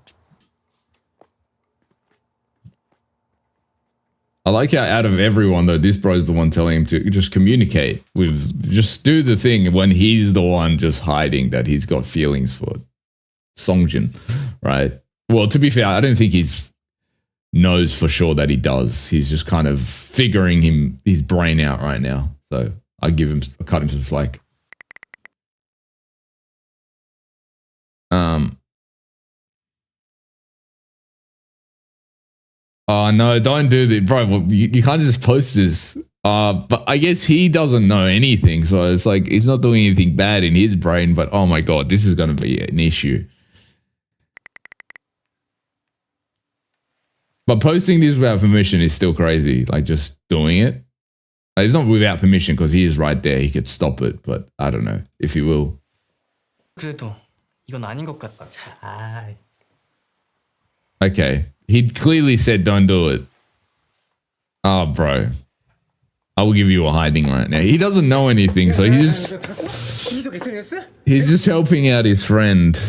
I like how out of everyone, though, this bro's the one telling him to just communicate with... Just do the thing when he's the one just hiding that he's got feelings for Songjin, right? Well, to be fair, I don't think he's knows for sure that he does. He's just kind of figuring his brain out right now. So I cut him some slack. Oh no, don't do this, bro. You can't just post this. But I guess he doesn't know anything, so it's like he's not doing anything bad in his brain. But oh my god, this is gonna be an issue. But posting this without permission is still crazy. Like just doing it. Like, it's not without permission because he is right there. He could stop it, but I don't know if he will. 그래도 이건 아닌 것 같다. 아. Okay. He clearly said don't do it. Oh, bro. I will give you a hiding right now. He doesn't know anything, so he's just helping out his friend,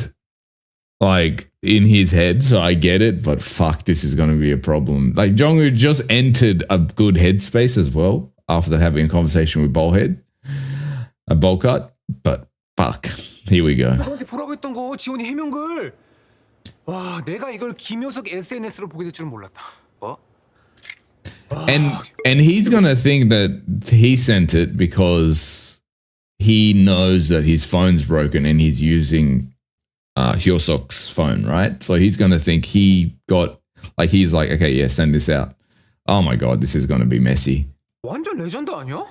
like, in his head, so I get it, but fuck, this is going to be a problem. Like, Jongwoo just entered a good headspace as well after having a conversation with Bolhead, a bowl cut, but fuck, here we go. 너한테 보라고 했던 거 지원이 해명글. 와, 내가 이걸 김효석 SNS로 보게 될 줄은 몰랐다. 뭐? And he's gonna think that he sent it because he knows that his phone's broken and he's using Hyosok's phone, right? So he's gonna think he got, like, he's like, okay, yeah, send this out. Oh my god, this is gonna be messy. 완전 레전드 아니야?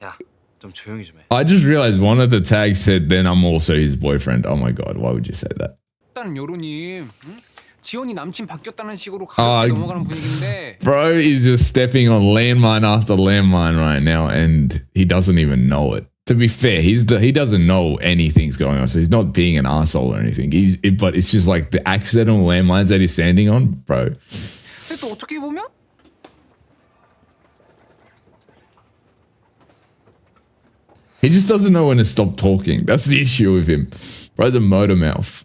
야, 좀 조용히 좀 해. I just realized one of the tags said, then I'm also his boyfriend. Oh my god, why would you say that? 일단은 여론이 지원이 남친 바뀌었다는 식으로 가볍게 넘어가는 분위기인데. Bro is just stepping on landmine after landmine right now, and he doesn't even know it. To be fair, he doesn't know anything's going on, so he's not being an asshole or anything. But it's just like the accidental landmines that he's standing on, bro. 근데 또 어떻게 보면 he just doesn't know when to stop talking. That's the issue with him. Bro's a motor mouth.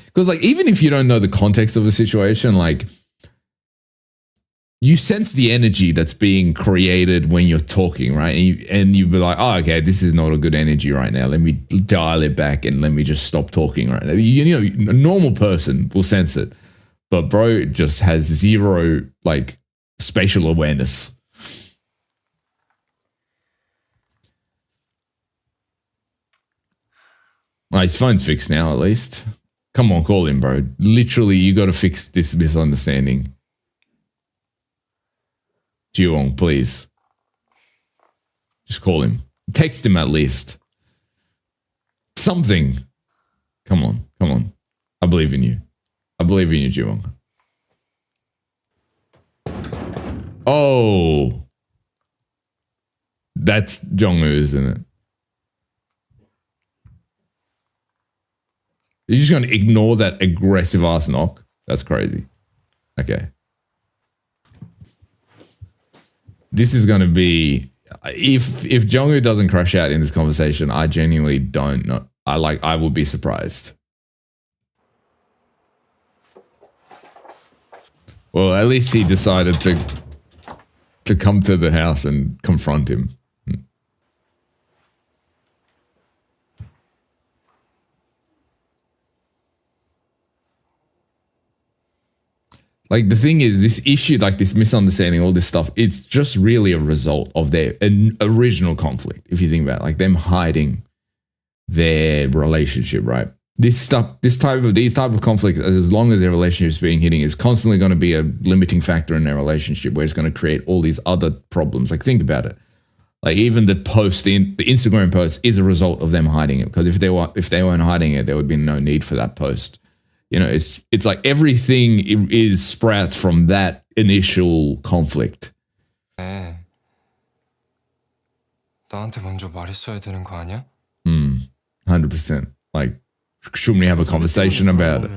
Because, like, even if you don't know the context of the situation, like, you sense the energy that's being created when you're talking, right? And you'd be like, oh, okay, this is not a good energy right now. Let me dial it back and let me just stop talking right now. You know, a normal person will sense it. But bro just has zero, like, spatial awareness. Well, his phone's fixed now, at least. Come on, call him, bro. Literally, you got to fix this misunderstanding. Jiwon, please. Just call him. Text him at least. Something. Come on, come on. I believe in you. I believe in you, Jiwon. Oh. That's Jongwoo, isn't it? You're just going to ignore that aggressive ass knock? That's crazy. Okay. This is going to be... If Jongwoo doesn't crash out in this conversation, I genuinely don't know. I would be surprised. Well, at least he decided to come to the house and confront him. Like, the thing is, this issue, like this misunderstanding, all this stuff, it's just really a result of their original conflict, if you think about it. Like, them hiding their relationship, right? These type of conflict, as long as their relationship is being hitting, is constantly going to be a limiting factor in their relationship, where it's going to create all these other problems. Like, think about it. Like, even the Instagram post is a result of them hiding it. Because if they weren't hiding it, there would be no need for that post. You know, it's like everything is sprouts from that initial conflict. 네. 나한테 먼저 말했어야 되는 거 아니야? 100%. Like, shouldn't we have a conversation about it?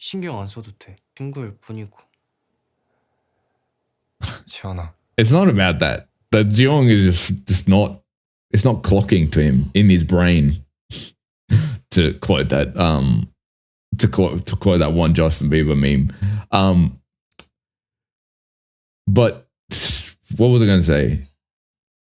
신경 안 써도 돼. 친구일 뿐이고. 지원아. It's not about that. The Jeong is just not. It's not clocking to him in his brain. To quote that. To quote that one Justin Bieber meme. But what was I going to say?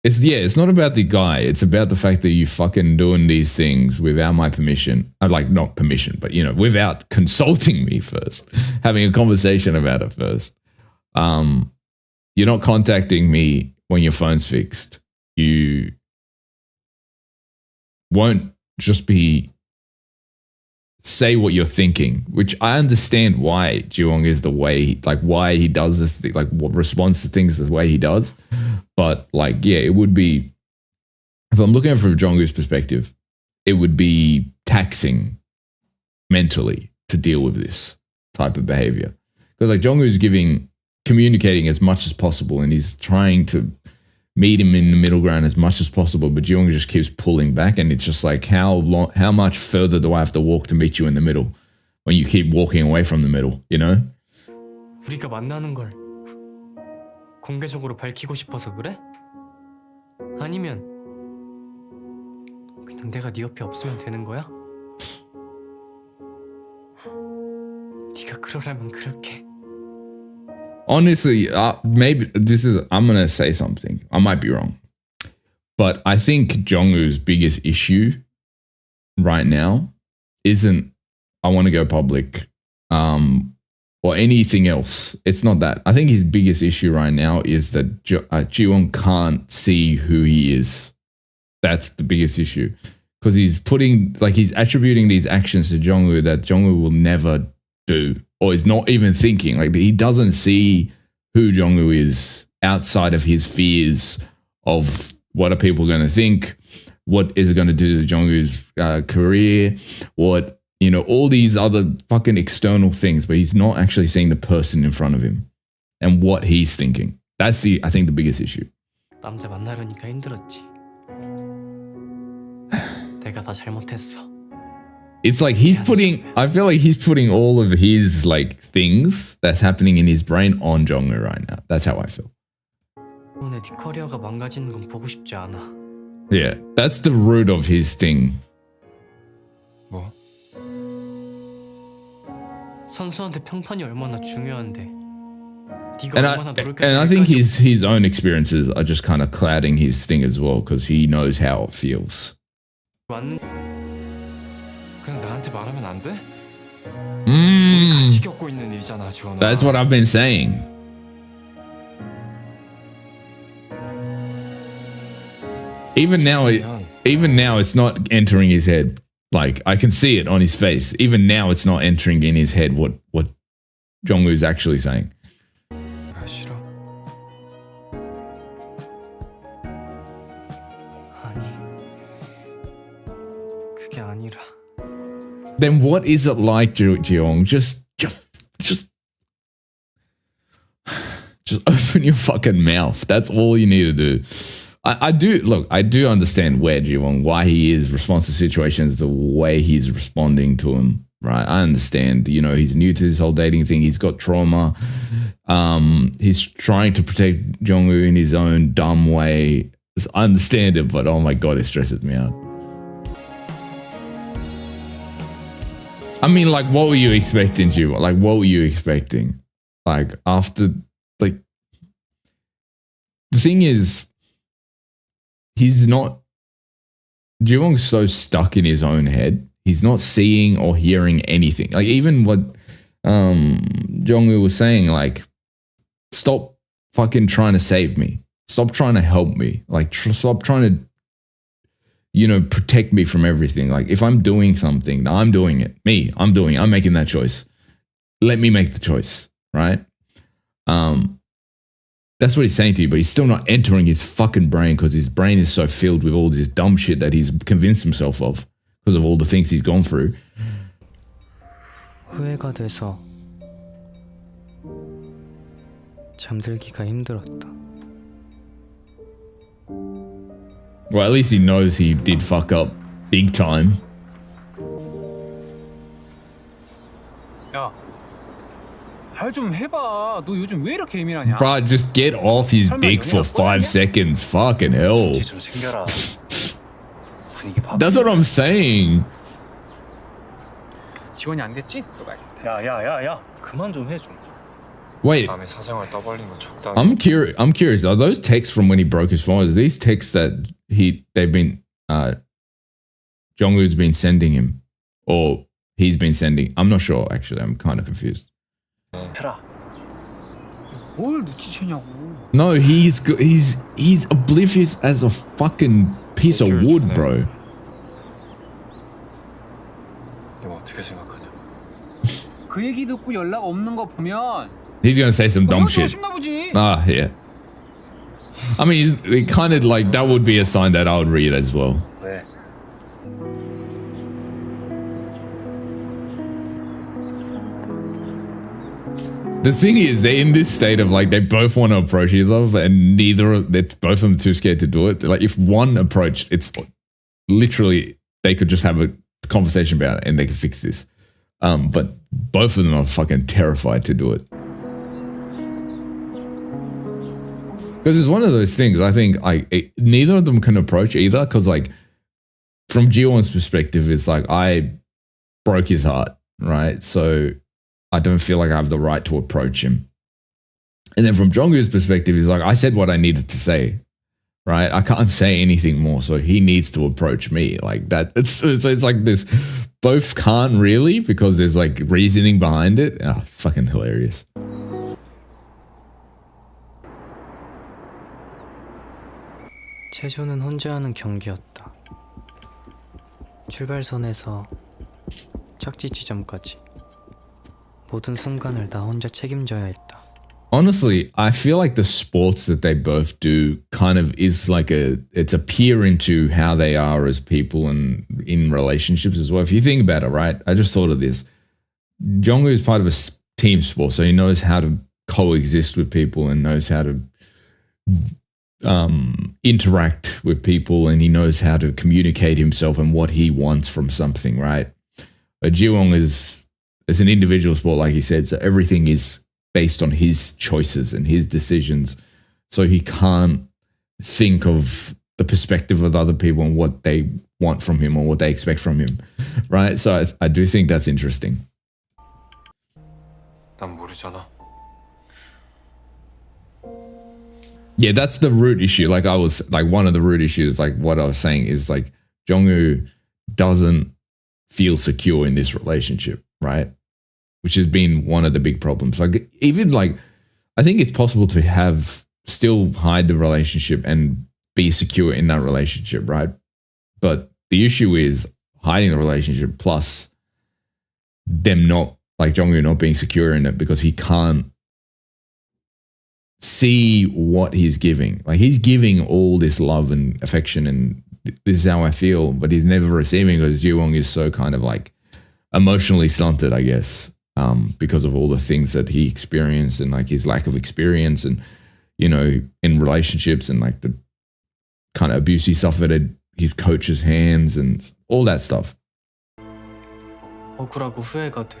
It's not about the guy. It's about the fact that you fucking doing these things without my permission. Like, not permission, but, you know, without consulting me first, having a conversation about it first. You're not contacting me when your phone's fixed. You won't just say what you're thinking, which I understand why Jiwon is the way, why he does this, what responds to things the way he does. But, yeah, it would be, if I'm looking at it from Jongwoo's perspective, it would be taxing mentally to deal with this type of behavior. Because like Jungwoo's communicating as much as possible, and he's trying to meet him in the middle ground as much as possible, but Jeong just keeps pulling back, and it's just like, how much further do I have to walk to meet you in the middle when you keep walking away from the middle, you know? 우리가 만나는 걸 공개적으로 밝히고 싶어서 그래? 아니면 그냥 내가 네 옆에 없으면 되는 거야? 네가 그러라면 그럴게. Honestly, maybe I'm going to say something. I might be wrong. But I think Jungwoo's biggest issue right now isn't I want to go public or anything else. It's not that. I think his biggest issue right now is that Jiwon can't see who he is. That's the biggest issue. Because he's attributing these actions to Jungwoo that Jungwoo will never do. Or is not even thinking. Like, he doesn't see who Jungwoo is outside of his fears of what are people going to think, what is it going to do to Jungwoo's career, what, you know, all these other fucking external things, but he's not actually seeing the person in front of him and what he's thinking. That's I think the biggest issue. 남자 만나려니까 힘들었지. 내가 다 잘못했어. It's like I feel like he's putting all of his like things that's happening in his brain on Jungwoo right now. That's how I feel. 오늘 네 커리어가 망가지는 건 보고 싶지 않아. Yeah, that's the root of his thing. 뭐? 선수한테 평판이 얼마나 중요한데. 네가 And 얼마나 노력했을까? I think his own experiences are just kind of clouding his thing as well, because he knows how it feels. 맞는 그냥 나한테 말하면 안 돼? 같이 겪고 있는 일이잖아, 지원아. That's what I've been saying. Even now, it's not entering his head. Like, I can see it on his face. Even now, it's not entering in his head what Jungwoo's actually saying. 아, 싫어. 아니. 그게 아니라. Then what is it like, Jeong? Just open your fucking mouth. That's all you need to do. I do understand where Jiwon, why he is responds to situations the way he's responding to them, right? I understand, you know, he's new to this whole dating thing. He's got trauma. He's trying to protect Jungwoo in his own dumb way. I understand it, but oh my God, it stresses me out. I mean, like, what were you expecting, Jiwon? Like, what were you expecting? Like, after, like, the thing is, Jiwon's so stuck in his own head. He's not seeing or hearing anything. Like, even what Jungwoo was saying, like, stop fucking trying to save me. Stop trying to help me. Like, stop trying to, you know, protect me from everything. Like, if I'm doing something, I'm doing it. I'm making that choice. Let me make the choice, right? That's what he's saying to you, but he's still not entering his fucking brain because his brain is so filled with all this dumb shit that he's convinced himself of because of all the things he's gone through. 후회가 돼서 잠들기가 힘들었다. Well, at least he knows he did fuck up big time. 야, 말 좀 해봐. 너 요즘 왜 이렇게 예민하냐? Bro, just get off his dick for 5 seconds. Fucking hell. 좀 생겨라. 분위기 봐. That's what I'm saying. 지원이 안 됐지? 또 가야겠다. 야야야야, 그만 좀 해 좀. Wait, 남의 사정을 떠벌린 거 적당히. I'm curious. Are those texts from when he broke his phone? Are these texts that Jungwoo's been sending him, or he's been sending? I'm not sure. Actually, I'm kind of confused. 해라. 뭘 눈치채냐고. No, he's oblivious as a fucking piece of wood, bro. 이거 어떻게 생각하냐? 그 얘기 듣고 연락 없는 거 보면 He's gonna say some dumb shit. 싶나 보지. Ah, yeah. I mean, it kind of like that would be a sign that I would read as well. 왜? The thing is, they're in this state of like they both want to approach each other, and both of them too scared to do it. Like if one approached, it's literally they could just have a conversation about it and they could fix this. But both of them are fucking terrified to do it. Because it's one of those things. I think neither of them can approach either. Because like from Jiwon's perspective, it's like I broke his heart, right? So I don't feel like I have the right to approach him. And then from Jongwoo's perspective, he's like, I said what I needed to say, right? I can't say anything more, so he needs to approach me like that. It's like this. Both can't really because there's like reasoning behind it. Oh, fucking hilarious. 체조는 혼자 하는 경기였다. 출발선에서 착지 지점까지 모든 순간을 나 혼자 책임져야 했다. Honestly, I feel like the sports that they both do kind of is like it's a peer into how they are as people and in relationships as well. If you think about it, right? I just thought of this. Jongwoo is part of a team sport, so he knows how to coexist with people and knows how to interact with people, and he knows how to communicate himself and what he wants from something, right? But Jiwon is an individual sport, like he said, so everything is based on his choices and his decisions. So he can't think of the perspective of other people and what they want from him or what they expect from him, right? So I do think that's interesting. 난 모르잖아. Yeah, that's the root issue. Like one of the root issues, like what I was saying is like Jongwoo doesn't feel secure in this relationship, right? Which has been one of the big problems. Like even like, I think it's possible to still hide the relationship and be secure in that relationship, right? But the issue is hiding the relationship plus them not, like Jongwoo not being secure in it because he can't see what he's giving. Like he's giving all this love and affection and this is how I feel, but he's never receiving because Jiwon is so kind of like emotionally stunted, I guess, because of all the things that he experienced and like his lack of experience and, you know, in relationships and like the kind of abuse he suffered at his coach's hands and all that stuff. 억울하고 후회가 돼.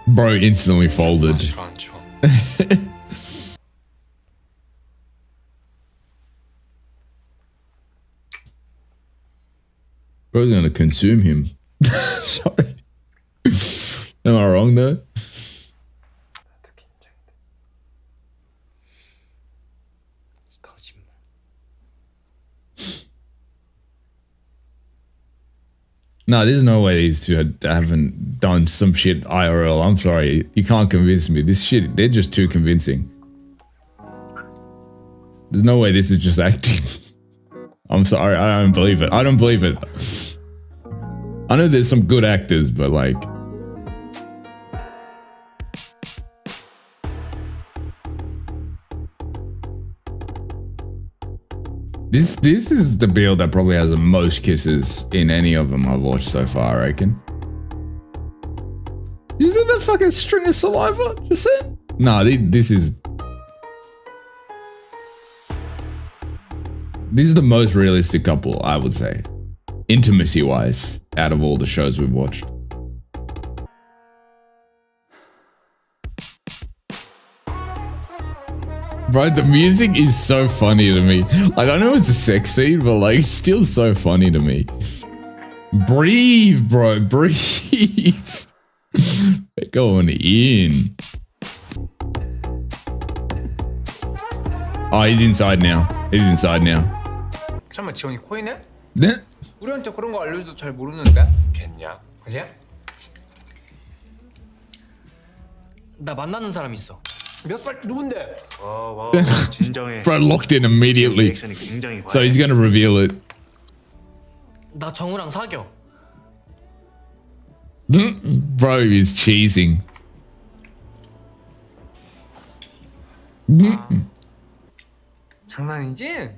Bro instantly folded. Bro's gonna consume him. Sorry. Am I wrong though? No, there's no way these two haven't done some shit IRL. I'm sorry. You can't convince me. This shit, they're just too convincing. There's no way this is just acting. I'm sorry. I don't believe it. I don't believe it. I know there's some good actors, but like... This is the build that probably has the most kisses in any of them I've watched so far, I reckon. Isn't that fucking string of saliva? Just saying? Nah, this is the most realistic couple, I would say. Intimacy-wise, out of all the shows we've watched. Bro, the music is so funny to me. Like, I know it's a sex scene, but like, it's still so funny to me. Breathe, bro, breathe. They're going in. Oh, he's inside now. He's inside now. 설마 지원이 코이네? 네? 우리한테 그런 거 알려줘도 잘 모르는데? 겠냐? 그지? 나 만나는 사람 있어. 몇 살 누군데? 와, 진정해. Bro locked in immediately. So he's gonna reveal it. 나 정우랑 사겨. Bro is cheesing. 장난이지?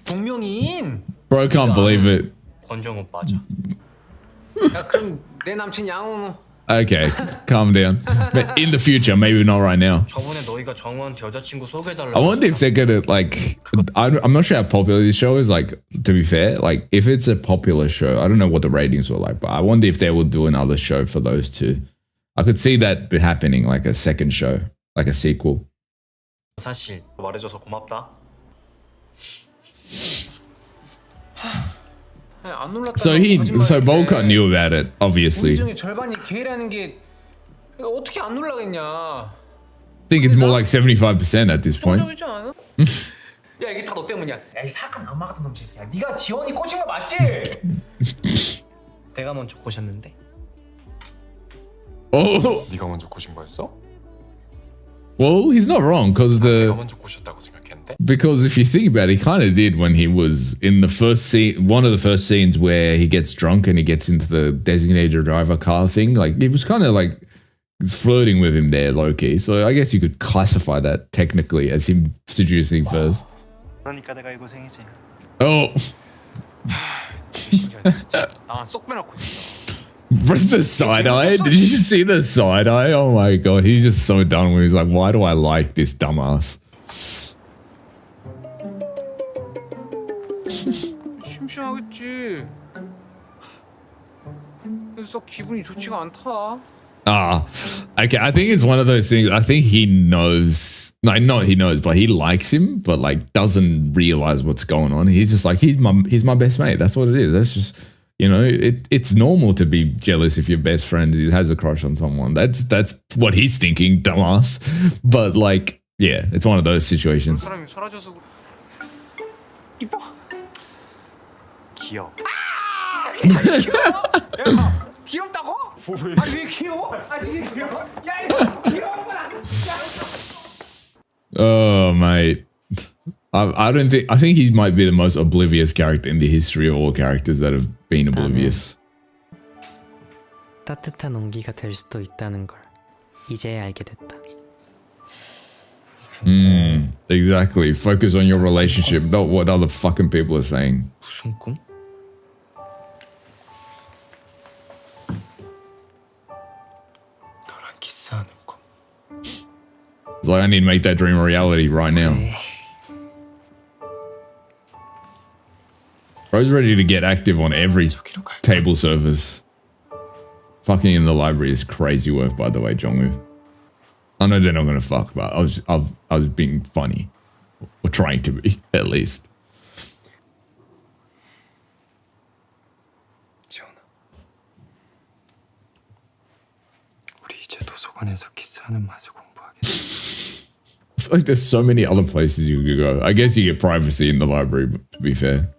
동명이인. Bro can't believe it. 권정우 빠져. 야 그럼 내 남친 양호노. Okay, calm down. But in the future, maybe not right now. 저번에 너희가 정우한테 여자친구 I 소개해달라고 wonder if they're gonna like. I'm not sure how popular this show is. Like, to be fair, like if it's a popular show, I don't know what the ratings were like, but I wonder if they will do another show for those two. I could see that happening, like a second show, like a sequel. 사실 말해줘서 고맙다. 안 놀랐다. So Volcott knew about it, obviously. 우리 중에 절반이 게이라는 게 어떻게 안 놀라겠냐? I think it's more like 75% at this point. 정적이지 않아? 야 이게 다 너 때문이야. 야이 사악한 악마 같은 놈 새끼야. 네가 지원이 꽂힌 거 맞지? 내가 먼저 꼬셨는데 Oh, 네가 먼저 꼬신 거였어? well, he's not wrong because 내가 먼저 꼬셨다고 생각했는데. because if you think about it, he kind of did when he was in the first scene, one of the first scenes where he gets drunk and he gets into the designated driver car thing. Like it was kind of like flirting with him there, low key. So I guess you could classify that technically as him seducing first. 그러니까 내가 이 고생이지. Oh, 신기하다 진짜. 나만 쏙 빼놓고. what's the side eye? Did you see the side eye? Oh my god, he's just so done when he's like, why do I like this dumbass? 심심하겠지. 그래서 기분이 좋지가 않다. Ah, okay. I think it's one of those things. I think he knows, like, not he knows, but he likes him, but like doesn't realize what's going on. He's just like he's my best mate. That's what it is. That's just, you know, it's normal to be jealous if your best friend has a crush on someone. That's what he's thinking, dumbass. But like, yeah, it's one of those situations. 사람이 사라져서 이뻐. 귀여워. 귀엽다고? 아니 왜 귀여워? 아니 왜 귀여워? 야 이거 귀여워라. Oh, mate. I don't think. I think he might be the most oblivious character in the history of all characters that have been oblivious. 따뜻한 온기가 될 수도 있다는 걸 이제야 알게 됐다. Exactly. Focus on your relationship, not what other fucking people are saying. 무슨 꿈? 너랑 키스하는 꿈. It's like I need to make that dream a reality right now. Bro's ready to get active on every table service. Fucking in the library is crazy work, by the way, Jongwoo. I know they're not gonna fuck, but I was being funny, or trying to be at least. 지원아, 우리 이제 도서관에서 키스하는 맛을 공부하겠어. I feel like there's so many other places you could go. I guess you get privacy in the library, but to be fair.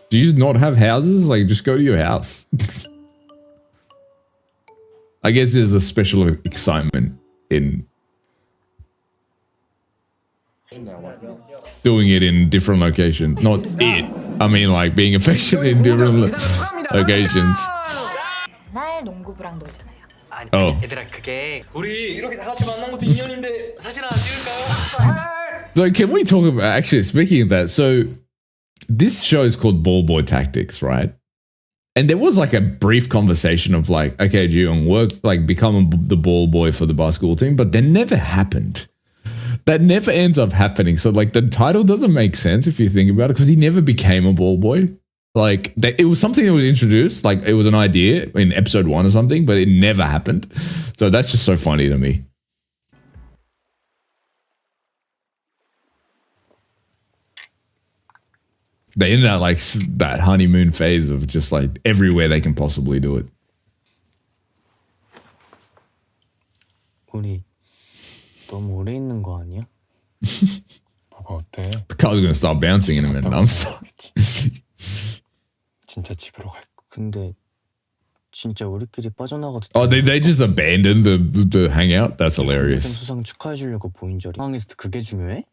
Do you just not have houses? Like, just go to your house. I guess there's a special excitement in doing it in different locations. Not it. I mean, like, being affectionate in different locations. 날 농구부랑 놀잖아요. 아니, Oh. 얘들아 그게 우리 이렇게 다 같이 만난 것도 인연인데 사진 하나 찍을까요? So can we talk about, actually, speaking of that, so this show is called Ball Boy Tactics, right? And there was like a brief conversation of like, okay, Ji-young, work, like become the ball boy for the basketball team, but that never happened. That never ends up happening. So like the title doesn't make sense if you think about it, because he never became a ball boy. Like it was something that was introduced, like it was an idea in episode 1 or something, but it never happened. So that's just so funny to me. They're in that like that honeymoon phase of just like everywhere they can possibly do it. 우리 너무 오래 있는 거 아니야? 뭐가 어때? The car's gonna start bouncing in a minute. I'm sorry. 진짜 집으로 갈 거. 근데 진짜 우리끼리 빠져나가도 Oh, they just abandoned the hangout? That's hilarious. 수상 축하해 주려고 보인 절이 상황에서 그게 중요해?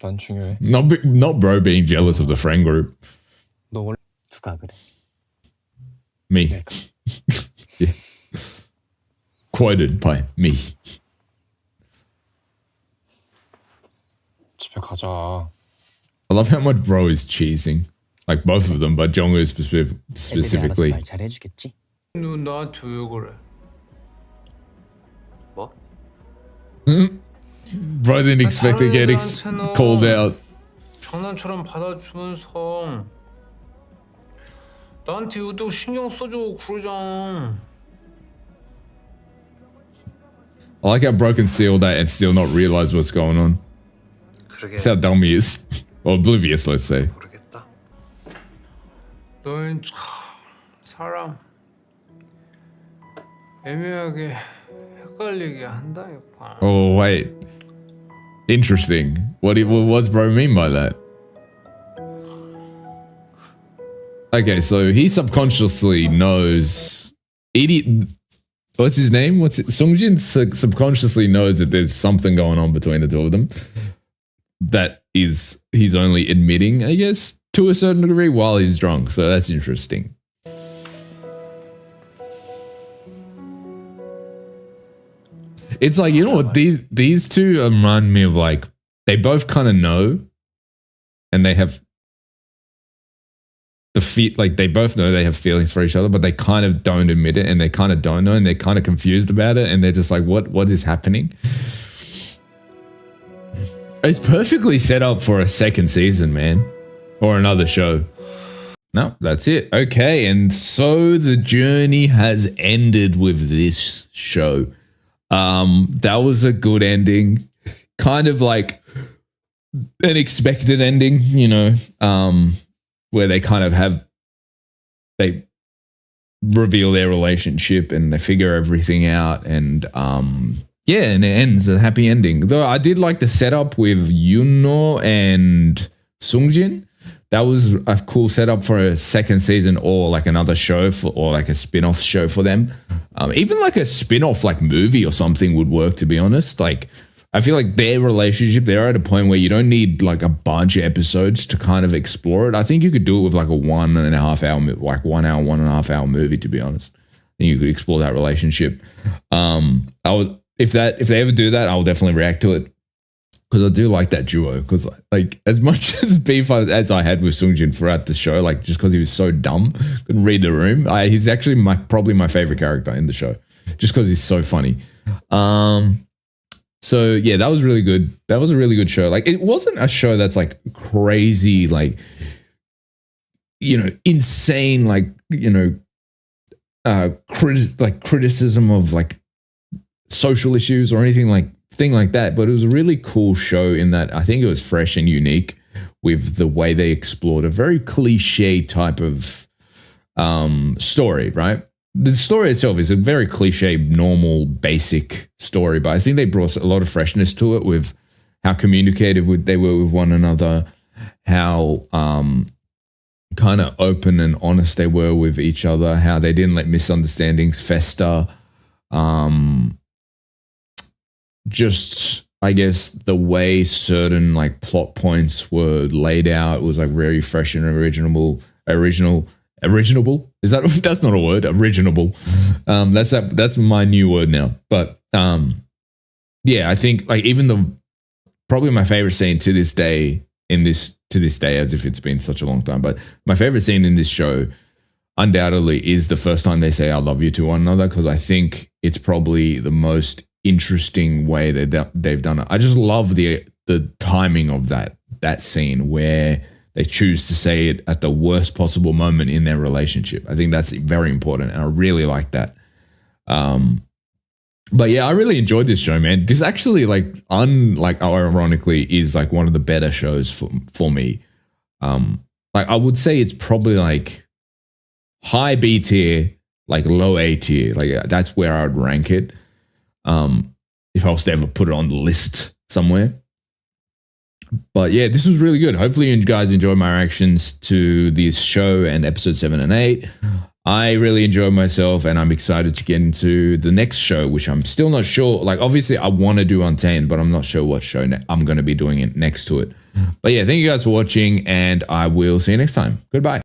난 중요해. Not bro being jealous of the friend group. 너 원래 누가 그래? Me. Yeah. Quoted by me. 집에 가자. I love how much bro is cheesing. Like both of them, but Jongwoo specifically. 너 나한테 왜 그래? 뭐? Bro didn't expect to get called out. 장난처럼 받아주면서 나한테 유독 신경 써줘 그러잖아. I like how Bro can see all that and still not realize what's going on. That's how dumb he is. Or oblivious, let's say. 너는 참 사람 애매하게 헷갈리게 한다니까. Oh, wait. Interesting. What does Bro mean by that? Okay, so he subconsciously knows. What's his name? Sungjin subconsciously knows that there's something going on between the two of them. That is, he's only admitting, I guess, to a certain degree while he's drunk. So that's interesting. It's like, you know what, these two remind me of like, they both kind of know and they have like they both know they have feelings for each other, but they kind of don't admit it and they kind of don't know and they're kind of confused about it and they're just like, what is happening? It's perfectly set up for a second season, man. Or another show. No, that's it. Okay, and so the journey has ended with this show. That was a good ending. Kind of like an expected ending, you know, where they kind of they reveal their relationship and they figure everything out and yeah, and it ends a happy ending. Though I did like the setup with Yunno and Sungjin. That was a cool setup for a second season or like another show or like a spin-off show for them. Even like a spin-off like movie or something would work, to be honest. Like I feel like their relationship, they're at a point where you don't need like a bunch of episodes to kind of explore it. I think you could do it with like a 1.5 hour, like 1 hour, 1.5 hour movie, to be honest. I think you could explore that relationship. I would, if they ever do that, I'll definitely react to it. Because I do like that duo. Because like as much as beef as I had with Sungjin throughout the show, like just because he was so dumb, couldn't read the room. He's actually probably my favorite character in the show, just because he's so funny. So yeah, that was really good. That was a really good show. Like it wasn't a show that's like crazy, like insane, like criticism of like social issues or anything like that, but it was a really cool show in that I think it was fresh and unique with the way they explored a very cliche type of story, right? The story itself is a very cliche, normal, basic story, but I think they brought a lot of freshness to it with how communicative they were with one another, how kind of open and honest they were with each other, how they didn't let misunderstandings fester. Just, I guess, the way certain like plot points were laid out was like very fresh and original. Is that's not a word? Originable. That's my new word now. But yeah, I think like even probably my favorite scene to this day as if it's been such a long time, but my favorite scene in this show undoubtedly is the first time they say I love you to one another, because I think it's probably the most interesting way that they've done it. I just love the timing of that scene where they choose to say it at the worst possible moment in their relationship. I think that's very important, and I really like that. But yeah, I really enjoyed this show, man. This actually, ironically, is like one of the better shows for me. Like I would say it's probably like high B tier, like low A tier. Like that's where I would rank it. If I was to ever put it on the list somewhere. But yeah, this was really good. Hopefully you guys enjoyed my reactions to this show and episode 7 and 8. I really enjoyed myself and I'm excited to get into the next show, which I'm still not sure. Like obviously I want to do Untamed, but I'm not sure what show I'm going to be doing it next to it. But yeah, thank you guys for watching and I will see you next time. Goodbye.